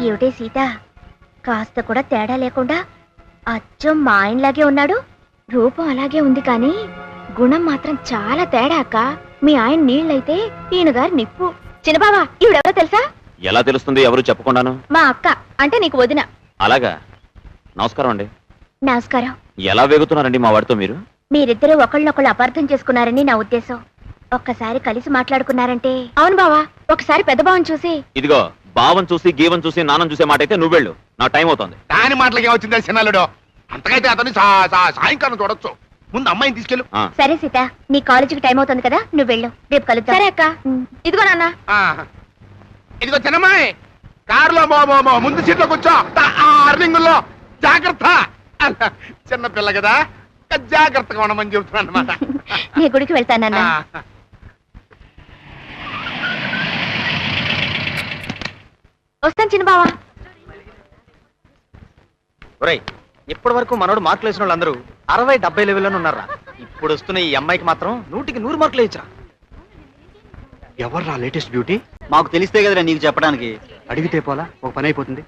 ఏమిటే సీత, కాస్త కూడా తేడా లేకుండా అచ్చం మా ఆయనలాగే ఉన్నాడు. రూపం అలాగే ఉంది కానీ గుణం మాత్రం చాలా తేడా అక్క. మీ ఆయన నీళ్ళైతే ఈయన గారు నిప్పు. చిన్నబావా, ఈవిడెవరో తెలుసా? ఎలా తెలుస్తుంది? ఎవరు చెప్పకుండాను? మా అక్క, అంటే నీకు వదిన. అలాగా? నమస్కారం అండి. నమస్కారం. ఎలా వేగుతున్నారండి మా వాడితో మీరు? మీరిద్దరూ ఒకళ్ళనొకళ్ళు అపార్థం చేసుకున్నారని నా ఉద్దేశం. ఒక్కసారి కలిసి మాట్లాడుకున్నారంటే. అవును బావా, ఒకసారి పెద్ద బావని చూసి. ఇదిగో, బావని చూసి గీవని చూసి నాన్నని చూసే మాట అయితే నువ్వెళ్ళు, నా టైం అవుతుంది. దాని మాటలకి ఏమొచ్చింది చిన్నలుడు? అంతకైతే అతన్ని సాయంకాలం చూడొచ్చు. ముందు అమ్మాయిని తీసుకెళ్ళు. సరే సీత, నీ కాలేజీకి టైం అవుతుంది కదా, నువ్వు వెళ్ళు. రేపు కలుద్దాం. సరే అక్క. ఇదిగో నాన్న. ఇదిగో చిన్నమ్మాయి, కారులో ముందు సీట్లో కూర్చో. ఆర్లింగుల్లో జాగ్రత్త. చిన్న పిల్ల కదా, జాగ్రత్తగా ఉండమని చెబుతున్నాను అనమాట. నీ గుడికి వెళ్తానన్నా. వస్తాను చిన్న బావా. ఒరేయ్, ఇప్పటి వరకు మనోడు మార్కులు వేసిన వాళ్ళందరూ 60-70 లెవెల్లోనే ఉన్నారా. ఇప్పుడు వస్తున్న ఈ అమ్మాయికి మాత్రం 100కి 100 మార్కులు ఇచ్చా. ఎవర్రా లేటెస్ట్ బ్యూటీ? మాకు తెలిస్తే కదరా నీకు చెప్పడానికి. అడిగితే పోలా, ఒక పని అయిపోతుంది.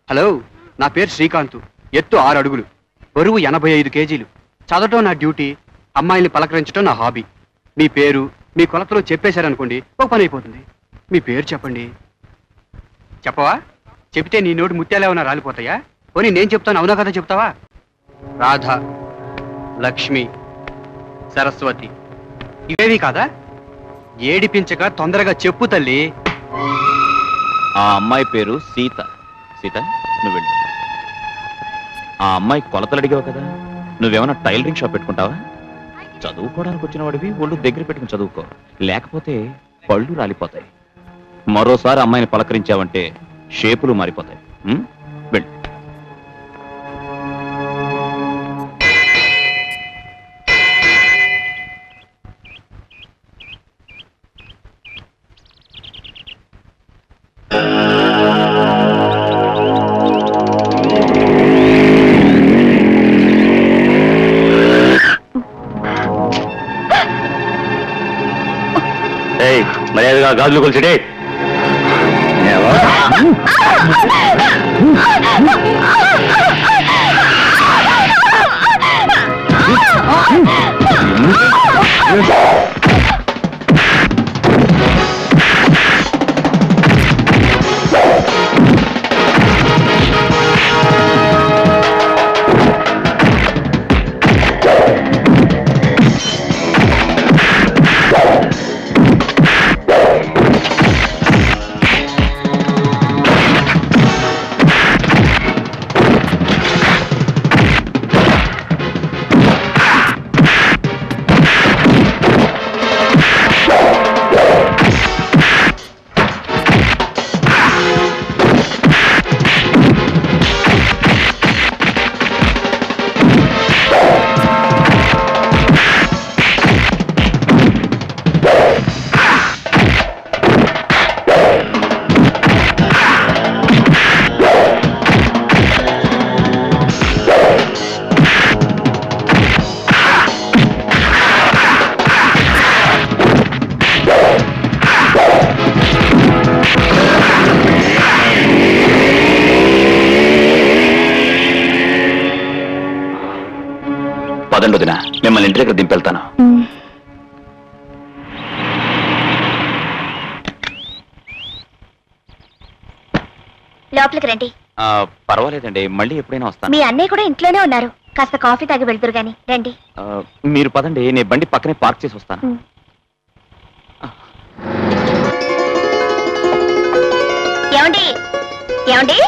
హలో, నా పేరు శ్రీకాంత్. ఎత్తు 6 అడుగులు, బరువు 85 కేజీలు. చదవటం నా డ్యూటీ, అమ్మాయిల్ని పలకరించడం నా హాబీ. మీ పేరు, మీ కొలతలో చెప్పేశారనుకోండి, ఒక పని అయిపోతుంది. మీ పేరు చెప్పండి. చెప్పవా? చెప్తే నీ నోటి ముత్యాలేమన్నా రాలిపోతాయా? పోనీ నేను చెప్తాను, అవునా కదా చెప్తావా? రాధ, లక్ష్మి, సరస్వతి, ఇవేవి కాదా? ఏడిపించక తొందరగా చెప్పు తల్లి. ఆ అమ్మాయి పేరు సీత. సీత, నువ్వు వెళ్ళు. ఆ అమ్మాయి కొలతలు అడిగావు కదా, నువ్వేమన్నా టైలరింగ్ షాప్ పెట్టుకుంటావా? చదువుకోవడానికి వచ్చిన వాడివి ఒళ్ళు దగ్గర పెట్టుకుని చదువుకో, లేకపోతే పళ్ళు రాలిపోతాయి. మరోసారి అమ్మాయిని పలకరించావంటే షేపులు మారిపోతాయి. వెళ్ళు. మర్యాదగా గాజులు కొలిసిడే. పదండి వదినా, మిమ్మల్ని ఇంటి దగ్గర దింపెళ్తాను. లోపలికి రండి. పర్వాలేదండి, మళ్ళీ ఎప్పుడైనా వస్తాను. మీ అన్నయ్య కూడా ఇంట్లోనే ఉన్నారు, కాస్త కాఫీ తాగి వెళ్తురు గాని. రండి. మీరు పదండి, నేను బండి పక్కనే పార్క్ చేసి వస్తాను. ఏమండి? ఏమండి?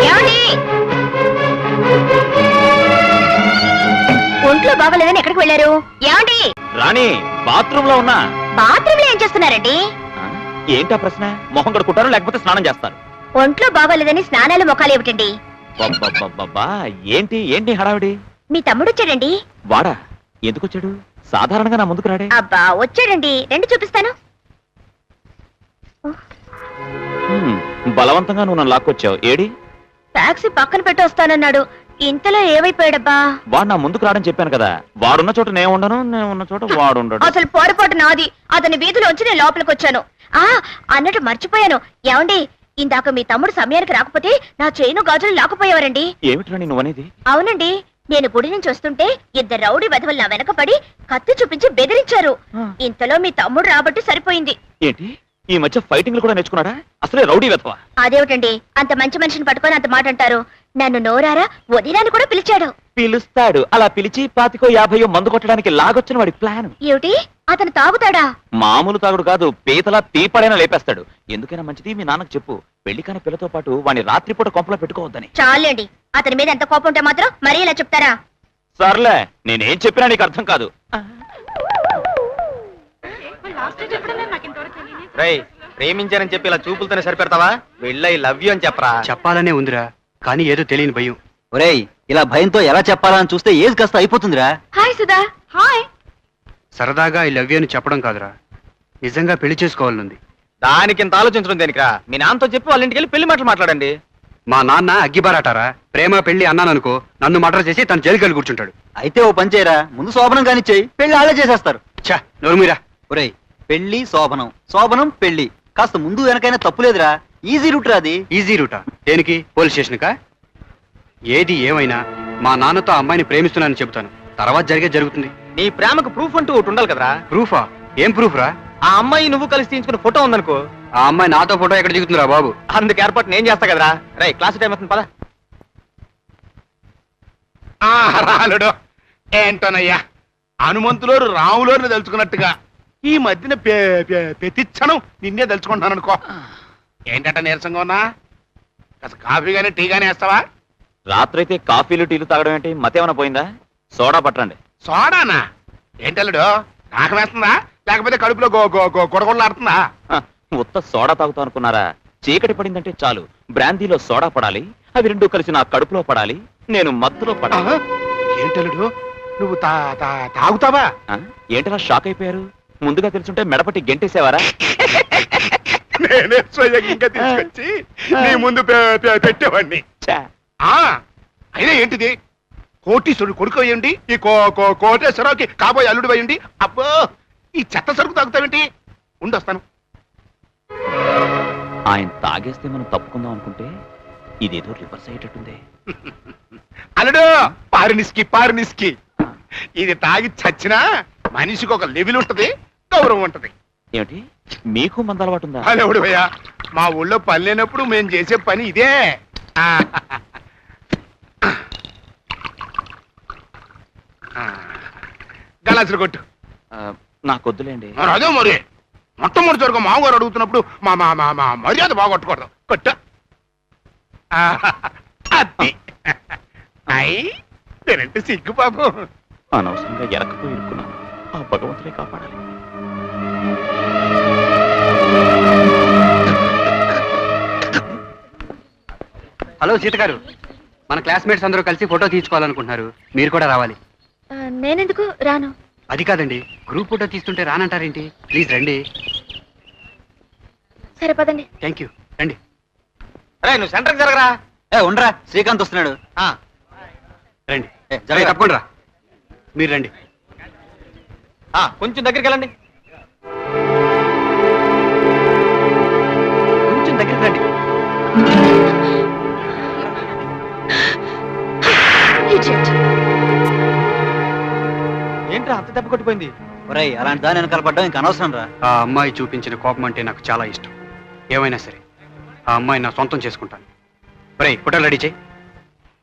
ఏమండి? ఒంట్లో బాగోలేదని ఎక్కడికి వెళ్ళారు? ఏమండి? రాణి, బాత్రూమ్ లో ఉన్నా. బాత్రూమ్ లో ఏం చేస్తున్నారండి? ఏంటా ప్రశ్న? మొహం కడుక్కుంటారు లేకపోతే స్నానం చేస్తారు? ఒంట్లో బాగోలేదని స్నానాలు మొఖాలు ఏమిటండి? ఏంటి ఏంటి హడావిడి? మీ తమ్ముడు వచ్చాడండి. వాడా? ఎందుకు వచ్చాడు? సాధారణంగా నా ముందుకు రాడే. అబ్బా వచ్చాడండి, రండి చూపిస్తాను. బలవంతంగా నువ్వు నన్ను లాక్కొచ్చావు. ఏడి? టాక్సీ పక్కన పెట్టి వస్తానన్నాడు. ఇంతలో ఏమైపోయాడబ్బా? వాడు నా ముందుకు రాడని చెప్పాను కదా. వాడున్న చోట నేను ఉండను, నేను ఉన్న చోట వాడు ఉండడు. అసలు పొరపాటు నాది. అతని వీధిలోంచి నేను లోపలికి వచ్చాను. అన్నట్టు మర్చిపోయాను. ఏమండి, ఇందాక మీ తమ్ముడు సమయానికి రాకపోతే నా చేను గాజులు లాక్కుపోయేవారండి. ఏమిట్రా నువ్వు అనేది? అవునండి, నేను గుడి నుంచి వస్తుంటే 2 రౌడీ వెధవలు నా వెనకపడి కత్తి చూపించి బెదిరించారు. ఇంతలో మీ తమ్ముడు రాబట్టి సరిపోయింది. ఏంటి ఈ మధ్య ఫైటింగ్లు కూడా నేర్చుకున్నాడా? అసలే రౌడీ వెధవ. అదేమిటండి అంత మంచి మనిషిని పట్టుకొని అంత మాట అంటారు? నన్ను నోరారా వదినాన్ని కూడా పిలిచాడు. పిలుస్తాడు, అలా పిలిచి 25-50 మందు కొట్టడానికి లాగొచ్చిన వాడి ప్లాన్. ఏమిటి, అతను తాగుతాడా? మామూలు తాగుడు కాదు, పీతలా పీపడైనా లేపేస్తాడు. ఎందుకైనా మంచిది మీ నాన్నకు చెప్పు, పెళ్లి కాని పిల్లతో పాటు వాడిని రాత్రిపూట కొంపలో పెట్టుకోవద్దని. చాలండి, అతని మీద ఎంత కోపం ఉంటే మాత్రం మరీ ఇలా చెప్తారా? సర్లే, నేనేం చెప్పినా నీకు అర్థం కాదు. రేయ్, ప్రేమించానని చెప్పి ఇలా చూపులతోనే సరిపెడతావా? వెళ్ళి లవ్ యూ అని చెప్పరా. చెప్పాలనే ఉందిరా, కానీ ఏదో తెలియని భయం. ఒరేయ్, ఇలా భయంతో ఎలా చెప్పాలా అని చూస్తే ఏజ్ కాస్త అయిపోతుందిరా. హాయ్ సుధా. హాయ్. సరదాగా ఈ లవ్ యూ అని చెప్పడం కాదురా, నిజంగా పెళ్లి చేసుకోవాలనుంది. దానికి ఇంత ఆలోచించడం దేనికిరా? మీ నాన్నతో చెప్పి వాళ్ళ ఇంటికి వెళ్ళి పెళ్లి మాటలు మాట్లాడండి. మా నాన్న అగ్గిబారాటారా? ప్రేమ పెళ్లి అన్నాననుకో, నన్ను మర్డర్ చేసి తన జైలుకి వెళ్ళి కూర్చుంటాడు. అయితే ఓ పని చేయరా, ముందు శోభనం కానిచ్చేయి, పెళ్లి ఆళ్ళే చేసేస్తారు. ఛా, నోరుమీరా. ఒరేయ్, పెళ్లి శోభనం, శోభనం పెళ్లి, కాస్త ముందు వెనకైనా తప్పులేదురా. ఈజీ రూట్ రా అది. ఈజీ రూటా? దేనికి? పోలీస్ స్టేషన్కా? ఏది ఏమైనా మా నాన్నతో ఆ అమ్మాయిని ప్రేమిస్తున్నానని చెబుతాను, తర్వాత జరుగుతుంది. నీ ప్రేమకు ప్రూఫ్ అంటూ ఒకటి ఉండాలి కదరా? ప్రూఫా? ఏం ప్రూఫ్ రా? ఆ అమ్మాయి నువ్వు కలిసి తీయించుకున్న ఫోటో ఉందనుకో, ఆ అమ్మాయి నాతో ఫోటో ఎక్కడ దిగుతుందిరా బాబు? అందుకు ఏర్పాటు నేను చేస్తా కదరా. రై, క్లాస్ టైం అవుతుంది పద. రాలుడు ఏంటోనయ్యా, హనుమంతులోరు రాములోరు తలుచుకున్నట్టుగా ఈ మధ్యన ప్రతిక్షణం నిన్నే తలుచుకుంటున్నాను అనుకో. ఏంటంట నీరసంగా ఉన్నా? కాస్త కాఫీ గానీ టీ గానీ వేస్తావా? రాత్రైతే కాఫీలు టీలు తాగడం ఏంటి? మతేమైనా పోయిందా? సోడా పట్టండి. సోడానా? ఏంటల్లుడు, దాహం వేస్తుందా లేకపోతే కడుపులో గొడగొడలాడుతుందా? ఉత్త సోడా తాగుతాం అనుకున్నారా? చీకటి పడిందంటే చాలు బ్రాందీలో సోడా పడాలి, అవి రెండు కలిసి నా కడుపులో పడాలి, నేను మత్తులో పడాలి. ఏంటల్లుడు, నువ్వు తాగుతావా? ఏంటలా షాక్ అయిపోయారు? ముందుగా తెలుసుంటే మెడపట్టి గెంటేసేవారా? నేనే స్వయంగా తీసుకొచ్చి నీ ముందు పెట్టేవాడిని. అయినా ఏంటిది, కోటీశ్వరుడు కొడుకు అయ్యండి, ఈ కోటేశ్వరరావుకి కాబోయే అల్లుడు అయ్యండి. అబ్బో, ఈ చెత్త సరుకు తాగుతావేంటి? ఉండొస్తాను. ఆయన తాగేస్తే మనం తప్పుకుందాం అనుకుంటే ఇదేదో రివర్స్ అయ్యేటట్టుంది. అల్లుడు, పారినిస్కి ఇది తాగి చచ్చినా మనిషికి ఒక లెవెల్ ఉంటది, గౌరవం ఉంటది. ఏమిటి, మీకు మంద అలవాటు ఉందా? అలెవడు భయ్యా, మా ఊళ్ళో పని లేనప్పుడు మేము చేసే పని ఇదే. గలాసులు కొట్టు. నాకొద్దులేండి. అదే మరి, మొట్టమొదటిసారిగా మామగారు అడుగుతున్నప్పుడు మా మా మా మా మర్యాద బాగొట్టకూడదు. కొట్ట. అయ్యి నేనంటే సిగ్గు పాపం. అనవసరంగా ఎరకపోయి ఇరుక్కున్నాను, ఆ భగవంతుడే కాపాడాలి. హలో సీత గారు, మన క్లాస్మేట్స్ అందరూ కలిసి ఫోటో తీసుకోవాలనుకుంటున్నారు, మీరు కూడా రావాలి. నేనెందుకు రాను? అది కాదండి, గ్రూప్ ఫోటో తీస్తుంటే రానంటారేంటి? ప్లీజ్ రండి. సరే పదండి. థ్యాంక్ యూ, రండి. నువ్వు సెంటర్కి జరగరా. ఉండరా, శ్రీకాంత్ వస్తున్నాడు. రండి, తప్పకుండా రా. మీరు రండి. కొంచెం దగ్గరికి వెళ్ళండి, కొంచెం దగ్గరికి రండి. ఏంట్రా అంత దెబ్బ కొట్టిపోయింది? ఒరేయ్, అలాంటి దాని వెనకాల పడ్డం ఇంకా అనవసరం రా. ఆ అమ్మాయి చూపించిన కోపం అంటే నాకు చాలా ఇష్టం. ఏమైనా సరే ఆ అమ్మాయి నా సొంతం చేసుకుంటాను. ఒరేయ్, ఫోటోలు రెడీ చేయి.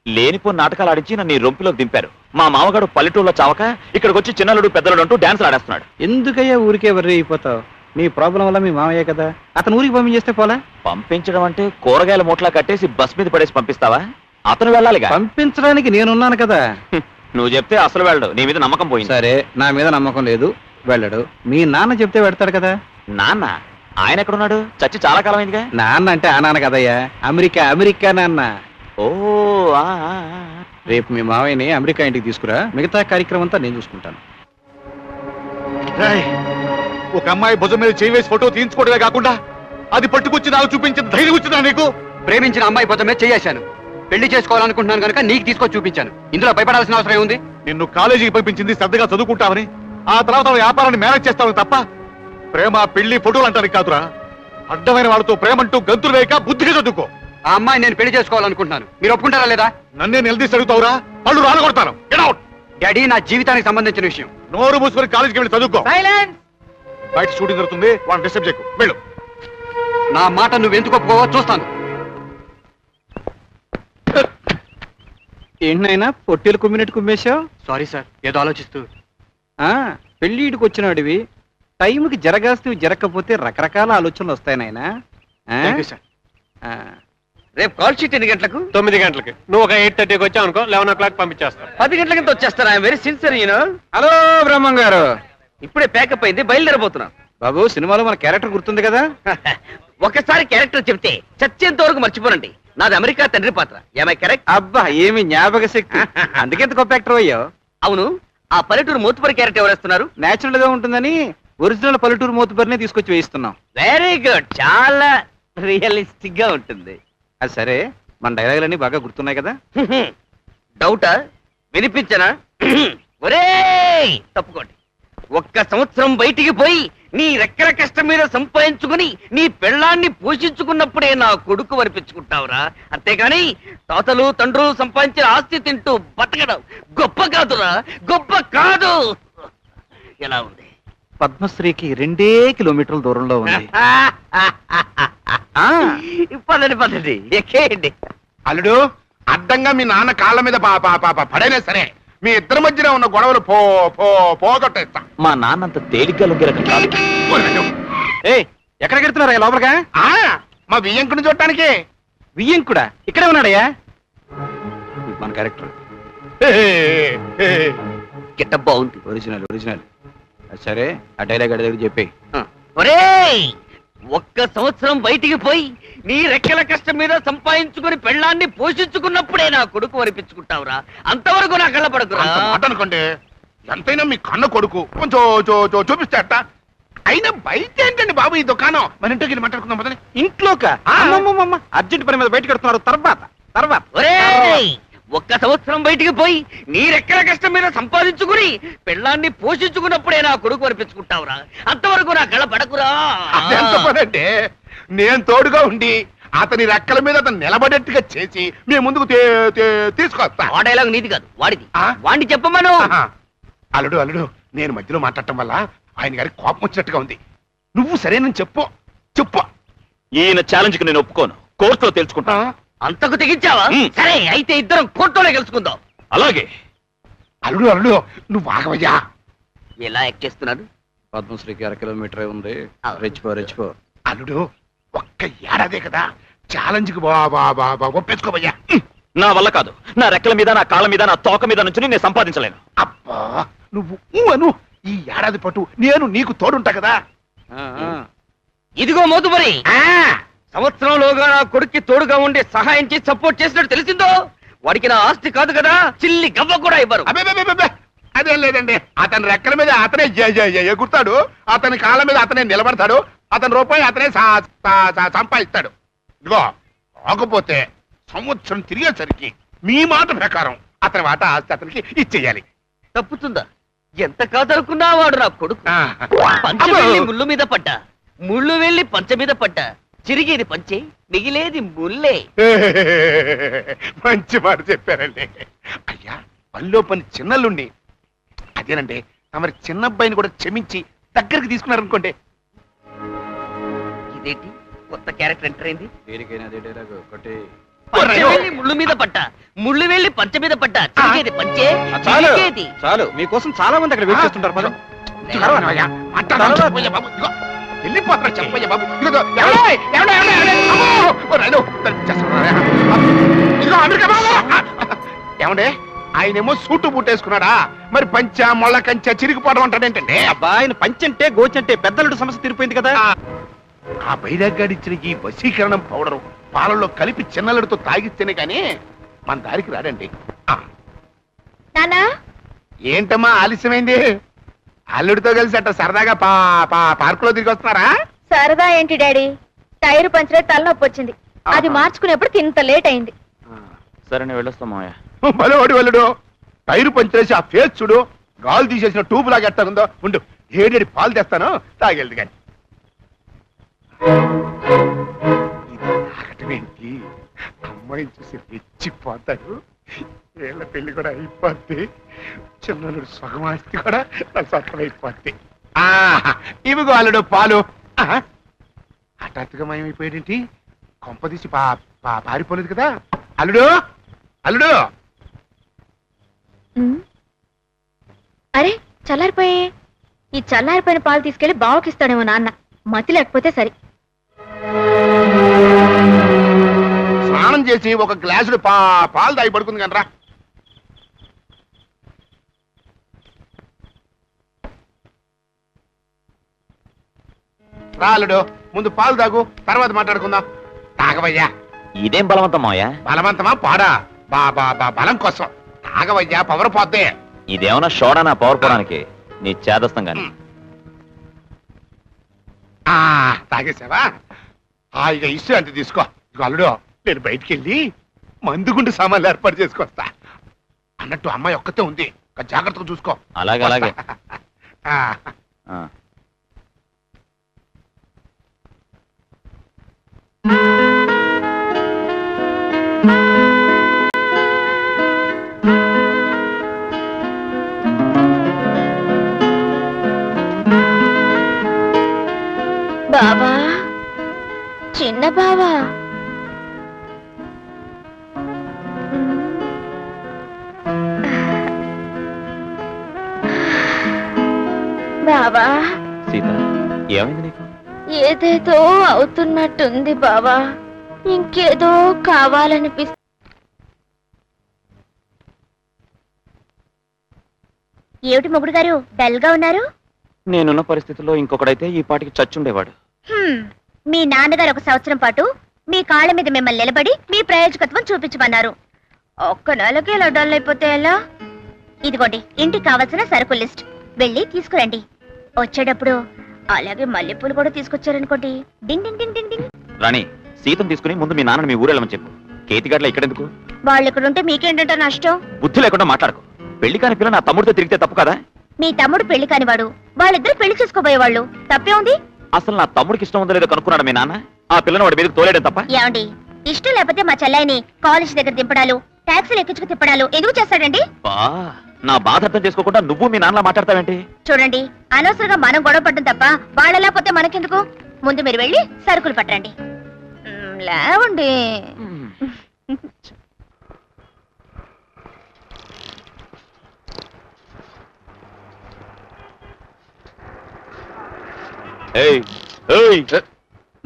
లేనిపో నాటకాలు ఆడించి నన్ను ఈ రొంపిలోకి దింపారు. మా మామగారు పల్లెటూరులో చావక ఇక్కడికి వచ్చి చిన్నలుడు పెద్దలుడు అంటూ డాన్స్ ఆడేస్తున్నాడు. ఎందుకయ్యా ఊరికే వర్రీ అయిపోతావు? నీ ప్రాబ్లం వల్ల మీ మామయ్య కదా, అతను ఊరికి పంపించేస్తే పోలా? పంపించడం అంటే కూరగాయల మూట్లా కట్టేసి బస్ మీద పడేసి పంపిస్తావా? అతను వెళ్ళాలిగా. పంపించడానికి నేనున్నాను కదా. నువ్వు చెప్తే అసలు వెళ్ళడు, నీ మీద నమ్మకం పోయింది. సరే, నా మీద నమ్మకం లేదు, వెళ్ళడు. మీ నాన్న చెప్తే పెడతాడు కదా. నాన్న? ఆయన ఎక్కడున్నాడు? చచ్చి చాలా కాలం అయిందిగా. నాన్న అంటే ఆ నాన్న కదయ్యా, అమెరికా నాన్న. ఓ, రేపు మీ మావయ్యని అమెరికా ఇంటికి తీసుకురా, మిగతా కార్యక్రమం అంతా నేను చూసుకుంటాను. ఒక అమ్మాయి భుజం మీద చేయి వేసి ఫోటో తీయించుకోవడమే కాకుండా అది పట్టుకొచ్చి నాకు చూపించిన ధైర్యం వచ్చిందా నీకు? ప్రేమించిన అమ్మాయి భుజం మీద చేయేశాను, పెళ్లి చేసుకోవాలనుకుంటున్నాను కనుక నీకు తీసుకొచ్చి చూపించాను. ఇందులో భయపడాల్సిన అవసరం ఏముంది? నిన్ను కాలేజీకి పంపించింది శ్రద్ధగా చదువుకుంటావని, ఆ తర్వాత వ్యాపారాన్ని మేనేజ్ చేస్తావని తప్ప ప్రేమ పెళ్లి ఫోటోలు అంటానికి కాదురా. అడ్డమైన వాళ్ళతో ప్రేమంటూ గంతులు వేయక బుద్ధిగా చదువుకో. ఆ అమ్మాయి నేను పెళ్లి చేసుకోవాలనుకుంటున్నాను, మీరు ఒప్పుకుంటారా లేదా? నన్నే నిలదీసి అడుగుతావురా? పళ్ళు రాలగొడతాను. Get out. డాడీ, నా జీవితానికి సంబంధించిన విషయం. నోరు మూసుకొని కాలేజీకి వెళ్ళి చదువుకో. బయట షూటింగ్ జరుగుతుంది, వాళ్ళని డిస్టర్బ్ చేయకు, వెళ్ళు. నా మాట నువ్వు ఎందుకు ఒప్పుకోవో చూస్తాను. ఏంటైనా పొట్టేలు కుమ్మినట్టు కుమ్మేశావు? సారీ సార్, ఏదో ఆలోచిస్తూ. పెళ్లిడికి వచ్చినాడివి, టైంకి జరగాల్సినవి జరగకపోతే రకరకాల ఆలోచనలు వస్తాయి నాయనా. రేపు కాల్ షీట్ ఎన్ని గంటలకు? 9 గంటలకి. నువ్వు ఒక 8:30కి వచ్చావు అనుకో, 11 o'clock పంపించేస్తాను. 10 గంటల కింద వచ్చేస్తాను. I'm very sincere you know. Hello Brahmam garu, ఇప్పుడే ప్యాకప్ అయింది, బయలుదేరబోతున్నాను. బాబు, సినిమాలో మన క్యారెక్టర్ గుర్తుంది కదా? ఒకసారి క్యారెక్టర్ చెప్తే చచ్చేంత వరకు మర్చిపోనండి. నాది అమెరికా తండ్రి పాత్ర ఏమై కరెక్ట్? అబ్బా ఏమి జ్ఞాపక శక్తి. అందుకే ఇంత గొప్ప యాక్టర్ అయ్యావు. అవును, ఆ పల్లెటూరు మూతుపరి క్యారెక్టర్ ఎవరేస్తున్నారు? నేచురల్ గా ఉంటుందని ఒరిజినల్ పల్లెటూరు మోతుబరినే తీసుకొచ్చి వేయిస్తున్నాం. వెరీ గుడ్, చాలా రియలిస్టిక్ గా ఉంటుంది. అది సరే, మన డైలాగులన్నీ బాగా గుర్తున్నాయి కదా? డౌటా? వినిపించనా? ఒరేయ్ తప్పుకోండి. 1 సంవత్సరం బయటికి పోయి నీ రెక్కల కష్టం మీద సంపాదించుకుని నీ పెళ్ళాన్ని పోషించుకున్నప్పుడే నా కొడుకు వరిపించుకుంటావురా. అంతేగాని తాతలు తండ్రులు సంపాదించిన ఆస్తి తింటూ బతకడం గొప్ప కాదురా, గొప్ప కాదు. ఎలా ఉంది? పద్మశ్రీకి 2 కిలోమీటర్ల దూరంలో ఉంది. పదండి ఎక్కేయండి. అల్లుడు, అడ్డంగా మీ నాన్న కాళ్ళ మీద పడైనా సరే మీ ఇద్దరి మధ్యన ఉన్న గొడవలు పోగొట్టేస్తా. మా నాన్నంత తేలిగ్గా లొంగేరకం కాదు. ఎక్కడికి వెళ్తున్నారా లోపలిగా? మా వియ్యంకుని చూడటానికి. వియ్యంకుడా? ఇక్కడే ఉన్నాడయ్యా మన క్యారెక్టర్. గిట్ట బాగుంది. Original original. సరే, ఆ డైలాగ్ దగ్గర చెప్పే. ఒరేయ్ 1 సంవత్సరం బయటికి పోయి నీ రెక్కల కష్టం మీద సంపాదించుకుని పెళ్ళాన్ని పోషించుకున్నప్పుడే నా కొడుకు వరిపించుకుంటావురా. అంతవరకు నా కళ్ళ పడకురా. అనుకోండి, ఎంతైనా మీ కన్న కొడుకు కొంచెం చూపిస్తాట. అయినా బయట ఏంటండి బాబు ఈ దుకాణం? మన ఇంటికి మాట్లాడుకుందాం పదని. ఇంట్లోక అర్జెంట్ పని మీద బయటకు వెళ్తున్నారు. తర్వాత ఒరేయ్ 1 సంవత్సరం బయటికి పోయి నీ రెక్కల కష్టం మీద సంపాదించుకుని పెళ్ళాన్ని పోషించుకున్నప్పుడే నా కొడుకు వరిపించుకుంటావురా. అంతవరకు నా కళ్ళ పడకురా. అదెంత పనంటే, నేను తోడుగా ఉండి అతని రెక్కల మీద అతను నిలబడేట్టుగా చేసి మీ ముందుకు తీసుకొస్తా. ఆ డైలాగ్ నీది కాదు, వాడిది. వాడిని చెప్పమను. అల్లుడు అల్లుడు, నేను మధ్యలో మాట్లాడటం వల్ల ఆయన గారికి కోపం వచ్చినట్టుగా ఉంది. నువ్వు సరేనని చెప్పు. ఈయన ఛాలెంజ్ కి నేను ఒప్పుకోను. కోర్టులో తెలుసుకుంటా. అంతకు తెగించావా? సరే, అయితే ఇద్దరం కోర్టులోనే గెలుచుకుందాం. అలాగే. అల్లుడు అల్లుడు, నువ్వు ఆగవయ్యా. ఎలా ఎక్కేస్తున్నాడు? పద్మశ్రీకి 1 కిలోమీటర్ ఉంది. రెచ్చిపో. అల్లుడు, 1 ఏడాదే కదా, ఛాలెంజ్ కి ఒప్పేసుకోవయ్యా. నా వల్ల కాదు. నా రెక్కల మీద, నా కాళ్ళ మీద, నా తోక మీద నుంచి నేను సంపాదించలేను. అబ్బా, నువ్వు అను. ఈ ఏడాది పట్టు నేను నీకు తోడుంటా కదా. ఇదిగో మోతుబరి, సంవత్సరంలోగా నా కొడుక్కి తోడుగా ఉండి సహాయం చేసి సపోర్ట్ చేసినట్టు తెలిసిందో, వాడికి నా ఆస్తి కాదు కదా, చిల్లి గవ్వ కూడా ఇవ్వరు. అదేం లేదండి, అతని రెక్కల మీద అతనే ఎగురుతాడు, అతని కాళ్ళ మీద అతనే నిలబడతాడు, అతని రూపాయి అతనే సంపాదిస్తాడు. ఇదిగో, కాకపోతే సంవత్సరం తిరిగేసరికి మీ మాట ప్రకారం అతని వాటా ఆస్తి అతనికి ఇచ్చేయాలి. తప్పుతుందా? ఎంత కాదనుకున్నా వాడు నా కొడుకు. పంచ వెళ్ళి ముళ్ళు మీద పడ్డా, ముళ్ళు వెళ్ళి పంచ మీద పడ్డా, చిరిగేది పంచే, మిగిలేది ముల్లే. మంచి మాట చెప్పారండి. అయ్యా, పనిలో పని చిన్నల్లుండి అదేనండి, తమరి చిన్నబ్బాయిని కూడా క్షమించి దగ్గరికి తీసుకున్నారనుకోండి. ఇదేంటి కొత్త క్యారెక్టర్ ఎంటర్ అయింది? ముళ్ళు మీద పట్ట, ముళ్ళు వెళ్ళి పంచ మీద పట్ట, చిరిగేది పంచే, చిరిగేది. చాలు, మీకోసం చాలా మంది అక్కడ వెయిట్ చేస్తుంటారు. వెళ్ళిపోతారా చెప్పయ్య బాబు. ఏమండే, ఆయనేమో సూటు బూటేసుకున్నాడా, మరి పంచ మొళ్ళ కంచె చిరిగిపోవడం అంటాడేంటండి? అబ్బా, ఆయన పంచంటే గోచంటే పెద్దలుడు సమస్య తీరిపోయింది కదా. ఆ బైరాగ్గాడిచ్చిన ఈ వశీకరణం పౌడరు పాలల్లో కలిపి చిన్నలడితో తాగిస్తేనే గాని మన దారికి రాడండి. ఏంటమ్మా ఆలస్యమైంది? అల్లుడితో కలిసి అట్ట సరదాగా పార్కులో తిరిగి వస్తున్నారా? సరదా ఏంటి డాడీ, టైర్ పంచర్ తలనొప్పి వచ్చింది, అది మార్చుకునేప్పుడు ఇంత లేట్ అయింది. సరే, నేను వెళ్ళొస్తా మావయ్య. బలవాడి వెళ్ళడు, టైరు పంచేసి ఆ ఫేస్ చూడు, గాలు తీసేసిన ట్యూబ్ లాగా ఎట్టానుందో. ఉండు, ఏడేడి పాలు తెస్తాను, తాగెళ్దు కానీ. తాగటమేంటి, అమ్మాయిని చూసి రెచ్చిపోతాడు. వీళ్ళ పెళ్లి కూడా అయిపోద్ది, చిన్నలుడు సగమాస్తి కూడా నాకు సొంతమైపోద్ది. ఇవిగో అల్లుడు పాలు. హఠాత్తుగా మాయమైపోయాడేంటి? కొంపదీసి పారిపోలేదు కదా? అల్లుడు అల్లుడు, అరే చల్లారిపోయే. ఈ చల్లారిపోయిన పాలు తీసుకెళ్లి బావకిస్తాడేమో నాన్న, మతి లేకపోతే సరి. స్నానం చేసి ఒక గ్లాసుడు పాలు తాగి పడుకుంది కనరా. రాలుడు, ముందు పాలు తాగు, తర్వాత మాట్లాడుకుందాం. తాగవయ్యా. ఇదేం బలవంతం మావయ్య? బలవంతమా పాడా? బలం కోసం తాగవయ్యా, పవర్ పోతే. ఇదేమన్నా షోడా నా పవర్ పోవడానికి? నీ చేదస్తం గాని. తాగేసావా? ఇక ఇష్టం అంత తీసుకో. అల్లుడు, నేను బయటికి వెళ్ళి మందుగుండు సామాన్లు ఏర్పాటు చేసుకొస్తా. అన్నట్టు అమ్మాయి ఒక్కతే ఉంది, జాగ్రత్తగా చూసుకో. అలాగే అలాగే. బావా, చిన్న బావా, బావా. సీత, ఏమైంది నీకు? ఏదేదో అవుతున్నట్టుంది బావా. ఇంకేదో కావాలనిపిస్తుంది. ఏమిటి మొగుడు గారు డల్ గా ఉన్నారు? నేనున్న పరిస్థితుల్లో ఇంకొకడైతే ఈ పాటికి చచ్చుండేవాడు. మీ నాన్నగారు 1 సంవత్సరం పాటు మీ కాళ్ళ మీద మిమ్మల్ని నిలబడి మీ ప్రయోజకత్వం చూపించమన్నారు. ఒక్క నెలకి ఇలా డల్ అయిపోతే ఎలా? ఇదిగోండి ఇంటికి కావాల్సిన సరుకు లిస్ట్, వెళ్ళి తీసుకురండి. వచ్చేటప్పుడు అలాగే మల్లెపూలు కూడా తీసుకొచ్చారనుకోండి. డింగ్ డింగ్ డింగ్ డింగ్ డింగ్. రాణి, సీతం తీసుకుని ముందు మీ నాన్నని మీ ఊరెళ్ళమని చెప్పు. కేతిగడ్ల ఇక్కడెందుకు? వాళ్ళు ఇక్కడ ఉంటే మీకేంటంటే నష్టం? బుద్ధి లేకుండా మాట్లాడుకో. పెళ్లి కాని పిల్ల నా తమ్ముడితో తిరిగితే తప్పు కదా? మీ తమ్ముడు పెళ్లి కానివాడు, వాళ్ళిద్దరు పెళ్లి చేసుకోబోయేవాళ్ళు. తప్పే ఉంది? అసలు నా తమ్ముడికి ఇష్టం ఉందో లేదో కనుక్కున్నాడు మీ నాన్న. ఆ పిల్లని వాడి మీదకి తోలేయడం తప్ప? ఏమండి, ఇష్టం లేకపోతే మా చెల్లాయిని కాలేజ్ దగ్గర దింపడాలు, టాక్సీలు ఎక్కించుకు తిప్పడాలు ఎందుకు చేస్తాడండి? నా బాధ అర్థం చేసుకోకుండా నువ్వు మీ నాన్నలా మాట్లాడతావేంటి? చూడండి, అనవసరంగా మనం గొడవ పడ్డం తప్ప వాళ్ళలా పోతే మనకెందుకు? ముందు మీరు వెళ్ళి సరుకులు పట్టండి. లేవండి.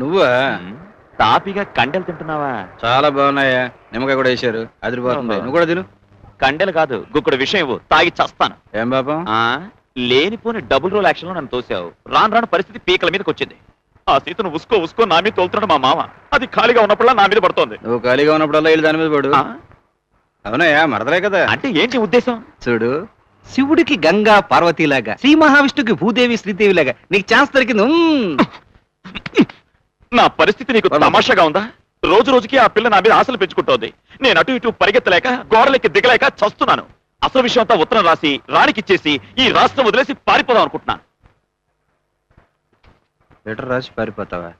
నువ్వా? తాపిగా కండెలు తింటున్నావా? చాలా బాగున్నాయా, నిమ్మకాయ కూడా వేశారు, అదిరిపోతుంది. నువ్వు కూడా తిను. కండెలు కాదు, గుక్కడు విషయం ఇవ్వు, తాగి చస్తాను. ఏం పాపం? లేనిపోని డబుల్ రోల్ యాక్షన్ లో నన్ను తోసావు. రాను రాను పరిస్థితి పీకల మీదకి వచ్చింది. ఆ సీతను ఉసుకో నా మీద తోలుతున్నాడు మా మామ. అది ఖాళీగా ఉన్నప్పుడల్లా నా మీద పడుతోంది. నువ్వు ఖాళీగా ఉన్నప్పుడల్లా వీళ్ళు దాని మీద పడు. అవునాయా, మరదలే కదా. అంటే ఏంటి ఉద్దేశం? చూడు, శివుడికి గంగా పార్వతీలాగా, శ్రీ మహావిష్ణుకి భూదేవి శ్రీదేవిలాగా నీకు ఛాన్స్ దొరికింది. నా పరిస్థితి నీకు తమాషాగా ఉందా? రోజు రోజుకి ఆ పిల్ల నా మీద ఆశలు పెంచుకుంటోంది. నేను అటు ఇటు పరిగెత్తలేక, గోడలెక్కి దిగలేక చస్తున్నాను. అసలు విషయం అంతా ఉత్తరం రాసి రాణికిచ్చేసి ఈ రాష్ట్రం వదిలేసి పారిపోదాం అనుకుంటున్నాను. లెటర్ రాసి పారిపోతావా?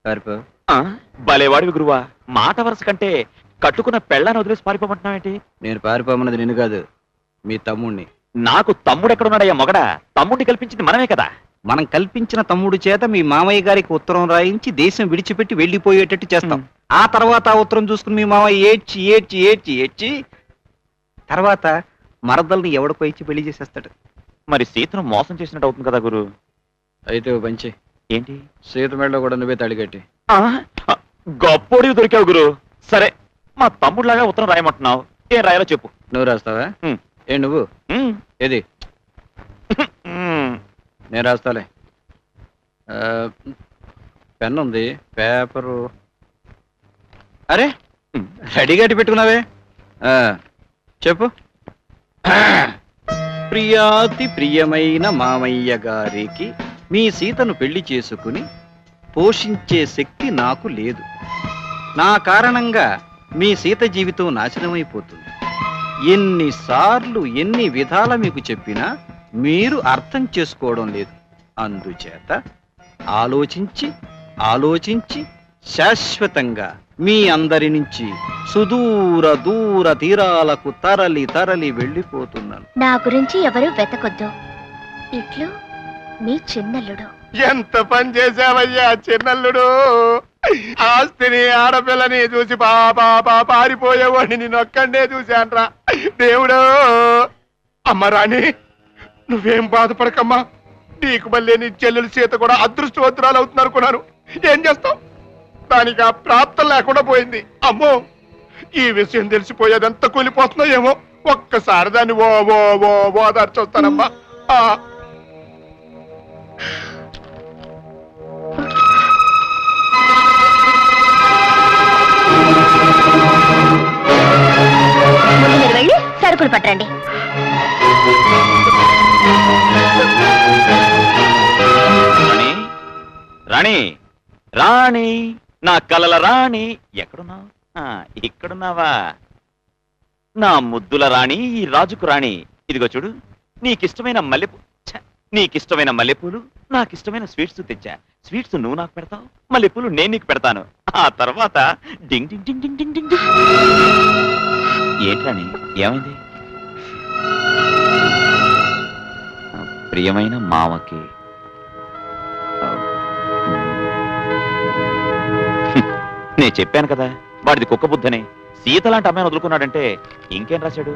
పారిపో. భలేవాడివి గురువా, మాట వరుస కంటే కట్టుకున్న పెళ్ళాన్ని వదిలేసి పారిపోమంటున్నావేంటి? నేను పారిపోమన్నది నిన్ను కాదు, మీ తమ్ముడిని. నాకు తమ్ముడు ఎక్కడున్నాడయ్యా మొగడా? తమ్ముడిని కల్పించింది మనమే కదా. మనం కల్పించిన తమ్ముడు చేత మీ మామయ్య గారికి ఉత్తరం రాయించి దేశం విడిచిపెట్టి వెళ్లిపోయేటట్టు చేస్తాం. ఆ తర్వాత ఆ ఉత్తరం చూసుకుని మీ మామయ్య ఏడ్చి ఏడ్చి ఏడ్చి ఏడ్చి తర్వాత మరదల్ని ఎవడికో ఇచ్చి పెళ్లి చేసేస్తాడు. మరి సీతను మోసం చేసినట్టు అవుతుంది కదా గురు. అయితే పంచి ఏంటి? సీత మెడలో కూడా నువ్వే తాళికట్టి. గొప్పోడివి దొరికావు గురు. సరే, మా తమ్ముడులాగా ఉత్తరం రాయమంటున్నావు, ఏం రాయాలో చెప్పు. నువ్వు రాస్తావా? ఏ నువ్వు? ఏది? నేను రాస్తాలే. పెన్ ఉంది, పేపరు. అరే, రెడీగా పెట్టుకున్నావే. చెప్పు. ప్రియాతి ప్రియమైన మామయ్య గారికి మీ సీతను పెళ్లి చేసుకుని పోషించే శక్తి నాకు లేదు. నా కారణంగా మీ సీత జీవితం నాశనమైపోతుంది. ఎన్నిసార్లు ఎన్ని విధాల మీకు చెప్పినా మీరు అర్థం చేసుకోవడం లేదు. అందుచేత ఆలోచించి ఆలోచించి శాశ్వతంగా మీ అందరి నుంచి సుదూర దూర తీరాలకు తరలి తరలి వెళ్ళిపోతున్నాను. నా గురించి ఎవరు వెతకొద్దు. ఇట్లు మీ చిన్నల్లుడు. ఎంత పని చేసావయ్యా చిన్నల్లుడు. ఆస్తిని ఆడపిల్లని చూసి పారిపోయేవాడిని నేనొక్కడే చూశాన్రా దేవుడు. అమ్మ రాణి, నువ్వేం బాధపడకమ్మా. నీకు మళ్ళీ నీ చెల్లెలు సీత కూడా అదృష్టవంతురాలు అవుతున్నారు అనుకున్నాను. ఏం చేస్తావు, దానికి ఆ ప్రాప్తం లేకుండా పోయింది. అమ్మో, ఈ విషయం తెలిసిపోయేది ఎంత కూలిపోతుందో ఏమో. ఒక్కసారి దాన్ని ఓదార్చొస్తానమ్మా. ముందు మీరు వెళ్ళి సరుకులు పట్టండి. రాణి రాణి నా కలల రాణి ఎక్కడున్నావు? ఇక్కడున్నావా నా ముద్దుల రాణి, ఈ రాజుకు రాణి. ఇదిగో చూడు, నీకిష్టమైన మల్లెపూలు నాకిష్టమైన స్వీట్స్ తెచ్చా. స్వీట్స్ నువ్వు నాకు పెడతావు, మల్లెపూలు నేను నీకు పెడతాను. ఆ తర్వాత డింగ్ డింగ్ డింగ్ డింగ్ డింగ్ డింగ్. ఏంట్రాణి, ఏమైంది? ప్రియమైన మామకి నేను చెప్పాను కదా, వాడిది కుక్క బుద్ధని. సీత లాంటి అమ్మాయిని వదులుకున్నాడంటే ఇంకేం రాశాడు?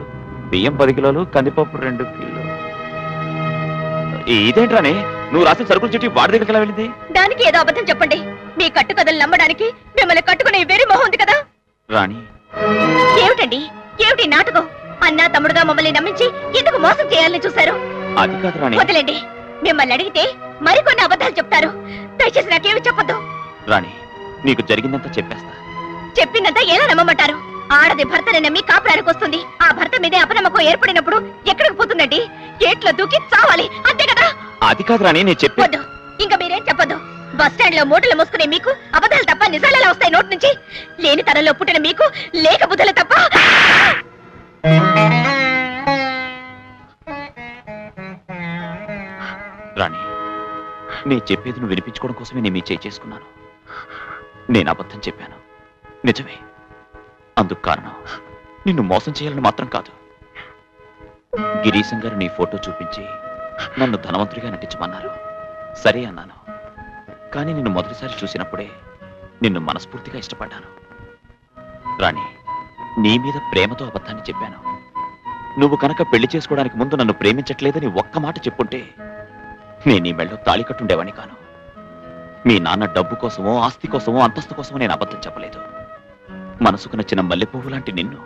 బియ్యం 10 కిలోలు, కందిపప్పు 2 కిలోలు. ఇదేంట్రాని, నువ్వు రాసిన సరుకుల చిట్టి వాడి దగ్గరికి ఎలా వెళ్ళింది? దానికి ఏదో అబద్ధం చెప్పండి. మీ కట్టుకథలు నమ్మడానికి మిమ్మల్ని కట్టుకునే వేరే మొహం ఉంది కదా. రాణి, ఏమిటండి, ఏమిటి నాటకం? అన్నా తమ్ముడుగా మమ్మల్ని నమ్మించి ఎందుకు మోసం చేయాలని చూశారు? అది కాదు రాణి. వదిలేండి, మిమ్మల్ని అడిగితే మరికొన్ని అబద్ధాలు చెప్తారు. దయచేసి నాకేమి చెప్పొద్దు. రాణి, నీకు జరిగిందంతా చెప్పేస్తా. చెప్పిందంతా ఎలా నమ్మమంటారు? ఆడది భర్తని నమ్మి కాపురానికి వస్తుంది. ఆ భర్త మీదే అపనమ్మకం ఏర్పడినప్పుడు ఎక్కడికి పోతుందండి? గేట్లో దూకి చావాలి, అంతే కదా? అది కాదు రాణి, నేను వద్దు, ఇంకా మీరేం చెప్పొద్దు. బస్ స్టాండ్ లో మూటలు మోసుకునే మీకు అబద్ధాలు తప్ప నిజాలు ఎలా వస్తాయి నోటి నుంచి? లేని తరంలో పుట్టిన మీకు లేక బుద్ధులు తప్ప. రాణి, నీ చెప్పేది నువ్వు వినిపించుకోవడం కోసమే నేను మీ చేయి చేసుకున్నాను. నేను అబద్ధం చెప్పాను, నిజమే. అందుకు కారణం నిన్ను మోసం చేయాలని మాత్రం కాదు. గిరీశం గారు నీ ఫోటో చూపించి నన్ను ధనవంతుడిగా నటించమన్నారు. సరే అన్నాను. కానీ నిన్ను మొదటిసారి చూసినప్పుడే నిన్ను మనస్ఫూర్తిగా ఇష్టపడ్డాను. రాణి, నీ మీద ప్రేమతో అబద్ధాన్ని చెప్పాను. నువ్వు కనుక పెళ్లి చేసుకోవడానికి ముందు నన్ను ప్రేమించట్లేదని ఒక్క మాట చెప్పుంటే నేను నీ మెళ్ళో తాళి కట్టుండేవాణ్ణి కాను. మీ నాన్న డబ్బు కోసమో, ఆస్తి కోసమో, అంతస్తు కోసమో నేను అబద్ధం చెప్పలేదు. మనసుకు నచ్చిన మల్లెపువ్వు లాంటి నిన్ను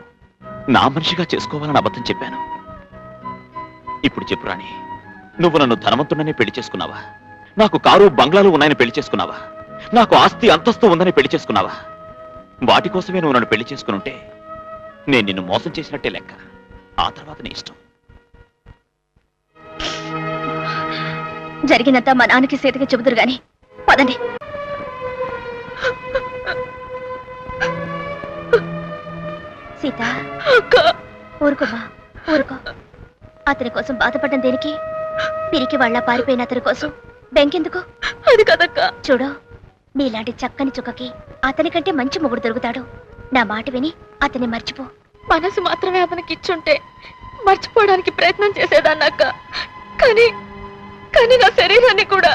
నా మనిషిగా చేసుకోవాలని అబద్ధం చెప్పాను. ఇప్పుడు చెప్పు రాణి, నువ్వు నన్ను ధనవంతుడనే పెళ్లి చేసుకున్నావా? నాకు కారు బంగ్లాలు ఉన్నాయని పెళ్లి చేసుకున్నావా? నాకు ఆస్తి అంతస్తు ఉందని పెళ్లి చేసుకున్నావా? వాటి కోసమే నువ్వు నన్ను పెళ్లి చేసుకునుంటే నేను నిన్ను మోసం చేసినట్టే లెక్క. ఆ తర్వాత నీ ఇష్టం. జరిగినంత మా నాన్నకి సీతకి చెబుతురు గాని పదండి. సీత, ఊరుకోమా, ఊరుకో. అతని కోసం బాధపడడం దేనికి? పిరికి వాళ్ళ పారిపోయిన అతని కోసం బెంకెందుకు? అది కదక్క. చూడు, నీలాంటి చక్కని చుక్కకి అతని కంటే మంచి మొగుడు దొరుకుతాడు. నా మాట విని అతన్ని మర్చిపో. మనసు మాత్రమే అతనికి ఇచ్చుంటే మర్చిపోవడానికి ప్రయత్నం చేసేదాన్నక్క. కానీ కానీ నా శరీరాన్ని కూడా.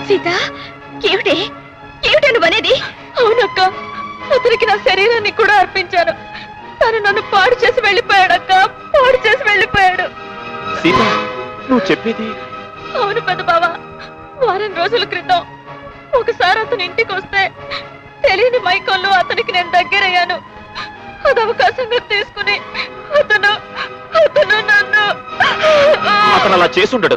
సీత, ఏమిటి ఏమిటి నువ్వు అనేది? అవునక్క, అతనికి నా శరీరాన్ని కూడా అర్పించాను. తను నన్ను పాడు చేసి వెళ్ళిపోయాడక్క, పాడు చేసి వెళ్ళిపోయాడు. సీత, నువ్వు చెప్పేది? అవును పెద్ద బావ. వారం రోజుల క్రితం ఒకసారి అతని ఇంటికి వస్తే తెలియని మైకంలో అతనికి నేను దగ్గరయ్యాను. అది అవకాశంగా తీసుకుని అతను నన్ను. అతను అలా చేసుండడు.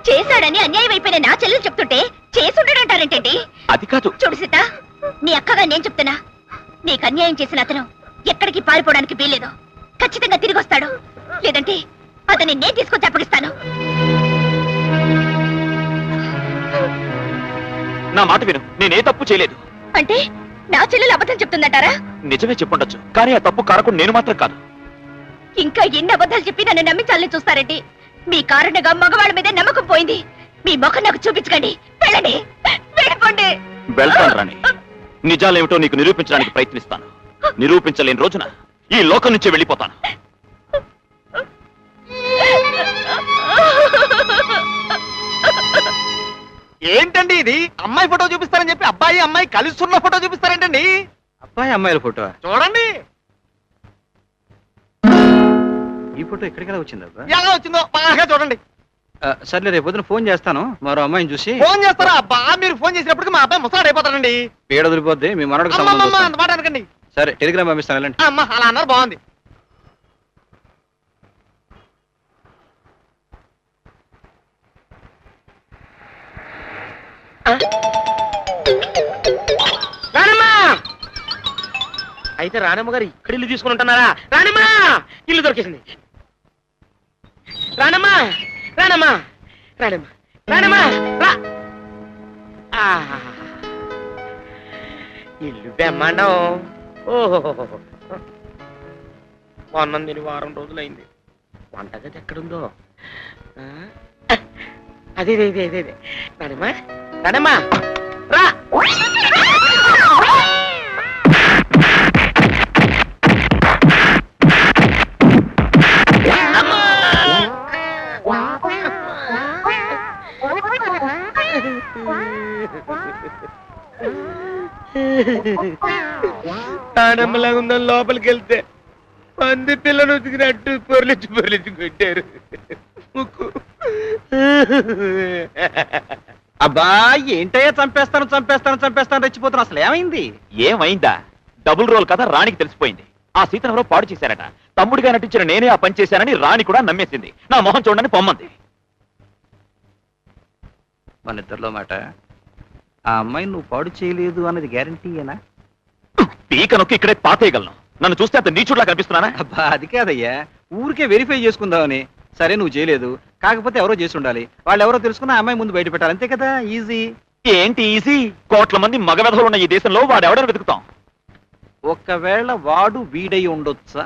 చేశాడని అన్యాయం అయిపోయిన నా చెల్లెలు చెప్తుంటే చేసుండడంటారేంటండి? అది కాదు. చూడు సీత, నీ అక్కగా నేను చెప్తున్నా, నీకు అన్యాయం చేసిన అతను ఎక్కడికి పారిపోవడానికి వీల్లేదు. ఖచ్చితంగా తిరిగి వస్తాడు. లేదంటే అతన్ని నేను తీసుకొచ్చి అప్పగిస్తాను. నా మాట విను, నేనే తప్పు చేయలేదు. అంటే నా చెల్లెలు అబద్ధం చెప్తుందంటారా? నిజమే చెప్పుండొచ్చు, కానీ ఆ తప్పు కారకుడు నేను మాత్రం కాదు. ఇంకా ఎన్ని అబద్ధాలు చెప్పి నన్ను నమ్మించాలని చూస్తారండి. మీ కారణంగా మగవాళ్ళ మీద నమ్మకం పోయింది. మీ ముఖం నాకు చూపించకండి. వెళ్ళండి, వెళ్ళిపోండి. వెళ్తాను రాణి. నిజాలేమిటో నీకు నిరూపించడానికి ప్రయత్నిస్తాను. నిరూపించలేని రోజున ఈ లోకం నుంచి వెళ్ళిపోతాను. ఏంటండి ఇది? అమ్మాయి ఫోటో చూపిస్తారని చెప్పి అబ్బాయి అమ్మాయి కలిసి ఉన్న ఫోటో చూపిస్తారేంటండి? అబ్బాయి అమ్మాయిల ఫోటో చూడండి. ఈ ఫోటో ఎక్కడికి వచ్చింది? ఎలా వచ్చిందో బాగా చూడండి. సర్లే, రేపు పొద్దున ఫోన్ చేస్తాను. మరో అమ్మాయిని చూసి. ఫోన్ చేస్తారా? అబ్బా, మీరు ఫోన్ చేసినప్పటికి మా అబ్బాయి ముసలాడు అయిపోతాడండి. పేడ వదిలిపోద్ది. మీ మనోడికి అంత మాట అనకండి. సరే, టెలిగ్రామ్ పంపిస్తాను, వెళ్ళండి. అమ్మా, అలా అన్నారు, బాగుంది. అయితే రానమ్మ గారు ఇక్కడ ఇల్లు తీసుకుని ఉంటున్నారా? రానమ్మా, ఇల్లు దొరికేసింది. రానమ్మా, రానమ్మా, రానమ్మా, రానమ్మా, రా. ఇల్లు బెమ్మండం. ఓహో, మొన్నం తిని వారం రోజులైంది. వంటగది ఎక్కడుందో? అదే అదే అదే అదే. రానమ్మా, రానమ్మా, రా. తానమ్మలాగా ఉందని లోపలికి వెళ్తే పంది పిల్లను ఉతికినట్టు పొరలించి పొరలించి కొట్టారు. ముక్కు. అబ్బా ఏంటయ్యా చంపేస్తాను చంపేస్తాను చంపేస్తాను రెచ్చిపోతాను. అసలు ఏమైంది? ఏమైందా? డబుల్ రోల్ కథ రాణికి తెలిసిపోయింది. ఆ సీతను ఎవరో పాడు చేశారట. తమ్ముడిగా నటించిన నేనే ఆ పని చేశానని రాణి కూడా నమ్మేసింది. నా మొహం చూడని పొమ్మంది. మన ఇద్దరిలో మాట, ఆ అమ్మాయి నువ్వు పాడు చేయలేదు అన్నది గ్యారంటీయేనా? పీక నొక్కి ఇక్కడే పాతేయగలను. నన్ను చూస్తే అంత నీచుడులా కనిపిస్తున్నానా? అబ్బా అది కాదయ్యా, ఊరికే వెరిఫై చేసుకుందామని. సరే నువ్వు చేయలేదు, కాకపోతే ఎవరో చేసి ఉండాలి. వాళ్ళు ఎవరో తెలుసుకున్న ఆ అమ్మాయి ముందు బయట పెట్టాలి, అంతే కదా. ఈజీ. ఏంటి ఈజీ? కోట్ల మంది మగవెధలు ఉన్న ఈ దేశంలో వాడెవడని వెతుకుతాం. ఒకవేళ వాడు వీడై ఉండొచ్చా?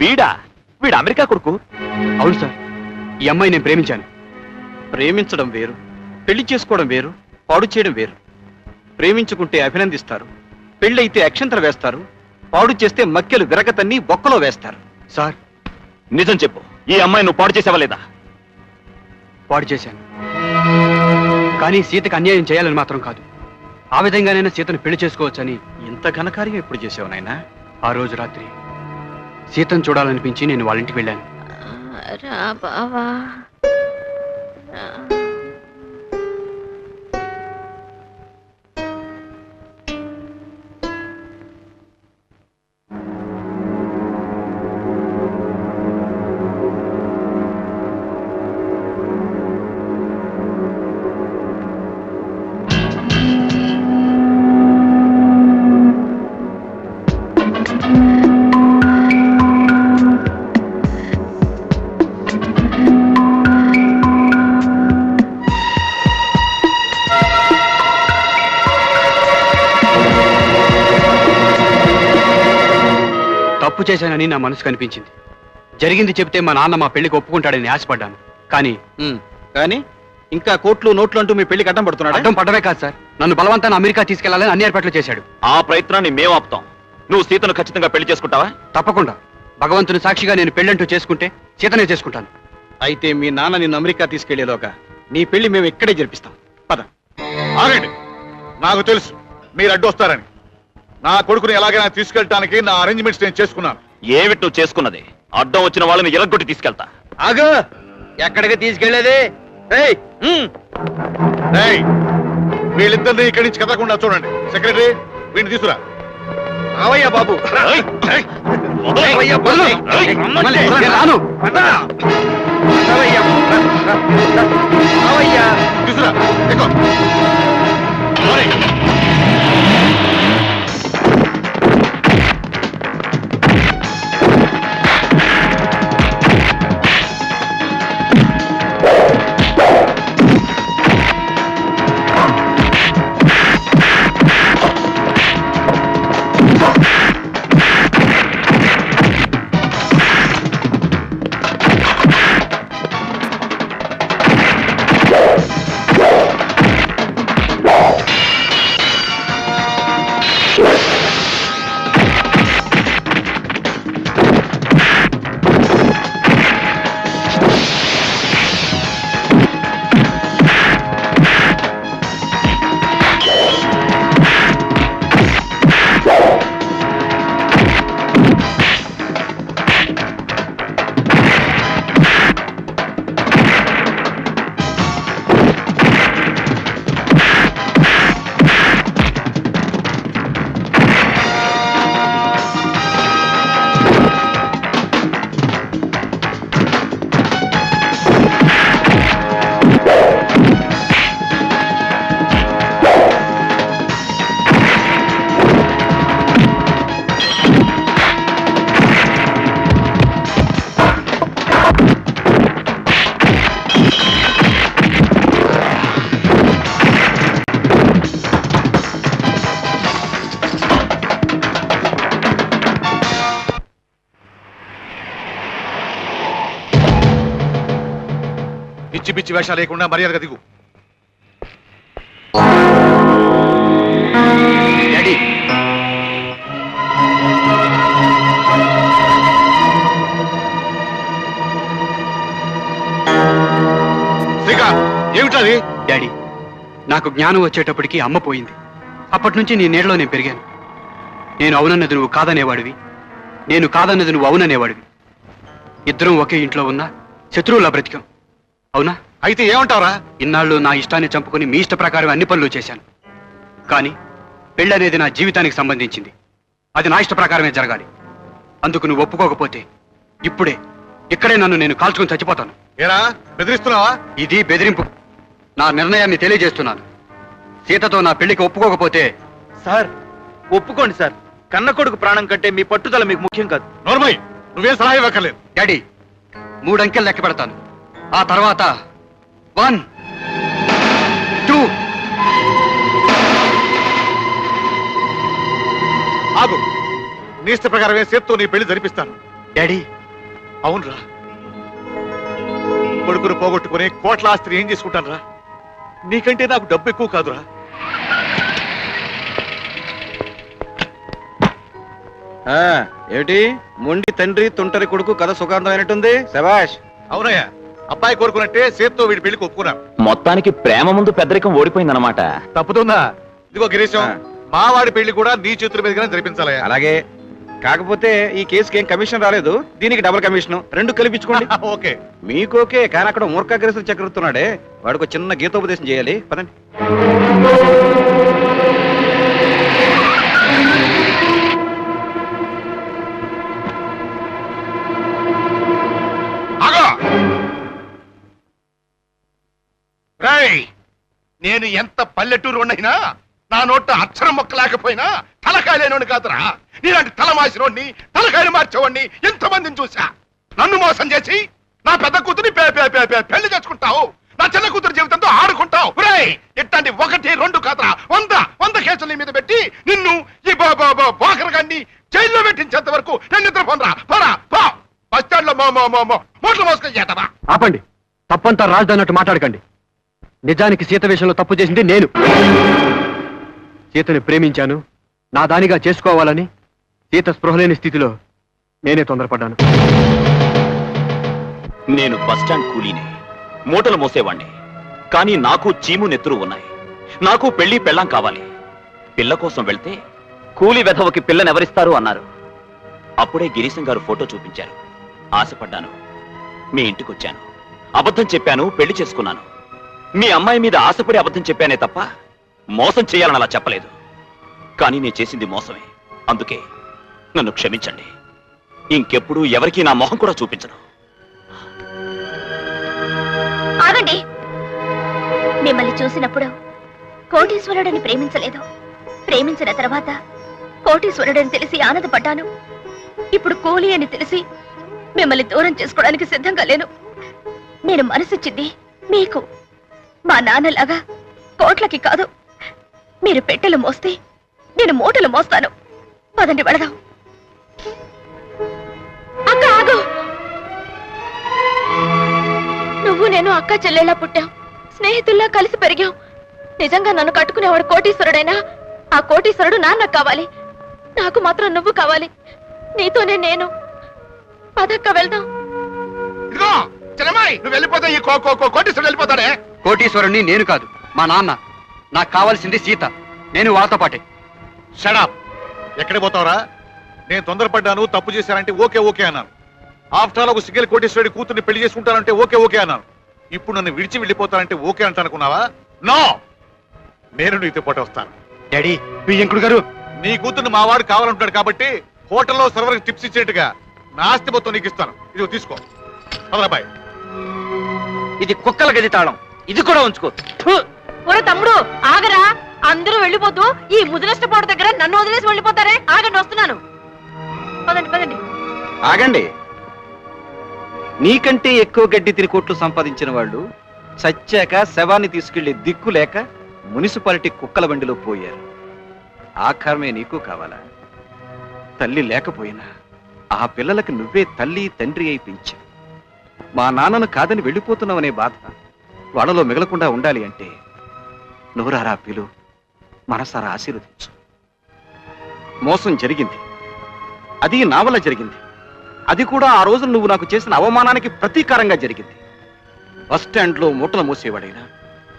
వీడా? వీడు అమెరికా కొడుకు. అవును సార్, ఈ అమ్మాయి నేను ప్రేమించాను. ప్రేమించడం వేరు, పెళ్లి చేసుకోవడం వేరు, పాడు చేయడం వేరు. ప్రేమించుకుంటే అభినందిస్తారు, పెళ్ళైతే అక్షంతలు వేస్తారు, పాడు చేస్తే మక్కెలు విరగతన్ని బొక్కలో వేస్తారు. సార్ నిజం చెప్పు, ఈ అమ్మాయి నువ్వు పాడు చేసావా లేదా? పాడు చేశాను, కానీ సీతకు అన్యాయం చేయాలని మాత్రం కాదు. ఆ విధంగానైనా సీతను పెళ్లి చేసుకోవచ్చని. ఇంత ఘనకార్యం ఎప్పుడు చేసావు నాయనా? ఆ రోజు రాత్రి సీతను చూడాలనిపించి నేను వాళ్ళ ఇంటికి వెళ్ళాను. రా బావా. తప్పు చేశానని నా మనసు కనిపించింది. జరిగింది చెప్తే మా నాన్న మా పెళ్లికి ఒప్పుకుంటాడని ఆశపడ్డాను. కానీ ఇంకా కోట్లు నోట్లు అంటూ మీ పెళ్లికి అడ్డం పడుతున్నాడు. అడ్డం పడమే కాదు సార్, నన్ను బలవంతాన్ని అమెరికా తీసుకెళ్లాలని అన్ని ఏర్పాట్లు చేశాడు. ఆ ప్రయత్నాన్ని మేము ఆపుతాం. నువ్వు సీతను ఖచ్చితంగా పెళ్లి చేసుకుంటావా? తప్పకుండా. భగవంతుని సాక్షిగా నేను పెళ్ళంటూ చేసుకుంటే సీతనే చేసుకుంటాను. అయితే మీ నాన్న నిన్ను అమెరికా తీసుకెళ్లేలోగా నీ పెళ్లి మేము ఇక్కడే జరిపిస్తాం. పద. ఆగండి, నాకు తెలుసు మీరు అడ్డొస్తారని. నా కొడుకుని ఎలాగైనా తీసుకెళ్ళటానికి నా అరేంజ్మెంట్స్ నేను చేసుకున్నాను. ఏమిటి నువ్వు చేసుకున్నది? అడ్డం వచ్చిన వాళ్ళని ఎలగొట్టి తీసుకెళ్తా. ఆగు, ఎక్కడికి తీసుకెళ్లేది? వీళ్ళిద్దరిని ఇక్కడి నుంచి కదలకుండా చూడండి. సెక్రటరీ, వీడిని తీసుకురా. రావయ్యా బాబు. తీసుకురా, ఎక్కువ. పిచ్చి పిచ్చి వేషాలు లేకుండా మర్యాదగా దిగు. డాడీ ఏమిటది? డాడీ నాకు జ్ఞానం వచ్చేటప్పటికి అమ్మ పోయింది. అప్పటి నుంచి నీ నీడలో నేను పెరిగాను. నేను అవునన్నది నువ్వు కాదనేవాడివి, నేను కాదన్నది నువ్వు అవుననేవాడివి. ఇద్దరం ఒకే ఇంట్లో ఉన్నా శత్రువులా బ్రతికాం. అవునా? అయితే ఏమంటావరా? ఇన్నాళ్ళు నా ఇష్టాన్ని చంపుకొని మీ ఇష్ట ప్రకారం అన్ని పనులు చేశాను. కానీ పెళ్ళి అనేది నా జీవితానికి సంబంధించింది. అది నా ఇష్ట ప్రకారమే జరగాలి. అందుకు నువ్వు ఒప్పుకోకపోతే ఇక్కడే నన్ను నేను కాల్చుకొని చచ్చిపోతాను. ఏరా బెదిరిస్తున్నావా? ఇది బెదిరింపు. నా నిర్ణయాన్ని తెలియజేస్తున్నాను. సీతతో నా పెళ్లికి ఒప్పుకోకపోతే సార్ ఒప్పుకోండి సార్. కన్న కొడుకు ప్రాణం కంటే మీ పట్టుదల మీకు ముఖ్యం కాదు. నోర్మయ్, నువ్వేం సలహా ఇవ్వక్కర్లేదు. డాడీ 3 అంకెలు లెక్క పెడతాను. ఆ తర్వాత 1 2 ఆగు. నీ ఇష్ట ప్రకారమే సేత్తో నీ పెళ్లి జరిపిస్తాను. డాడీ అవునరా, కొడుకును పోగొట్టుకుని కోట్ల ఆస్తిని ఏం చేసుకుంటాను రా? నీకంటే నాకు డబ్బు ఎక్కువ కాదురా. ఏమిటి మొండి తండ్రి తుంటరి కొడుకు కథ సుఖాంతం అయినట్టుంది. శభాష్. అవునయ్యా, అబ్బాయి కోరుకున్నట్టే సేత్తో వీడి పెళ్లికి ఒప్పుకున్నాం. మొత్తానికి ప్రేమ ముందు పెద్దరికం ఓడిపోయిందన్నమాట. తప్పుతుందా? ఇదిగో గిరీశం, మావాడి పెళ్లి కూడా నీ చేతుల మీదుగానే జరిపించాలయ్యా. అలాగే. కాకపోతే ఈ కేసుకి ఏం కమిషన్ రాలేదు, దీనికి డబుల్ కమిషన్, 2 కలిపించుకోండి. ఓకే. మీకు ఓకే, కానీ అక్కడ మూర్ఖగ్రస్తులు చక్కెరుతున్నాడే, వాడికి చిన్న గీతోపదేశం చేయాలి. పదండి. నేను ఎంత పల్లెటూరు ఉన్నైనా నా నోట అక్షరం మొక్క లేకపోయినా తలకాయ లేనోని కాదురా. నీలాంటి తల మాసినోడిని, తలకాయలు మార్చేవాడిని ఎంతమందిని చూసా. నన్ను మోసం చేసి నా పెద్ద కూతురి పెళ్లి చేసుకుంటావు, నా చిన్న కూతురు జీవితంతో ఆడుకుంటావు. ఇట్లాంటి 1, 2 కాదురా, 100 కేసులు నీ మీద పెట్టి నిన్ను ఈ బోకరగాన్ని జైల్లో పెట్టించేంత వరకు నేను నిద్రపోనరా. పోరా పో. బస్ స్టాండ్ లో మోట్లు మోసుకొని చేతరా. ఆపండి. తప్పంతా రాజదన్నట్టు మాట్లాడకండి. నిజానికి సీత విషయంలో తప్పు చేసింది నేను. సీతని ప్రేమించాను, నా దానిగా చేసుకోవాలని. సీత స్పృహలేని స్థితిలో నేనే తొందరపడ్డాను. నేను బస్టాండ్ కూలీనే, మూటలు మోసేవాణ్ణి. కానీ నాకు చీము నెత్తురు ఉన్నాయి. నాకు పెళ్లి పెళ్ళాం కావాలి. పిల్ల కోసం వెళ్తే కూలి వెధవకి పిల్లనెవరిస్తారు అన్నారు. అప్పుడే గిరీశం గారు ఫోటో చూపించారు. ఆశపడ్డాను. మీ ఇంటికొచ్చాను. అబద్ధం చెప్పాను, పెళ్లి చేసుకున్నాను. మీ అమ్మాయి మీద ఆశపడి అబద్ధం చెప్పానే తప్ప మోసం చేయాలని అలా చెప్పలేదు. కానీ నేను చేసింది మోసమే. అందుకే నన్ను క్షమించండి. ఇంకెప్పుడు ఎవరికీ నా మొహం కూడా చూపించను. ఆగండి. మిమ్మల్ని చూసినప్పుడు కోటీశ్వరుడిని ప్రేమించలేదు. ప్రేమించిన తర్వాత కోటీశ్వరుడని తెలిసి ఆనందపడ్డాను. ఇప్పుడు కూలి అని తెలిసి మిమ్మల్ని దూరం చేసుకోవడానికి సిద్ధంగా లేను. నేను మనసిచ్చింది మీకు. మా నాన్నలాగా కోట్లకి కాదు. మీరు పెట్టెలు మోస్తే నేను మూటలు మోస్తాను. పదండి వెళదాం. అక్క ఆగు. నువ్వు నేను అక్క చెల్లెలా పుట్టాం, స్నేహితుల్లా కలిసి పెరిగాం. నిజంగా నన్ను కట్టుకునేవాడు కోటీశ్వరుడైనా ఆ కోటీశ్వరుడు నాన్నకు కావాలి. నాకు మాత్రం నువ్వు కావాలి. నీతోనే నేను. పదక్క వెళ్దాం. నువ్వు వెళ్ళిపోతా ఈ కోటీశ్వరుడు వెళ్ళిపోతాడే. కోటీశ్వరుణ్ణి నేను కాదు, మా నాన్న. నాకు కావాల్సింది సీత. నేను వాళ్ళతో పాటే. షడప్. ఎక్కడికి పోతావురా? నేను తొందరపడ్డాను, తప్పు చేశానంటే ఓకే అన్నాను. ఆఫ్టర్ ఆల్ ఒక సింగిల్ కోటీశ్వరుడి కూతుర్ని పెళ్లి చేసుకుంటానంటే ఓకే అన్నాను. ఇప్పుడు నన్ను విడిచి వెళ్ళిపోతానంటే ఓకే అంటానుకున్నావా? నో, నేను నీతో పాటు వస్తాను. డాడీ, బియ్యంకుడు గారు, నీ కూతుర్ని మా వాడు కావాలంటున్నాడు కాబట్టి హోటల్లో సర్వర్కి టిప్స్ ఇచ్చినట్టుగా నా ఆస్తి మొత్తం నీకు ఇస్తాను. ఇది తీసుకో. అదరాబాయ్. ఇది కుక్కల గది తాళం, ఇది కూడా ఉంచుకో. ఒరే తమ్ముడు ఆగరా. అందరూ వెళ్ళిపోతూ ఈ ముదినష్టపోవడం దగ్గర నన్ను వదిలేసి వెళ్ళిపోతారే. ఆగండి, వస్తున్నాను. పదండి పదండి. ఆగండి. నీకంటే ఎక్కువ గడ్డి తిని కోట్లు సంపాదించిన వాళ్ళు చచ్చాక శవాన్ని తీసుకెళ్లే దిక్కు లేక మున్సిపాలిటీ కుక్కల బండిలో పోయారు. ఆఖరమే నీకు కావాలా? తల్లి లేకపోయినా ఆ పిల్లలకి నువ్వే తల్లి తండ్రి అయి పెంచావు. మా నాన్నను కాదని వెళ్ళిపోతున్నావనే బాధ వాళ్ళలో మిగలకుండా ఉండాలి అంటే నోరారా పిలు, మనసారా ఆశీర్వదించు. మోసం జరిగింది, అది నా వల్ల జరిగింది. అది కూడా ఆ రోజు నువ్వు నాకు చేసిన అవమానానికి ప్రతీకారంగా జరిగింది. బస్ స్టాండ్లో మూటలు మోసేవాడైనా,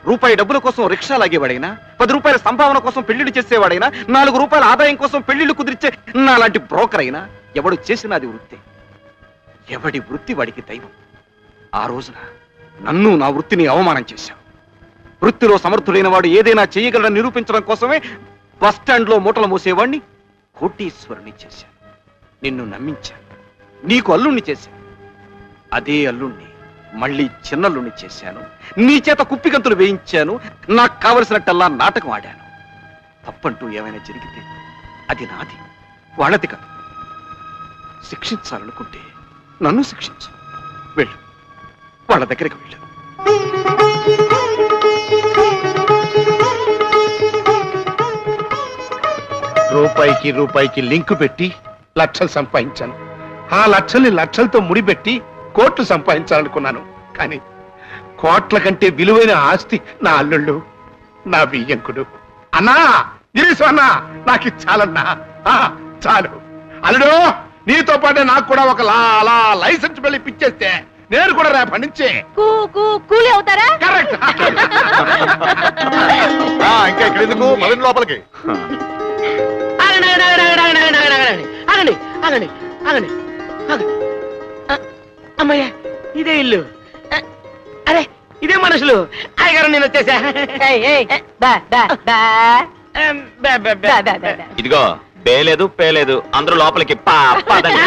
రూపాయి డబ్బుల కోసం రిక్షా లాగేవాడైనా, 10 రూపాయల సంభావన కోసం పెళ్లిళ్ళు చేసేవాడైనా, 4 రూపాయల ఆదాయం కోసం పెళ్లిళ్ళు కుదిరిచే నాలాంటి బ్రోకర్ అయినా ఎవడు చేసినది వృత్తి. ఎవడి వృత్తి వాడికి దైవం. ఆ రోజున నన్ను, నా వృత్తిని అవమానం చేశావు. వృత్తిలో సమర్థుడైన వాడు ఏదైనా చేయగలడని నిరూపించడం కోసమే బస్ స్టాండ్లో మూటలు మోసేవాడిని కోటీశ్వరుని చేశాను. నిన్ను నమ్మించాను, నీకు అల్లుణ్ణి చేశాను. అదే అల్లుణ్ణి మళ్ళీ చిన్నల్లుణ్ణి చేశాను. నీ చేత కుప్పిగంతులు వేయించాను. నాకు కావలసినట్టల్లా నాటకం ఆడాను. తప్పంటూ ఏమైనా జరిగితే అది నాది, వాళ్ళది కాదు. శిక్షించాలనుకుంటే నన్ను శిక్షించు. వెళ్ళు, వాళ్ళ దగ్గరికి వెళ్ళు. రూపాయికి లింకు పెట్టి లక్షలు సంపాదించాను. ఆ లక్షల్ని లక్షలతో ముడిపెట్టి కోట్లు సంపాదించాలనుకున్నాను. కానీ కోట్ల కంటే విలువైన ఆస్తి నా అల్లుళ్ళు, నా బియ్యంకుడు. అన్నా గిరీశు అన్నా, నాకు చాలన్నా, చాలు. అల్లుడు, నీతో పాటే నాకు కూడా ఒక లైసెన్స్ బిల్ ఇప్పించేస్తే నేను కూడా రేపటి నుంచే కూలి అవుతారా? కరెక్ట్. ఇంకా ఇక్కడ ఎందుకు, మళ్ళీ లోపలికి. అమ్మయ్యా, ఇదే ఇల్లు. అరే, ఇదే మనుషులు. అయ్యగారు నేను వచ్చేసా. ఇదిగో పేలేదు అందరూ లోపలికి పదండి.